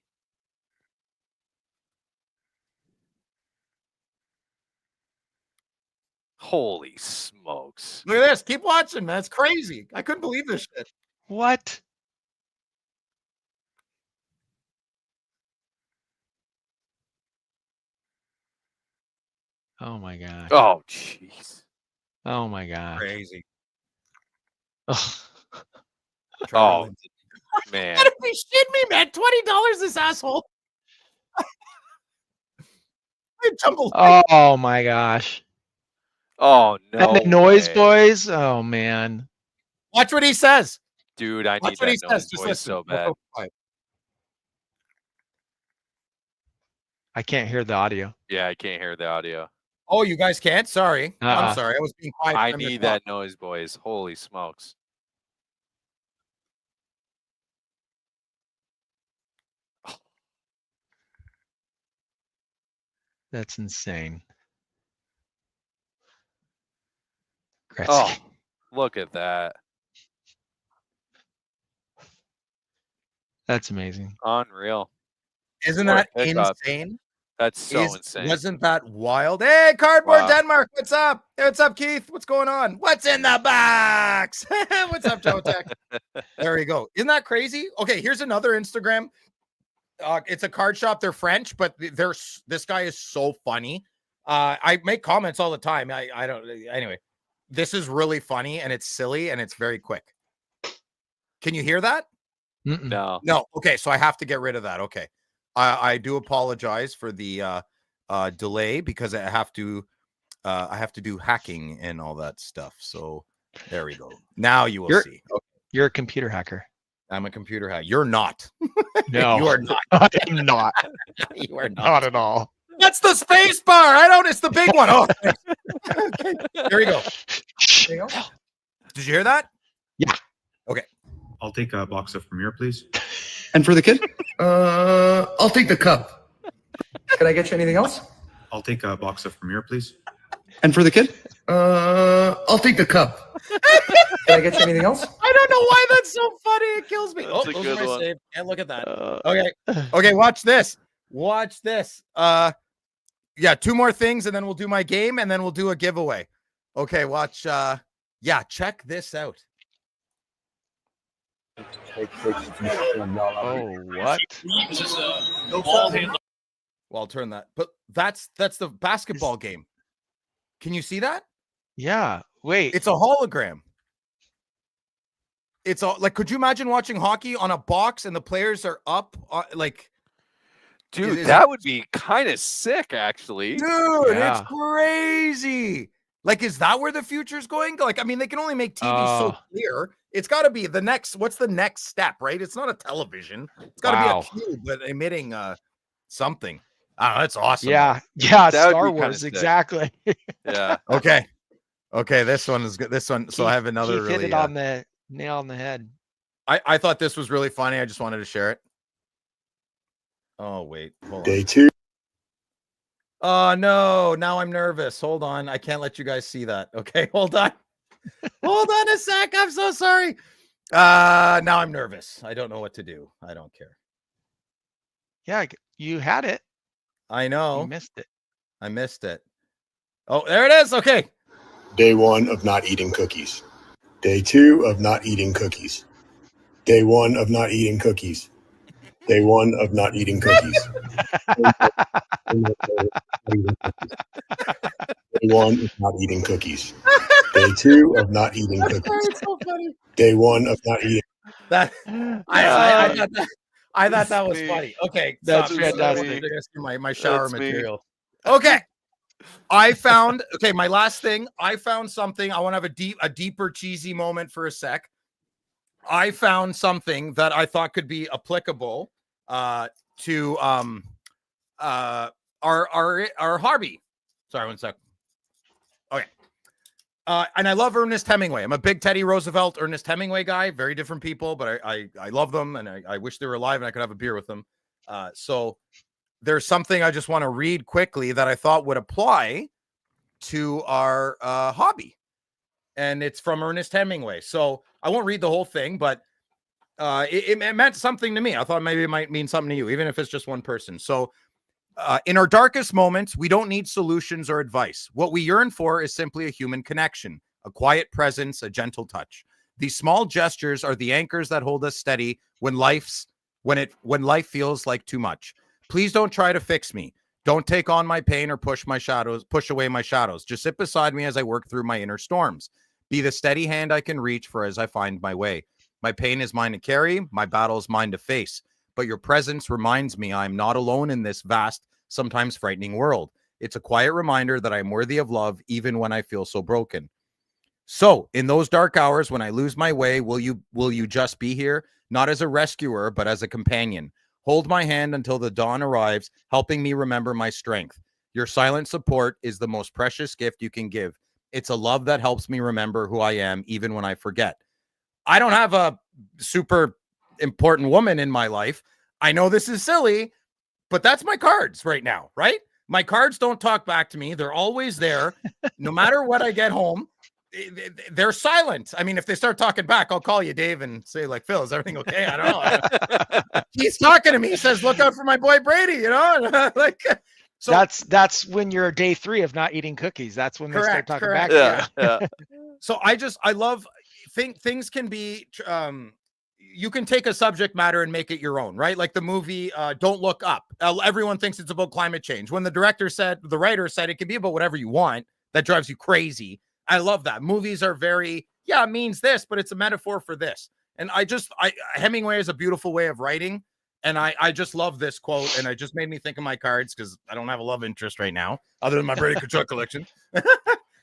Holy smokes. Look at this. Keep watching, man. It's crazy. I couldn't believe this shit. What? Oh my gosh. Oh, jeez. Oh my gosh. Crazy. Oh, man. Gotta be shitting me, man. $20 this asshole. Oh my gosh. Oh no. And the Noise Boys. Oh man. Watch what he says. Dude, I need that Noise Boys so bad. I can't hear the audio. Yeah, I can't hear the audio. Oh, you guys can't? Sorry. I'm sorry. I was being quiet. I need that Noise Boys. Holy smokes. That's insane. Gretzky. Oh, look at that. That's amazing. Unreal. Isn't that insane? That's so insane. Wasn't that wild? Hey, Cardboard Denmark. What's up? Hey, what's up, Keith? What's going on? What's in the box? What's up, Joe Tech? There we go. Isn't that crazy? Okay, here's another Instagram. It's a card shop. They're French, but this guy is so funny. I make comments all the time. I don't. Anyway, this is really funny and it's silly and it's very quick. Can you hear that? No. No. Okay, so I have to get rid of that. Okay. I do apologize for the delay because I have to do hacking and all that stuff. So there we go. Now you will see. Okay. You're a computer hacker. I'm a computer hacker. You're not. No, you are not. I am not. You are not at all. That's the space bar. I don't. It's the big one. Oh, okay. There you go. There you go. Did you hear that? Yeah. Okay. I'll take a box of Premier, please. And for the kid? I'll take the cup. Can I get you anything else? I'll take a box of Premier, please. And for the kid? I'll take the cup. Can I get you anything else? I don't know why that's so funny. It kills me. That's a good one. Save. Can't look at that. Okay. Okay, watch this. Watch this. Yeah, two more things and then we'll do my game and then we'll do a giveaway. Okay, watch. Yeah, check this out. Oh, what? Well, I'll turn that. But that's the basketball game. Can you see that? Yeah. Wait. It's a hologram. It's all like, could you imagine watching hockey on a box and the players are up? Like, Dude, that would be kind of sick, actually. Dude, it's crazy. Like, is that where the future's going? Like, I mean, they can only make TV so clear. It's got to be the next. What's the next step, right? It's not a television. It's got to be a cube, but emitting something. Oh, that's awesome. Yeah, yeah. Star Wars, exactly. Yeah. Okay. This one is good. This one. So I have another. Keith really, hit it on the nail on the head. I thought this was really funny. I just wanted to share it. Oh wait, hold Day 2. Oh no, now I'm nervous. Hold on. I can't let you guys see that. Okay, hold on. Hold on a sec. I'm so sorry. Now I'm nervous. I don't know what to do. I don't care. Yeah, you had it. I know. You missed it. I missed it. Oh, there it is. Okay. Day 1 of not eating cookies. Day 2 of not eating cookies. Day 1 of not eating cookies. Day 1 of not eating cookies. Day 1 of not eating cookies. Day 2 of not eating cookies. So funny. Day 1 of not eating. That I thought that was funny. Okay, that's fantastic. My shower material. Okay. I found my last thing. I found something. I want to have a deeper cheesy moment for a sec. I found something that I thought could be applicable to our hobby. Sorry, one sec. Okay. And I love Ernest Hemingway. I'm a big Teddy Roosevelt, Ernest Hemingway guy. Very different people, but I love them, and I wish they were alive and I could have a beer with them. So there's something I just want to read quickly that I thought would apply to our hobby. And it's from Ernest Hemingway. So I won't read the whole thing, but it meant something to me. I thought maybe it might mean something to you, even if it's just one person. So in our darkest moments, we don't need solutions or advice. What we yearn for is simply a human connection, a quiet presence, a gentle touch. These small gestures are the anchors that hold us steady when life feels like too much. Please don't try to fix me. Don't take on my pain or push away my shadows. Just sit beside me as I work through my inner storms. Be the steady hand I can reach for as I find my way. My pain is mine to carry, my battle is mine to face. But your presence reminds me I am not alone in this vast, sometimes frightening world. It's a quiet reminder that I am worthy of love, even when I feel so broken. So, in those dark hours when I lose my way, will you just be here, not as a rescuer, but as a companion? Hold my hand until the dawn arrives, helping me remember my strength. Your silent support is the most precious gift you can give. It's a love that helps me remember who I am, even when I forget. I don't have a super important woman in my life. I know this is silly, but that's my cards right now, right? My cards don't talk back to me. They're always there. No matter what I get home, they're silent. I mean, if they start talking back, I'll call you, Dave, and say, like, Phil, is everything okay? I don't know. He's talking to me. He says, look out for my boy Brady, you know? Like, so that's when you're day 3 of not eating cookies. That's when they start talking back to you. Yeah. So I love things can be you can take a subject matter and make it your own, right? Like the movie Don't Look Up. Everyone thinks it's about climate change. When the writer said it can be about whatever you want, that drives you crazy. I love that. Movies are very, it means this, but it's a metaphor for this. And Hemingway is a beautiful way of writing. And I just love this quote, and it just made me think of my cards because I don't have a love interest right now, other than my Brady Kachuk collection.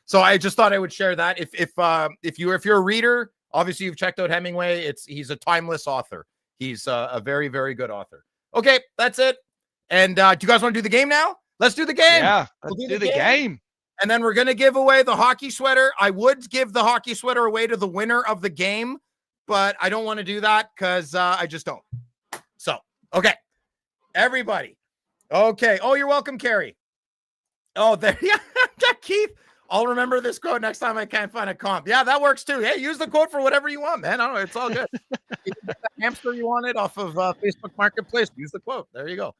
So I just thought I would share that. If you're a reader, obviously you've checked out Hemingway. He's a timeless author. He's a very, very good author. Okay, that's it. And do you guys want to do the game now? Let's do the game. Yeah, let's do the game. And then we're going to give away the hockey sweater. I would give the hockey sweater away to the winner of the game, but I don't want to do that because I just don't. So, okay, everybody. Okay. Oh, you're welcome, Carrie. Oh, there. Yeah, Keith. I'll remember this quote next time I can't find a comp. Yeah, that works too. Hey, use the quote for whatever you want, man. I don't know. It's all good. The hamster you wanted off of Facebook Marketplace. Use the quote. There you go.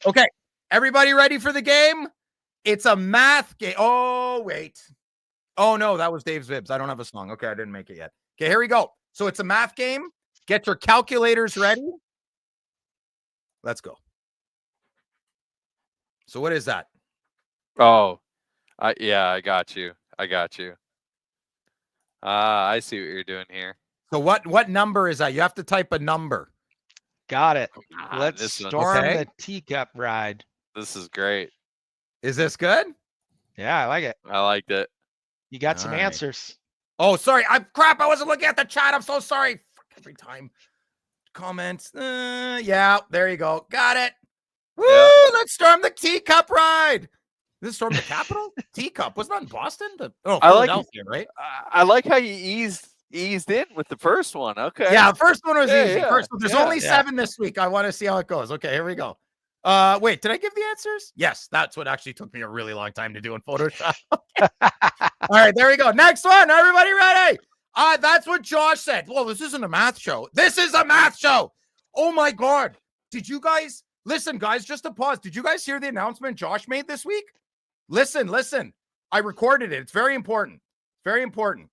Okay. Everybody ready for the game? It's a math game. Oh, wait. Oh, no, that was Dave's Vibs. I don't have a song. Okay, I didn't make it yet. Okay, here we go. So it's a math game. Get your calculators ready. Let's go. So what is that? Oh, I got you. I see what you're doing here. So what number is that? You have to type a number. got it. Ah, Let's this one's- storm Okay. the teacup ride. This is great. Is this good? Yeah, I like it. I liked it. You got some All right. answers. Oh, sorry. Crap. I wasn't looking at the chat. I'm so sorry. Fuck, every time. Comments. Yeah, there you go. Got it. Woo! Yeah. Let's storm the teacup ride. This storm the Capitol? Teacup. Wasn't that in Boston? I like- Philadelphia, right? I like how you eased in with the first one. Okay. Yeah, the first one was Yeah, easy. yeah, First one. There's yeah, only 7 this week. I want to see how it goes. Okay, here we go. Wait, did I give the answers? Yes, that's what actually took me a really long time to do in Photoshop. All right, there we go. Next one. Everybody ready? That's what Josh said. Well, this isn't a math show. This is a math show. Oh my God. Did you guys listen, guys? Just a pause. Did you guys hear the announcement Josh made this week? Listen. I recorded it. It's very important. Very important.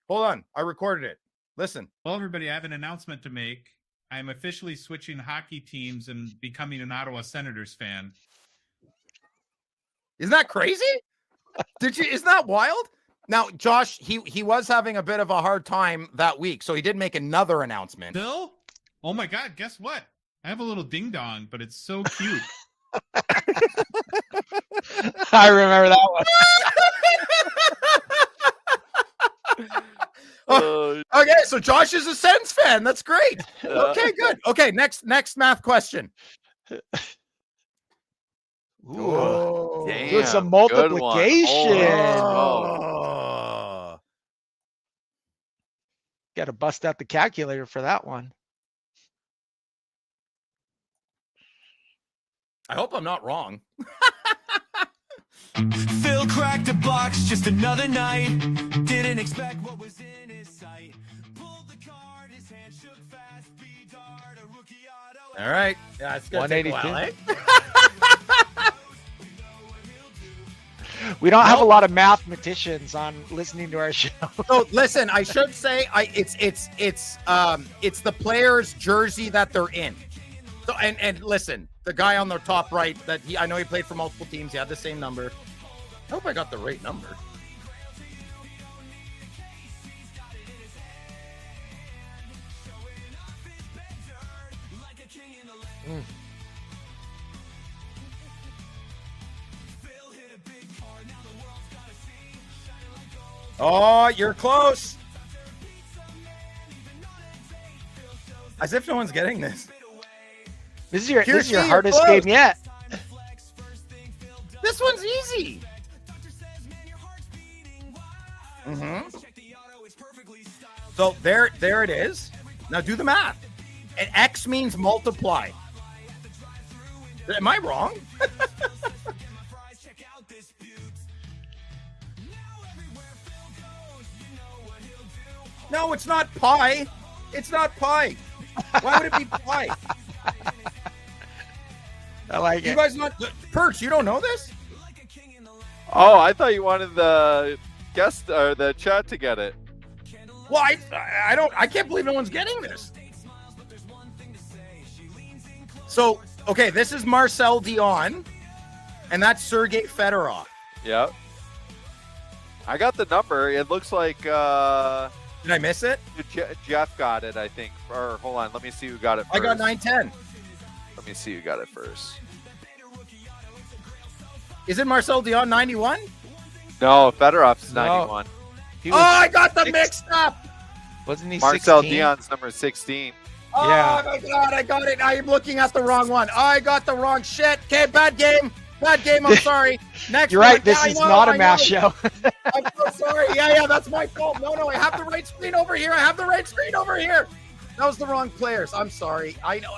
Hold on. I recorded it. Listen. Well, everybody, I have an announcement to make. I'm officially switching hockey teams and becoming an Ottawa Senators fan. Isn't that crazy? Isn't that wild? Now, Josh, he was having a bit of a hard time that week, so he did make another announcement. Bill? Oh my God, guess what? I have a little ding dong, but it's so cute. I remember that one. Okay, so Josh is a Sens fan. That's great. Okay, good. Okay, next math question. Ooh. Damn, Do some good one. multiplication. Oh. Got to bust out the calculator for that one. I hope I'm not wrong. Phil cracked a box, just another night. Didn't expect what was in his sight. Pulled the card, his hand shook fast. Bedard, a rookie auto. All right. Yeah, it's gonna take a 182. while, eh? We don't have a lot of mathematicians on listening to our show. So listen, I should say it's the player's jersey that they're in. So and listen, the guy on the top right I know he played for multiple teams. He had the same number. I hope I got the right number. Oh, you're close. As if no one's getting this. This is your You're hardest close. game yet. This one's easy. So there it is. Now do the math. And X means multiply. Am I wrong? No, it's not pi. It's not pi. Why would it be pi? I like You it. guys not Perch, you don't know this? Oh, I thought you wanted the guest or the chat to get it. Well, I can't believe no one's getting this. So, okay, this is Marcel Dion, and that's Sergei Fedorov. Yep. I got the number. It looks like Did I miss it? Jeff got it, I think. Or hold on, let me see who got it first. I got 910. Let me see who got it first. Is it Marcel Dion 91? No, Fedorov's No. 91. He Oh, was I got the 16. mixed up. Wasn't he Marcel 16? Dion's number 16. Oh Yeah. my God, I got it. I am looking at the wrong one. I got the wrong shit. Okay, bad game. Bad game. I'm sorry. Next You're right. one. This Yeah, I is know, not a I math know. show. I'm so sorry. Yeah, that's my fault. No, I have the right screen over here. That was the wrong players. I'm sorry. I know.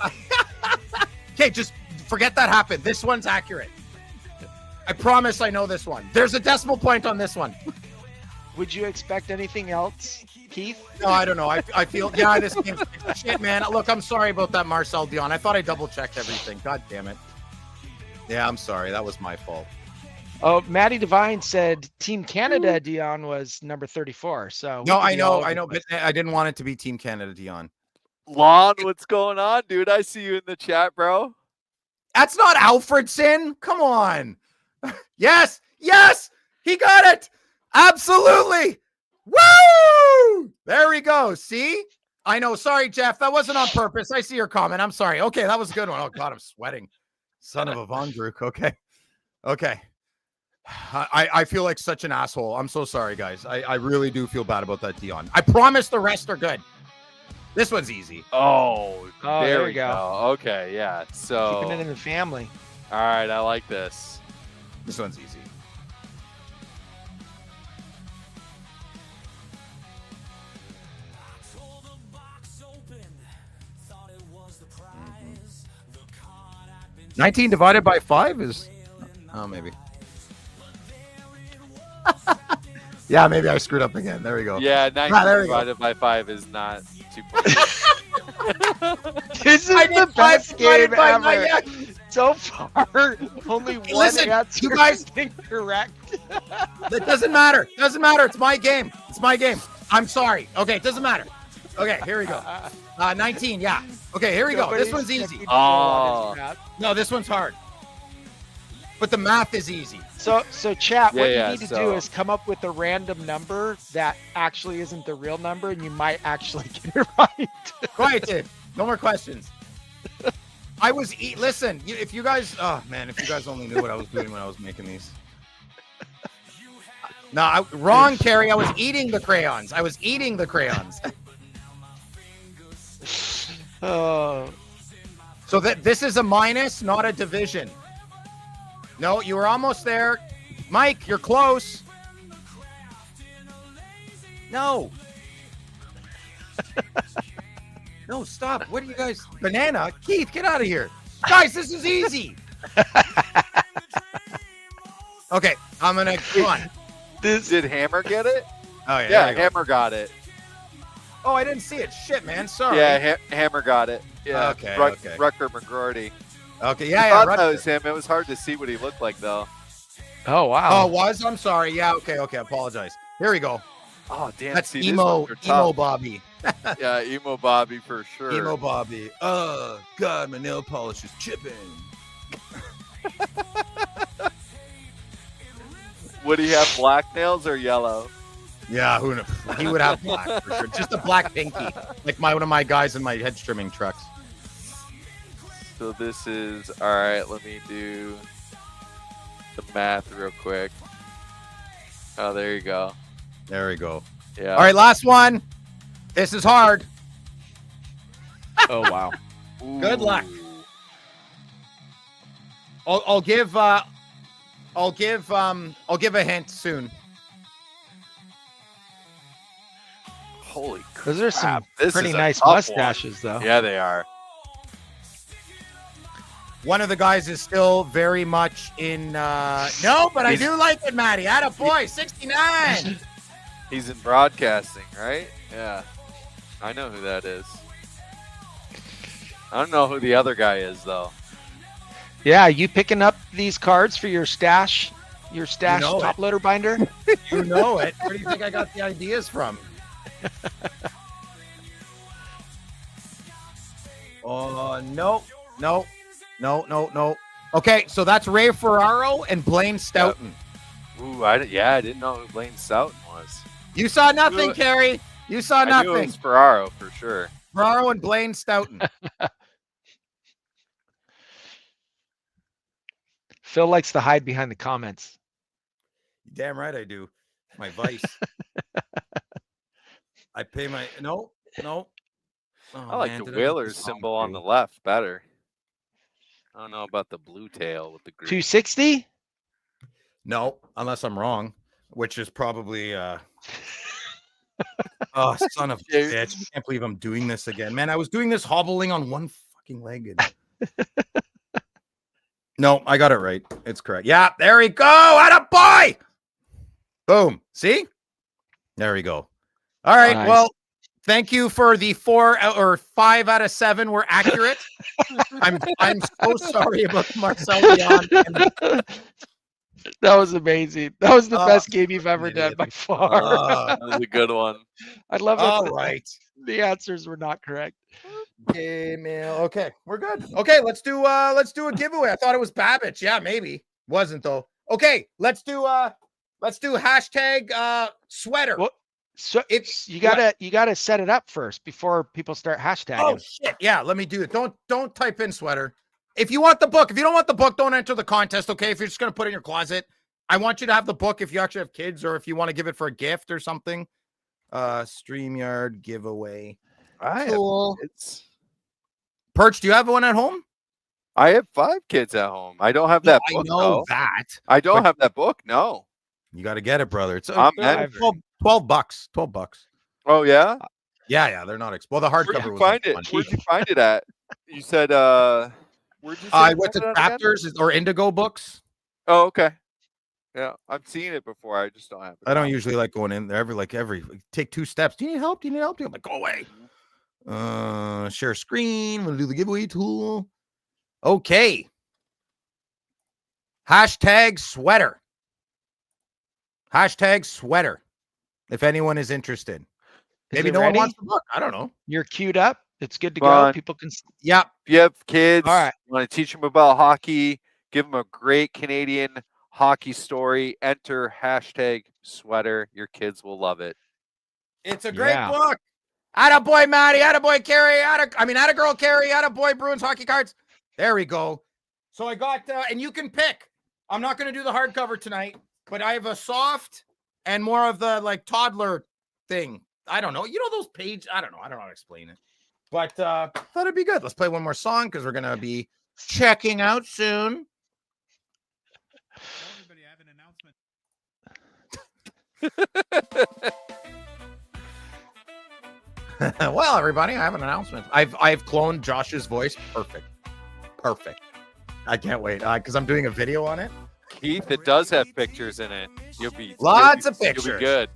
Okay, just forget that happened. This one's accurate. I promise I know this one. There's a decimal point on this one. Would you expect anything else, Keith? No, I don't know. I feel, yeah, this game's shit, man. Look, I'm sorry about that Marcel Dion. I thought I double checked everything. God damn it. Yeah, I'm sorry. That was my fault. Oh, Maddie Devine said Team Canada Dion was number 34. So No, we could I be all know, over I the know, place. but I didn't want it to be Team Canada Dion. Lon, what's going on, dude? I see you in the chat, bro. That's not Alfredson. Come on. Yes, he got it. Absolutely. Woo! There we go. See? I know. Sorry, Jeff. That wasn't on purpose. I see your comment. I'm sorry. Okay, that was a good one. Oh God, I'm sweating. Son of a Von Druk. Okay. Okay. I feel like such an asshole. I'm so sorry, guys. I really do feel bad about that, Dion. I promise the rest are good. This one's easy. Oh, there we go. Okay, yeah. So keeping it in the family. All right, I like this. This one's easy. Mm-hmm. 19 divided by 5 is... Oh, maybe. Yeah, maybe I screwed up again. There we go. Yeah, 19 divided by 5 is not 2.5. This is the best game ever. So far, only one answer you guys incorrect. That doesn't matter. Doesn't matter. It's my game. It's my game. I'm sorry. Okay, it doesn't matter. Okay, here we go. 19, yeah. Okay, here we go. This one's easy. Oh. No, this one's hard. But the math is easy. So chat, what you need to do is come up with a random number that actually isn't the real number, and you might actually get it right. Quiet, dude. No more questions. I was listen, if you guys, oh man, if you guys only knew what I was doing when I was making these. No, wrong, Carrie. I was eating the crayons. I was eating the crayons. So that this is a minus, not a division. No, you were almost there. Mike, you're close. No. No, stop. What are you guys? Banana? Keith, get out of here. Guys, this is easy. Okay, I'm going to come on. Did Hammer get it? Oh, yeah. Yeah, Hammer got it. Oh, I didn't see it. Shit, man. Sorry. Yeah, Hammer got it. Yeah. Okay. Rucker McGroarty. Okay, I thought that was him. It was hard to see what he looked like, though. Oh, wow. Oh, was? I'm sorry. Yeah, okay. I apologize. Here we go. Oh, damn. That's emo Bobby. Yeah, emo Bobby for sure. Emo Bobby. Oh, God, my nail polish is chipping. Would he have black nails or yellow? Yeah, he would have black for sure. Just a black pinky, like one of my guys in my hedge trimming trucks. So this is all right. Let me do the math real quick. Oh, there you go. There we go. Yeah. All right, last one. This is hard. Oh wow. Good luck. I'll give a hint soon. Holy crap. Those are some pretty nice mustaches, though. Yeah, they are. One of the guys is still very much in. No, but I do like it, Matty. Atta boy, 69. He's in broadcasting, right? Yeah. I know who that is. I don't know who the other guy is, though. Yeah, you picking up these cards for your stash top loader binder? You know it. Where do you think I got the ideas from? Oh, no. Okay, so that's Ray Ferraro and Blaine Stoughton. Ooh, I didn't know who Blaine Stoughton was. You saw nothing, Kerry. You saw nothing. I knew it was Ferraro for sure. Ferraro and Blaine Stoughton. Phil likes to hide behind the comments. Damn right I do. My vice. I pay my no. Oh, I like the Whalers symbol on the left better. I don't know about the blue tail with the green. 260? No, unless I'm wrong, which is probably oh, son of a bitch. I can't believe I'm doing this again. Man, I was doing this hobbling on one fucking leg. No, I got it right. It's correct. Yeah, there we go. Atta boy. Boom. See? There we go. All right. Nice. Well, thank you for the 4 or 5 out of 7 were accurate. I'm so sorry about Marcel Leon. That was amazing. That was the best game you've ever done by far. That was a good one. I love it. All right. The answers were not correct. Okay, we're good. Okay, let's do a giveaway. I thought it was Babbage. Yeah, maybe. Wasn't though. Okay, let's do hashtag sweater. What? So you gotta set it up first before people start hashtagging. Oh shit! Yeah, let me do it. Don't type in sweater. If you want the book, if you don't want the book, don't enter the contest. Okay, if you're just gonna put it in your closet, I want you to have the book if you actually have kids or if you want to give it for a gift or something. StreamYard giveaway. Cool. It's Perch, do you have one at home? I have 5 kids at home. I don't have that book. I know that. I don't have that book. No. You got to get it, brother. It's I'm 12 bucks. 12 bucks. Oh yeah. Yeah. They're not well. The hardcover. Where'd you find it at? You said where'd you say I went to Chapters or Indigo Books. Oh, okay. Yeah, I've seen it before. I just don't have it. I don't usually like going in there every take 2 steps. Do you need help? I'm like, go away. Share screen. We'll do the giveaway tool. Okay. Hashtag sweater. Hashtag sweater. If anyone is interested. Maybe no one wants the book. I don't know. You're queued up. It's good to go. People can. Yeah. If you have kids, all right. You want to teach them about hockey, give them a great Canadian hockey story, enter hashtag sweater. Your kids will love it. It's a great book. Attaboy, Maddie. Attaboy, Carrie. Attagirl, Carrie. Attaboy, Bruins Hockey Cards. There we go. So I got, and you can pick. I'm not going to do the hardcover tonight, but I have a soft and more of the like toddler thing. I don't know. You know those pages? I don't know. I don't know how to explain it. But thought it'd be good. Let's play one more song because we're going to be checking out soon. Everybody, I have an announcement. Well, everybody, I have an announcement. I've cloned Josh's voice. Perfect. I can't wait because I'm doing a video on it. Keith, it does have pictures in it. You'll be lots of pictures. You'll be good.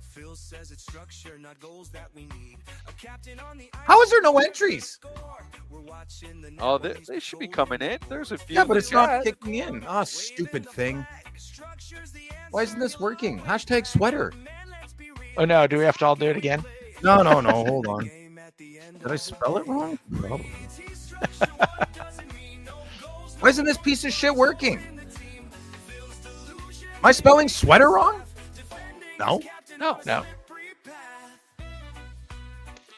How is there no entries? Oh, they should be coming in. There's a few. Yeah, but it's not kicking in. Oh, stupid thing. Why isn't this working? Hashtag sweater. Oh no, do we have to all do it again? No. Hold on. Did I spell it wrong? Probably. Why isn't this piece of shit working? Am I spelling sweater wrong? No.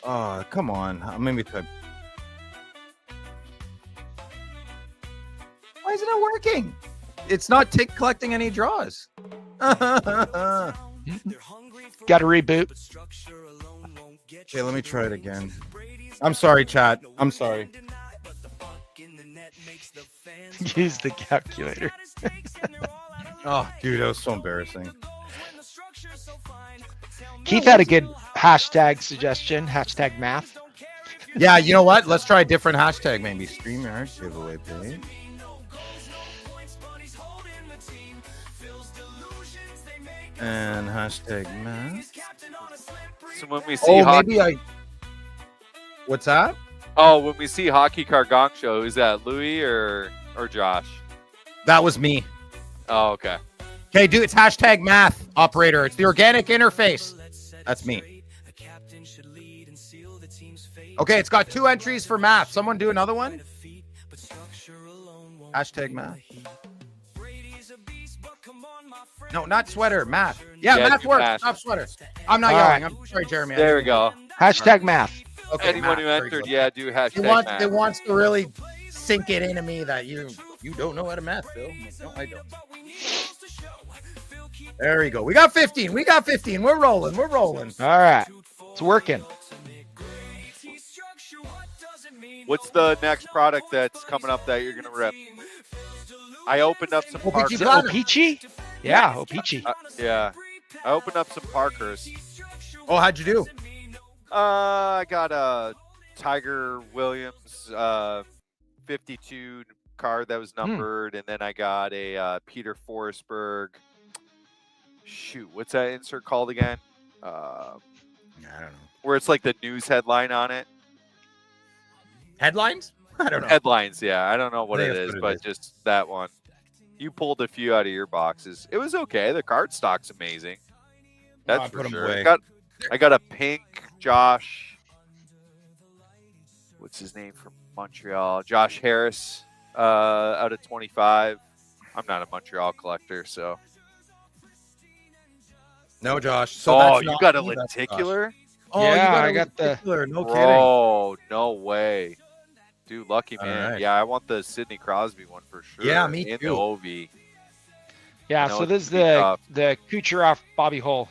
Oh, come on. Maybe type. Why isn't it working? It's not collecting any draws. Got to reboot. Okay, let me try it again. I'm sorry, chat. I'm sorry. Use the calculator. Oh, dude, that was so embarrassing. Keith had a good hashtag suggestion. Hashtag math. Yeah, you know what? Let's try a different hashtag, maybe. StreamYard giveaway page. And hashtag math. So when we see What's that? Oh, when we see Hockey Card Gongshow, is that Louis or Josh? That was me. Oh, okay. Okay, dude, it's hashtag math, operator. It's the organic interface. That's me. Okay, it's got 2 entries for math. Someone do another one? Hashtag math. No, not sweater, math. Yeah, math works. Math. Stop sweater. I'm not yelling. I'm sorry, Jeremy. There we go. Hashtag math. Okay, anyone who entered, do hashtag math. It wants to really sink it into me that you don't know how to math, Phil. No, I don't. There we go. We got 15. We're rolling. All right. It's working. What's the next product that's coming up that you're going to rip? I opened up some Parkers. O-Peachy? Yeah, O-Peachy. Yeah. I opened up some Parkers. Oh, how'd you do? I got a Tiger Williams 52 card that was numbered, and then I got a Peter Forsberg. Shoot, what's that insert called again? I don't know. Where it's like the news headline on it. Headlines? I don't know. Headlines, yeah. I don't know what it is, but just that one. You pulled a few out of your boxes. It was okay. The card stock's amazing. That's for sure. I got a pink Josh. What's his name from Montreal? Josh Harris out of 25. I'm not a Montreal collector, so. No, Josh. So Oh, that's you not got a me, that's Josh. lenticular? Oh, Yeah, you got I a got the- lenticular. No kidding. Bro, no way. Dude, lucky All man. right. Yeah, I want the Sidney Crosby one for sure. Yeah, me and too. the Ovi. Yeah, know so it's this is gonna be tough. the Kucherov Bobby Hull.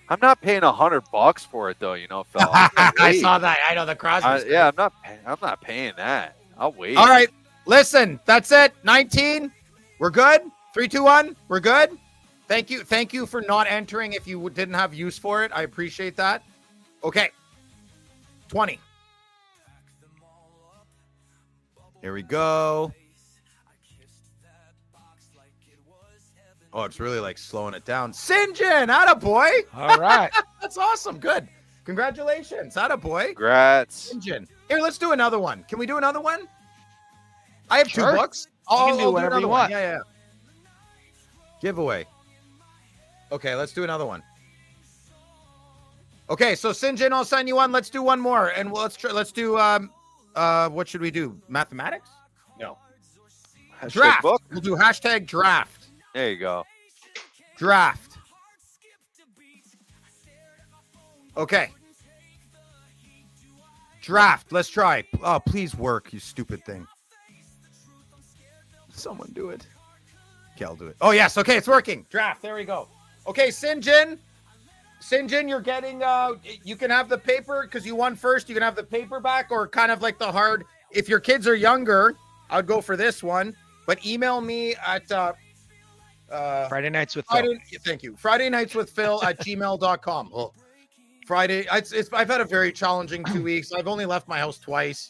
I'm not paying $100 for it though, Phil. I saw that. I know the Crosby. Yeah, I'm not paying that. I'll wait. All right. Listen, that's it. 19. We're good. 3, 2, 1. We're good. Thank you. Thank you for not entering if you didn't have use for it. I appreciate that. Okay. 20. Here we go. Oh, it's really like slowing it down. Sinjin, attaboy. All right. That's awesome. Good. Congratulations. Attaboy. Congrats. Sinjin. Here, let's do another one. Can we do another one? I have Sure. 2 books. You can I'll do whatever another you one. want. Yeah. Giveaway. Okay, let's do another one. Okay, so Sinjin, I'll sign you one. Let's do one more, and let's do what should we do? Mathematics? No. Draft. Book? We'll do hashtag draft. There you go. Draft. Okay. Draft. Let's try. Oh, please work, you stupid thing. Someone do it. Okay, I'll do it. Oh, yes. Okay, it's working. Draft. There we go. Okay, Sinjin. Sinjin, you're getting, you can have the paper because you won first. You can have the paperback or kind of like the hard. If your kids are younger, I'd go for this one. But email me at Friday Nights with Phil. Thank you. Friday Nights with Phil at gmail.com. Oh, Friday. I've had a very challenging 2 weeks. I've only left my house twice.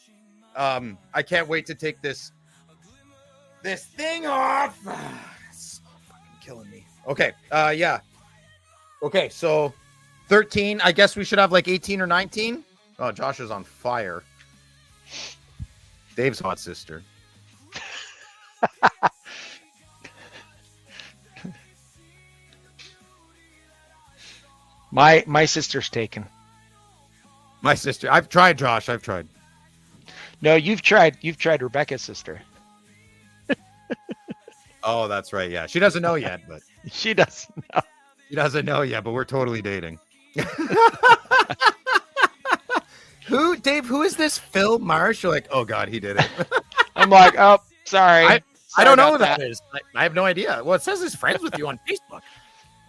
I can't wait to take this thing off. It's fucking killing me. Okay. Yeah. Okay. So 13. I guess we should have like 18 or 19. Oh, Josh is on fire. Dave's hot sister. My sister's taken. My sister. I've tried, Josh. I've tried. No, you've tried Rebecca's sister. Oh, that's right. Yeah. She doesn't know yet, but She doesn't know. she doesn't know yet, but we're totally dating. Who is this Phil Marsh? You're like, oh God, he did it. I'm like, oh, sorry. I don't know who about that is. I have no idea. Well, it says he's friends with you on Facebook.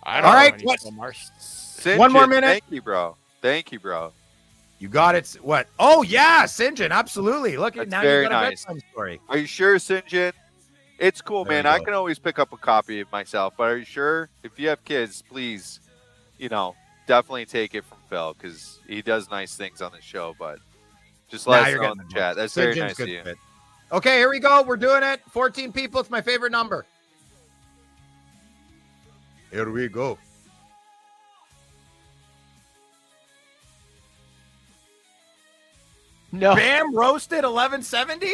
I don't All know right, any what? Phil Marsh. One more Sinjin, minute. Thank you, bro. Thank you, bro. You got it. What? Oh yeah, Sinjin, absolutely. Look at That's now very you got nice. a bedtime story. Are you sure, Sinjin? It's cool, There man. you I go. can always pick up a copy of myself, but are you sure? If you have kids, please, definitely take it from Phil because he does nice things on the show. But just let Nah, us you're know in getting the the chat. book. That's very Sinjin's nice good of you. fit. Okay, here we go. We're doing it. 14 people. It's my favorite number. Here we go. No, Bam roasted 1170.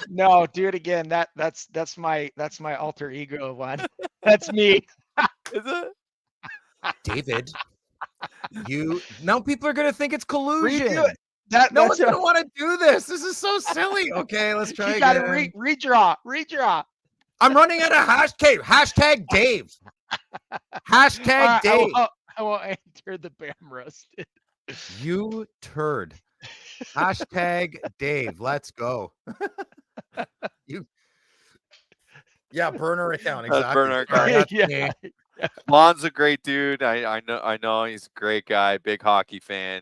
no, do it again. That's my alter ego one. That's me. Is it? David, now people are gonna think it's collusion. Redo it. That's No one's gonna want to do this. This is so silly. Okay, let's try You got to again. redraw. I'm running out of hashtag. Hashtag Dave. Hashtag Dave. I won't enter the Bam roasted. You turd. Hashtag Dave. Let's go. Yeah, burner account. That's Exactly. burner account. That's Yeah. me. Lon's a great dude. I know he's a great guy, big hockey fan.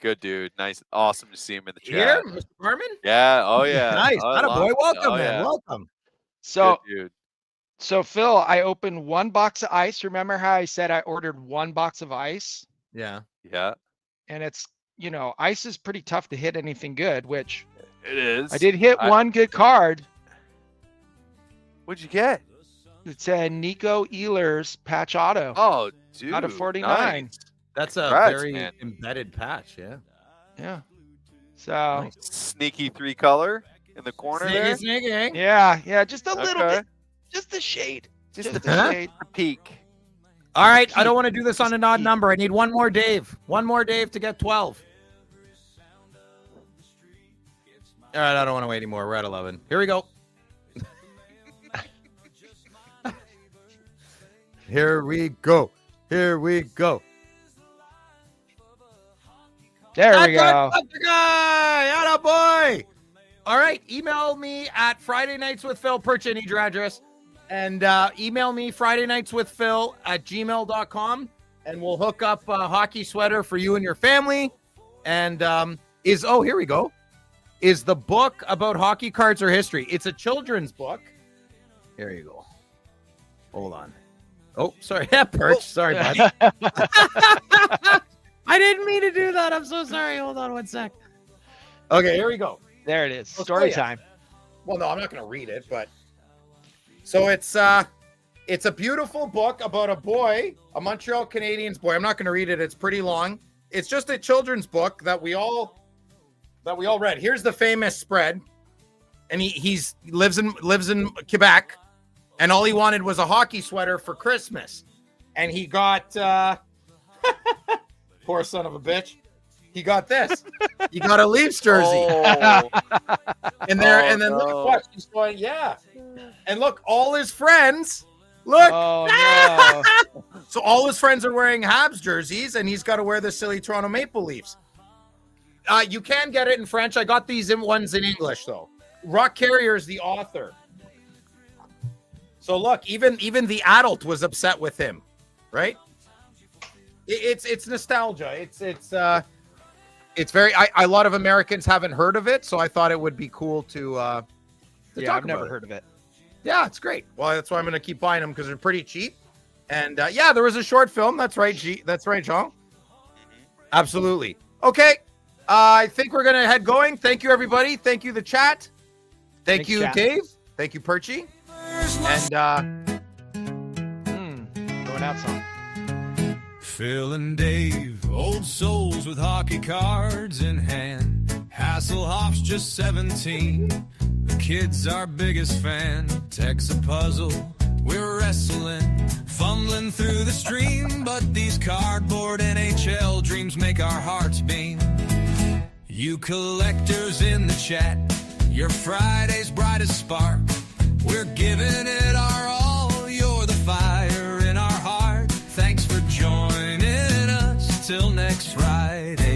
Good dude. Nice, awesome to see him in the Here, chat. Mr. Barman. Yeah. Oh yeah. Nice. Oh, Atta boy. Lon. Welcome, Oh, man. yeah. Welcome. So Good dude. So Phil, I opened one box of ice. Remember how I said I ordered one box of ice? Yeah. Yeah. And it's, ice is pretty tough to hit anything good, which It is. I did hit one good card. What'd you get? It's a Nico Ehlers patch auto. Oh, dude. Out of 49. Nice. That's a Congrats, very man. embedded patch. Yeah. Yeah. So Nice. Sneaky 3-color in the corner there. Sneaky. yeah, just a little Okay. bit, just a shade. Just Just a a shade. peek. All right. I don't want to do this on an odd number. I need one more Dave. One more Dave to get 12. All right. I don't want to wait anymore. We're at 11. Here we go. Here we go. Here we go. There we go. The guy, atta boy. All right, email me at Friday Nights with Phil. Perch, I need your address. And email me FridayNightsWithPhil@gmail.com, and we'll hook up a hockey sweater for you and your family. And here we go. Is the book about hockey cards or history? It's a children's book. Here you go. Hold on. Oh, sorry. Yeah, Perch. Sorry, buddy. I didn't mean to do that. I'm so sorry. Hold on one sec. Okay, here we go. There it is. Story time. Well, no, I'm not going to read it, but so it's a beautiful book about a boy, a Montreal Canadiens boy. I'm not going to read it. It's pretty long. It's just a children's book that we all read. Here's the famous spread, and he lives in Quebec, and all he wanted was a hockey sweater for Christmas, and he got poor son of a bitch. He got this. He got a Leafs jersey. Oh. And then look what he's going. Yeah, and look, all his friends. Look. Oh, no. So all his friends are wearing Habs jerseys, and he's got to wear the silly Toronto Maple Leafs. You can get it in French. I got these ones in English though. Rock Carrier is the author. So look, even the adult was upset with him, right? It's nostalgia. It's very. A lot of Americans haven't heard of it, so I thought it would be cool to talk I've never about heard of it. Yeah, it's great. Well, that's why I'm going to keep buying them because they're pretty cheap. And there was a short film. That's right, That's right, Jean. Absolutely. Okay. I think we're going to head going. Thank you, everybody. Thank you, the chat. Thanks, you, chat. Dave. Thank you, Perchy. And going out song. Phil and Dave, old souls with hockey cards in hand. Hasselhoff's just 17. The kid's our biggest fan. Tech's a puzzle, we're wrestling, fumbling through the stream. But these cardboard NHL dreams make our hearts beam. You collectors in the chat, your Friday's brightest spark. We're giving it our all, you're the fire in our heart. Thanks for joining us till next Friday.